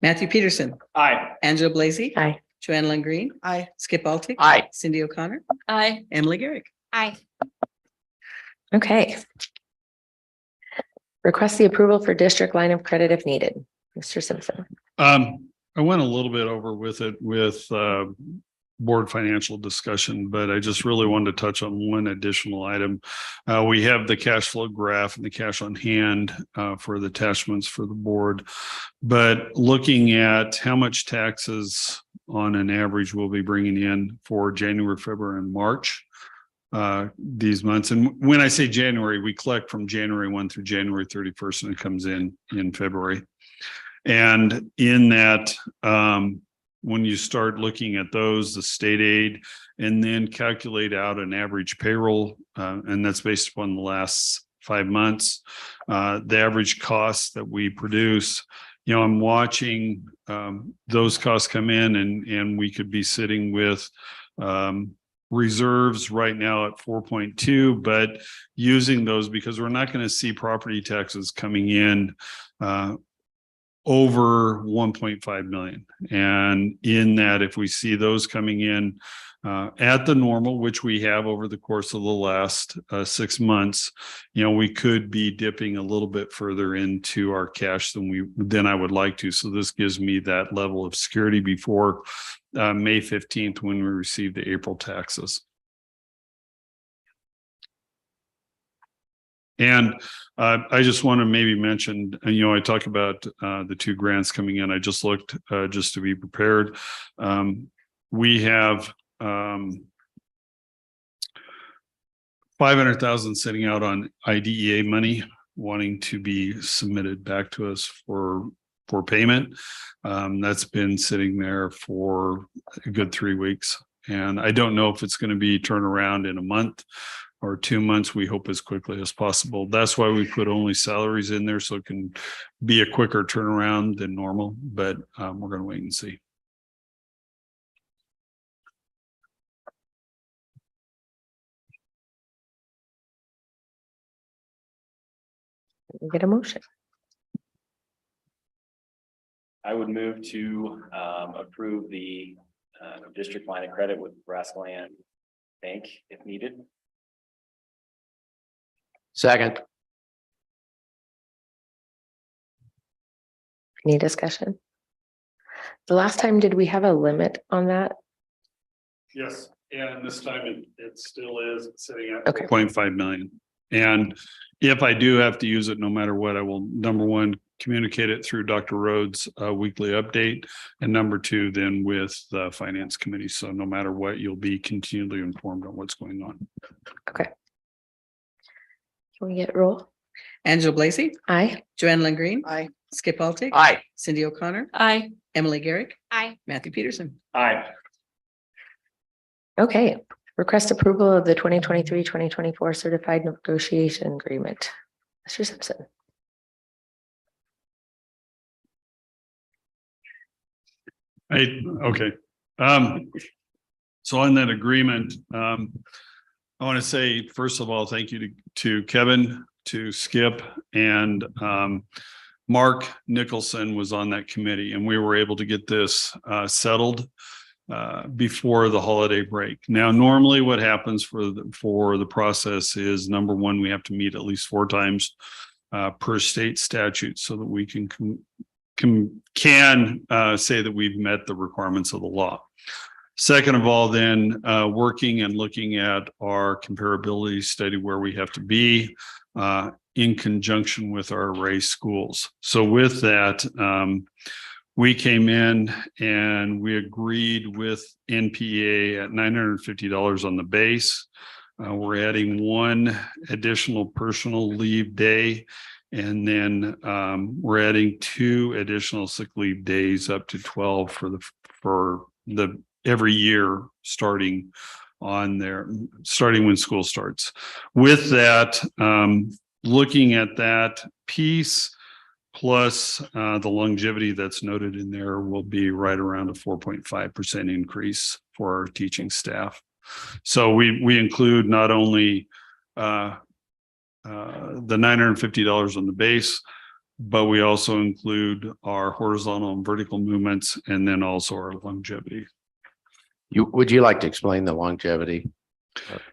Matthew Peterson, Aye. Angela Blazy, Aye. Joanna Lynn Green, Aye. Skip Altick, Aye. Cindy O'Connor, Aye. Emily Garrick. Aye. Okay. Request the approval for district line of credit if needed. Mr. Simpson. I went a little bit over with it with board financial discussion, but I just really wanted to touch on one additional item. We have the cash flow graph and the cash on hand for the attachments for the board, but looking at how much taxes on an average we'll be bringing in for January, February, and March. these months. And when I say January, we collect from January 1 through January 31st, and it comes in February. And in that, when you start looking at those, the state aid, and then calculate out an average payroll, and that's based upon the last 5 months, the average cost that we produce, I'm watching those costs come in, and we could be sitting with reserves right now at 4.2, but using those because we're not going to see property taxes coming in over 1.5 million. And in that, if we see those coming in at the normal, which we have over the course of the last 6 months, we could be dipping a little bit further into our cash than I would like to. So this gives me that level of security before May 15th, when we receive the April taxes. And I just want to maybe mention, I talk about the 2 grants coming in. I just looked just to be prepared. We have 500,000 sitting out on IDEA money wanting to be submitted back to us for payment. That's been sitting there for a good 3 weeks. And I don't know if it's going to be turned around in a month or 2 months. We hope as quickly as possible. That's why we put only salaries in there, so it can be a quicker turnaround than normal, but we're going to wait and see. Get a motion. I would move to approve the district line of credit with Nebraska Land Bank if needed. Second. Any discussion? The last time, did we have a limit on that? Yes, and this time it still is sitting at Okay. 0.5 million. And if I do have to use it, no matter what, I will, number one, communicate it through Dr. Rhodes' weekly update, and number two, then with the finance committee. So no matter what, you'll be continually informed on what's going on. Okay. Can we get roll? Angela Blazy, Aye. Joanne Lingreen. Aye. Skip Altick. Aye. Cindy O'Connor. Aye. Emily Garrick. Aye. Matthew Peterson. Aye. Okay. Request approval of the 2023-2024 certified negotiation agreement. Mr. Simpson. Okay. So on that agreement, I want to say, first of all, thank you to Kevin, to Skip, and Mark Nicholson was on that committee, and we were able to get this settled before the holiday break. Now, normally what happens for the process is, number one, we have to meet at least 4 times per state statute so that we can say that we've met the requirements of the law. Second of all, then working and looking at our comparability study where we have to be in conjunction with our array schools. So with that, we came in and we agreed with NPA at $950 on the base. We're adding 1 additional personal leave day, and then we're adding 2 additional sick leave days, up to 12 for the every year starting when school starts. With that, looking at that piece plus the longevity that's noted in there, will be right around a 4.5% increase for our teaching staff. So we include not only the $950 on the base, but we also include our horizontal and vertical movements, and then also our longevity. Would you like to explain the longevity?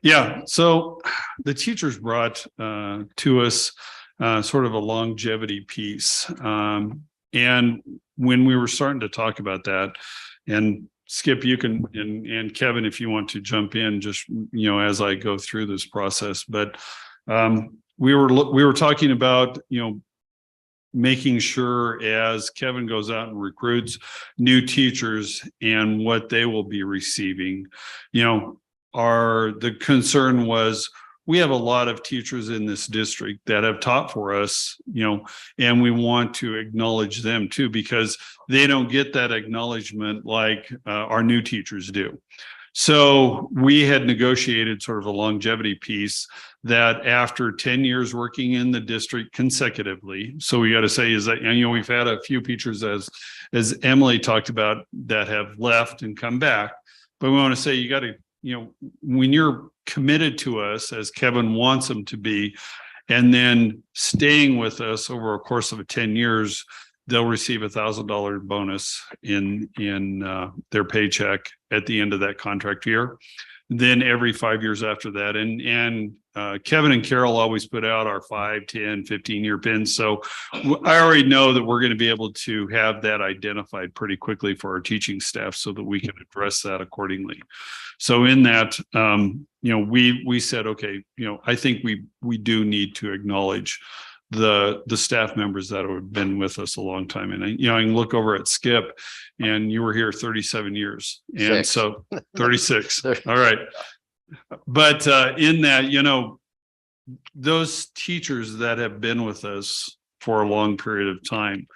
Yeah, so the teachers brought to us sort of a longevity piece. And when we were starting to talk about that, and Skip, you can, and Kevin, if you want to jump in, just, as I go through this process, but we were talking about, making sure as Kevin goes out and recruits new teachers and what they will be receiving, the concern was, we have a lot of teachers in this district that have taught for us, and we want to acknowledge them too, because they don't get that acknowledgement like our new teachers do. So we had negotiated sort of a longevity piece that after 10 years working in the district consecutively, so we got to say is that, we've had a few teachers, as Emily talked about, that have left and come back, but we want to say you got to, when you're committed to us as Kevin wants them to be, and then staying with us over a course of 10 years, they'll receive $1,000 bonus in their paycheck at the end of that contract year. Then every 5 years after that. And Kevin and Carol always put out our 5, 10, 15-year pins. So I already know that we're going to be able to have that identified pretty quickly for our teaching staff so that we can address that accordingly. So in that, we said, okay, I think we do need to acknowledge the staff members that have been with us a long time. And I can look over at Skip, and you were here 37 years. And so 36. All right. But in that, those teachers that have been with us for a long period of time,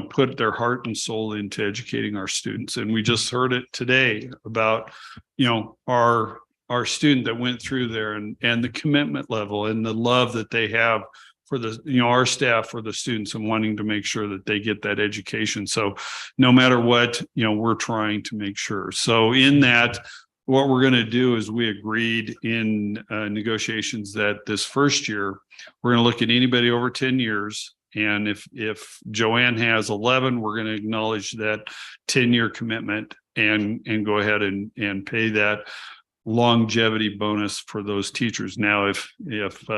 put their heart and soul into educating our students. And we just heard it today about, our student that went through there, and the commitment level and the love that they have for the, our staff, for the students, and wanting to make sure that they get that education. So no matter what, we're trying to make sure. So in that, what we're going to do is we agreed in negotiations that this first year, we're going to look at anybody over 10 years. And if Joanne has 11, we're going to acknowledge that 10-year commitment and go ahead and pay that longevity bonus for those teachers. Now, if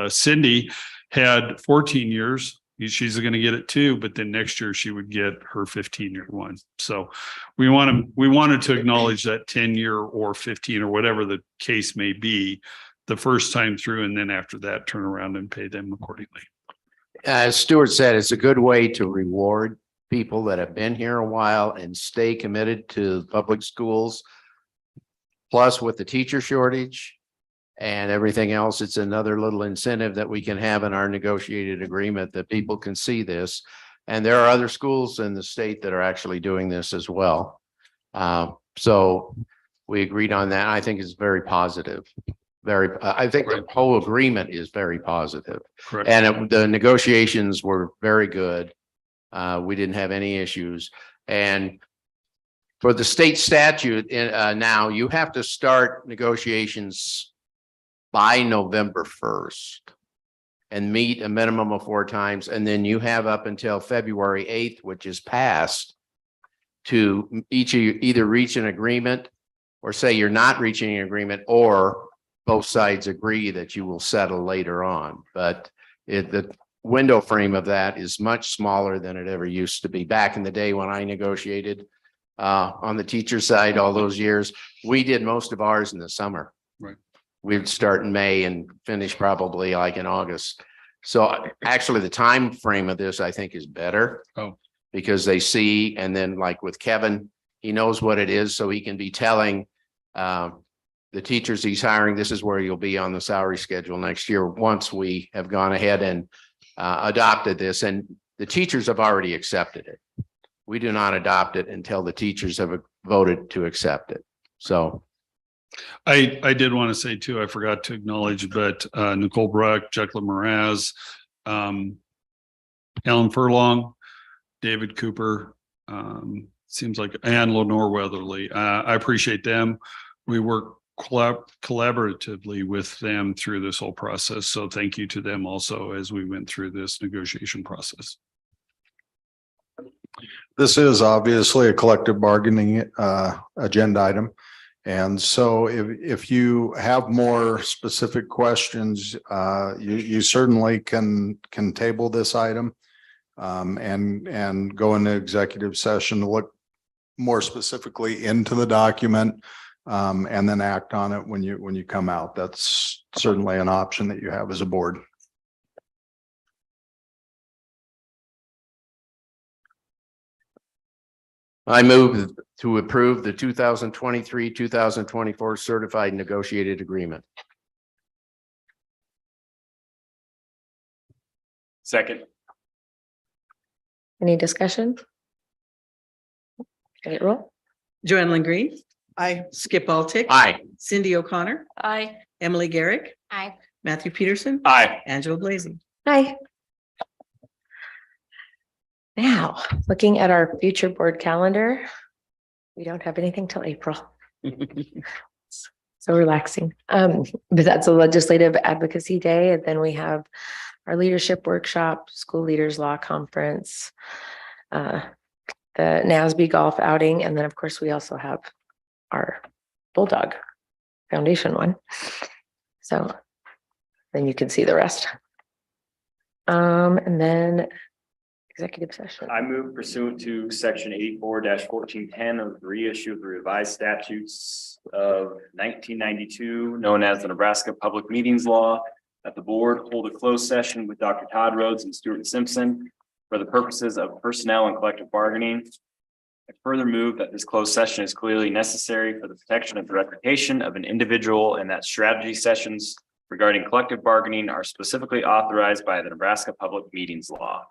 Cindy had 14 years, she's going to get it too, but then next year she would get her 15-year one. So we wanted to acknowledge that 10-year or 15 or whatever the case may be the first time through, and then after that turn around and pay them accordingly. As Stuart said, it's a good way to reward people that have been here a while and stay committed to public schools. Plus, with the teacher shortage and everything else, it's another little incentive that we can have in our negotiated agreement that people can see this. And there are other schools in the state that are actually doing this as well. So we agreed on that. I think it's very positive. I think the whole agreement is very positive. Correct. And the negotiations were very good. We didn't have any issues. And for the state statute, now you have to start negotiations by November 1st and meet a minimum of 4 times. And then you have up until February 8th, which is passed, to either reach an agreement or say you're not reaching an agreement, or both sides agree that you will settle later on. But the window frame of that is much smaller than it ever used to be. Back in the day when I negotiated on the teacher side all those years, we did most of ours in the summer. Right. We'd start in May and finish probably like in August. So actually the time frame of this, I think, is better. Oh. Because they see, and then like with Kevin, he knows what it is, so he can be telling the teachers he's hiring, this is where you'll be on the salary schedule next year, once we have gone ahead and adopted this. And the teachers have already accepted it. We do not adopt it until the teachers have voted to accept it. So I did want to say too, I forgot to acknowledge, but Nicole Bruck, Jacqueline Mraz, Alan Furlong, David Cooper, seems like, and Lenore Weatherly. I appreciate them. We work collaboratively with them through this whole process. So thank you to them also as we went through this negotiation process. This is obviously a collective bargaining agenda item. And so if you have more specific questions, you certainly can table this item and go into executive session to look more specifically into the document and then act on it when you come out. That's certainly an option that you have as a board. I move to approve the 2023-2024 certified negotiated agreement. Second. Any discussion? Take roll. Joanne Green, I, Skip Altick. Aye. Cindy O'Connor, Aye. Emily Garrick, Aye. Matthew Peterson, Aye. Angela Blazey. Hi. Now, looking at our future board calendar, we don't have anything till April. So relaxing. But that's a legislative advocacy day. And then we have our leadership workshop, school leaders law conference, the NASB golf outing. And then of course, we also have our Bulldog Foundation one. So then you can see the rest. And then executive session. I move pursuant to section 84-1410 of the reissue of the revised statutes of 1992, known as the Nebraska Public Meetings Law, that the board hold a closed session with Dr. Todd Rhodes and Stuart Simpson for the purposes of personnel and collective bargaining. I further move that this closed session is clearly necessary for the protection of the reputation of an individual, and that strategy sessions regarding collective bargaining are specifically authorized by the Nebraska Public Meetings Law.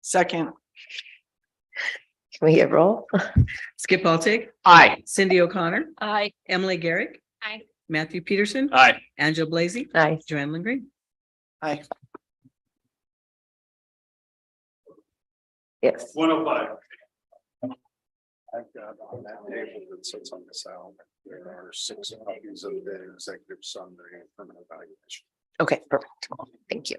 second, Can we get roll? Skip Altick. Aye. Cindy O'Connor, Aye. Emily Garrick, Aye. Matthew Peterson, Aye. Angela Blazey, Aye. Joanne Green. I. Yes. 105. I've got on that table that sits on the south, there are 6 copies of the executive summary and permanent evaluation. Okay, perfect. Thank you.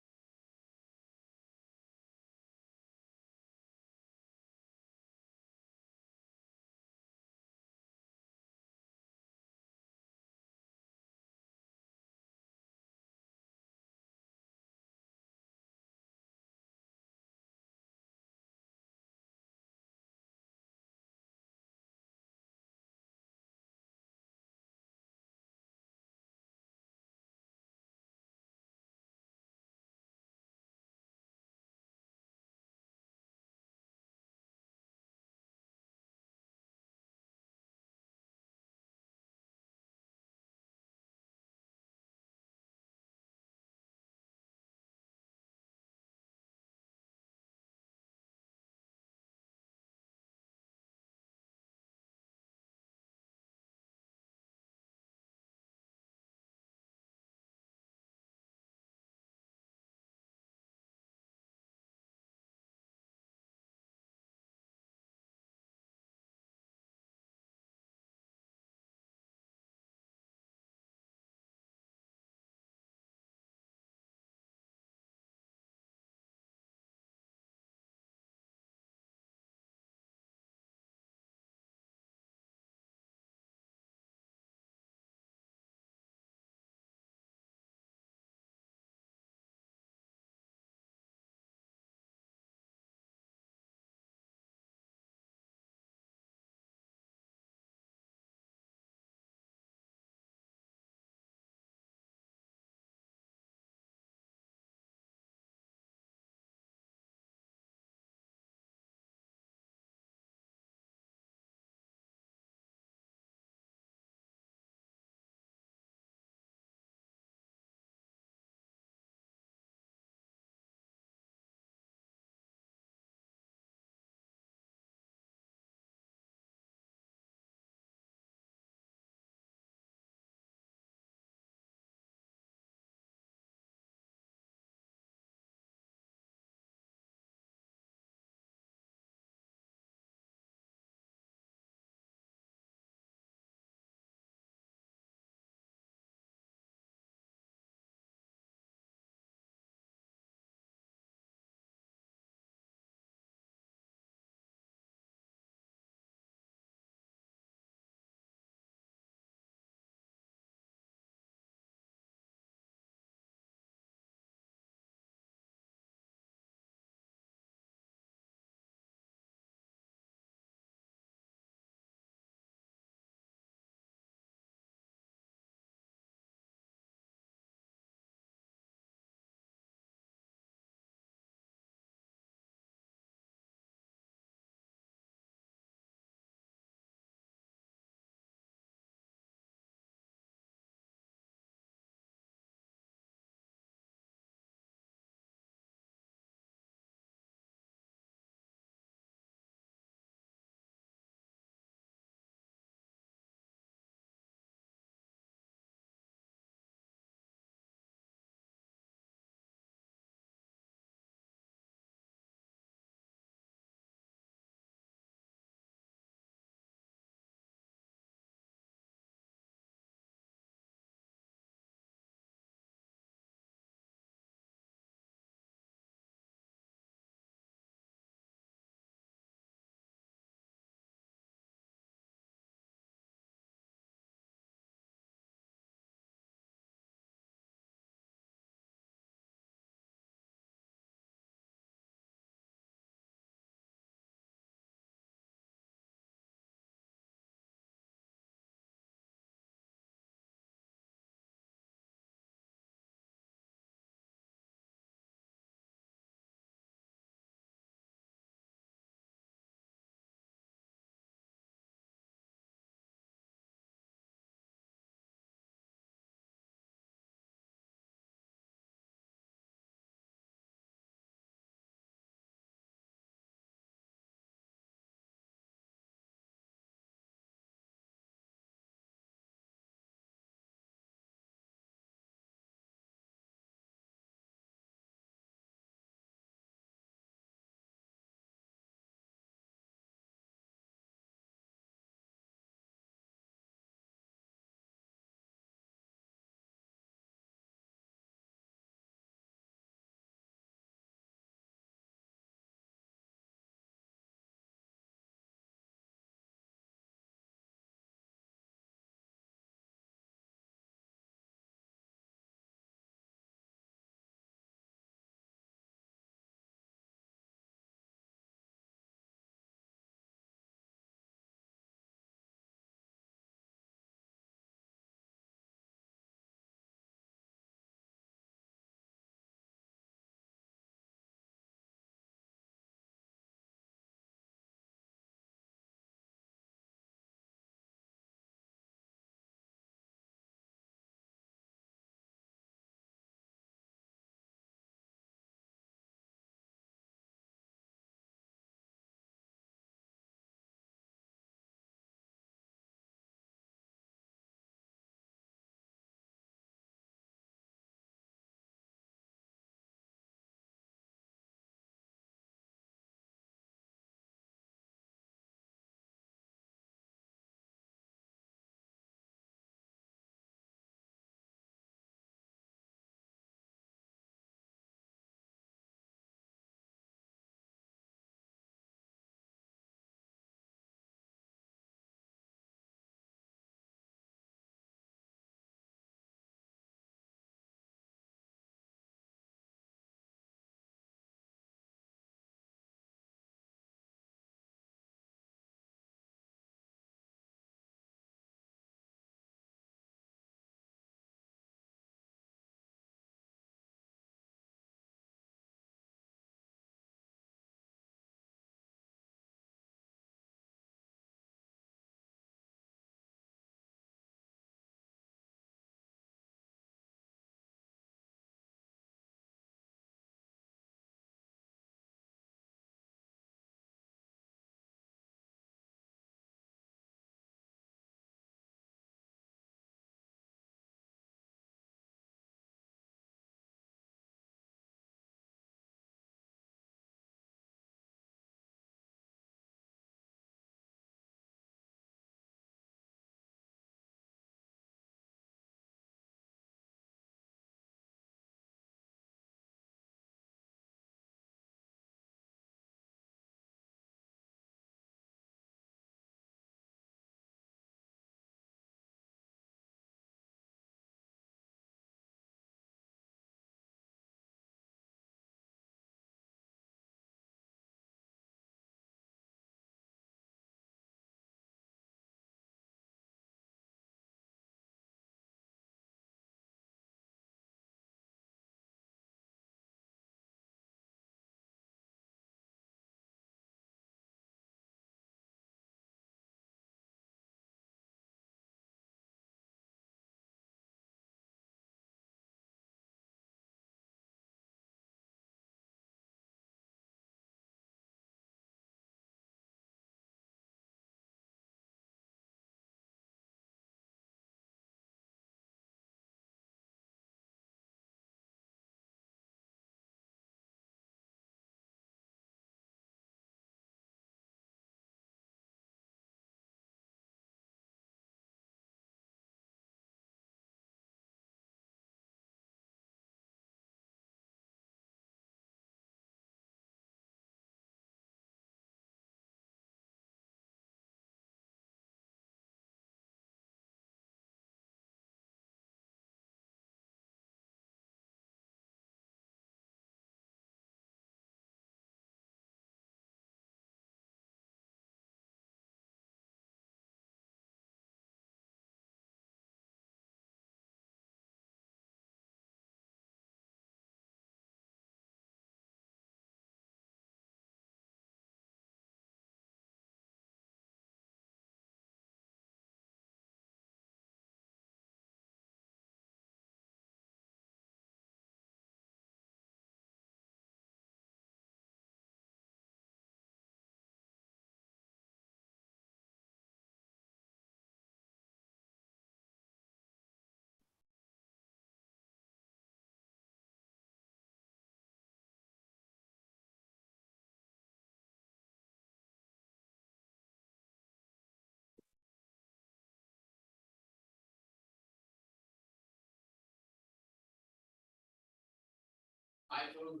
move,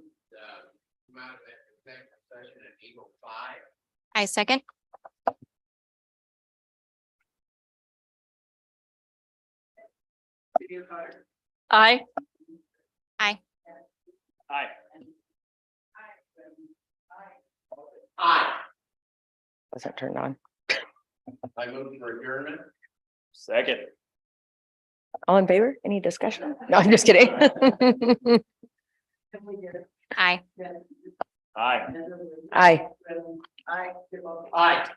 come out of executive session at 8:05. I second. Aye. Aye. Aye. Aye. Wasn't turned on. I move for adjournment. Second. All in favor? Any discussion? No, I'm just kidding. Aye. Aye. Aye. Aye.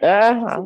Uh-huh.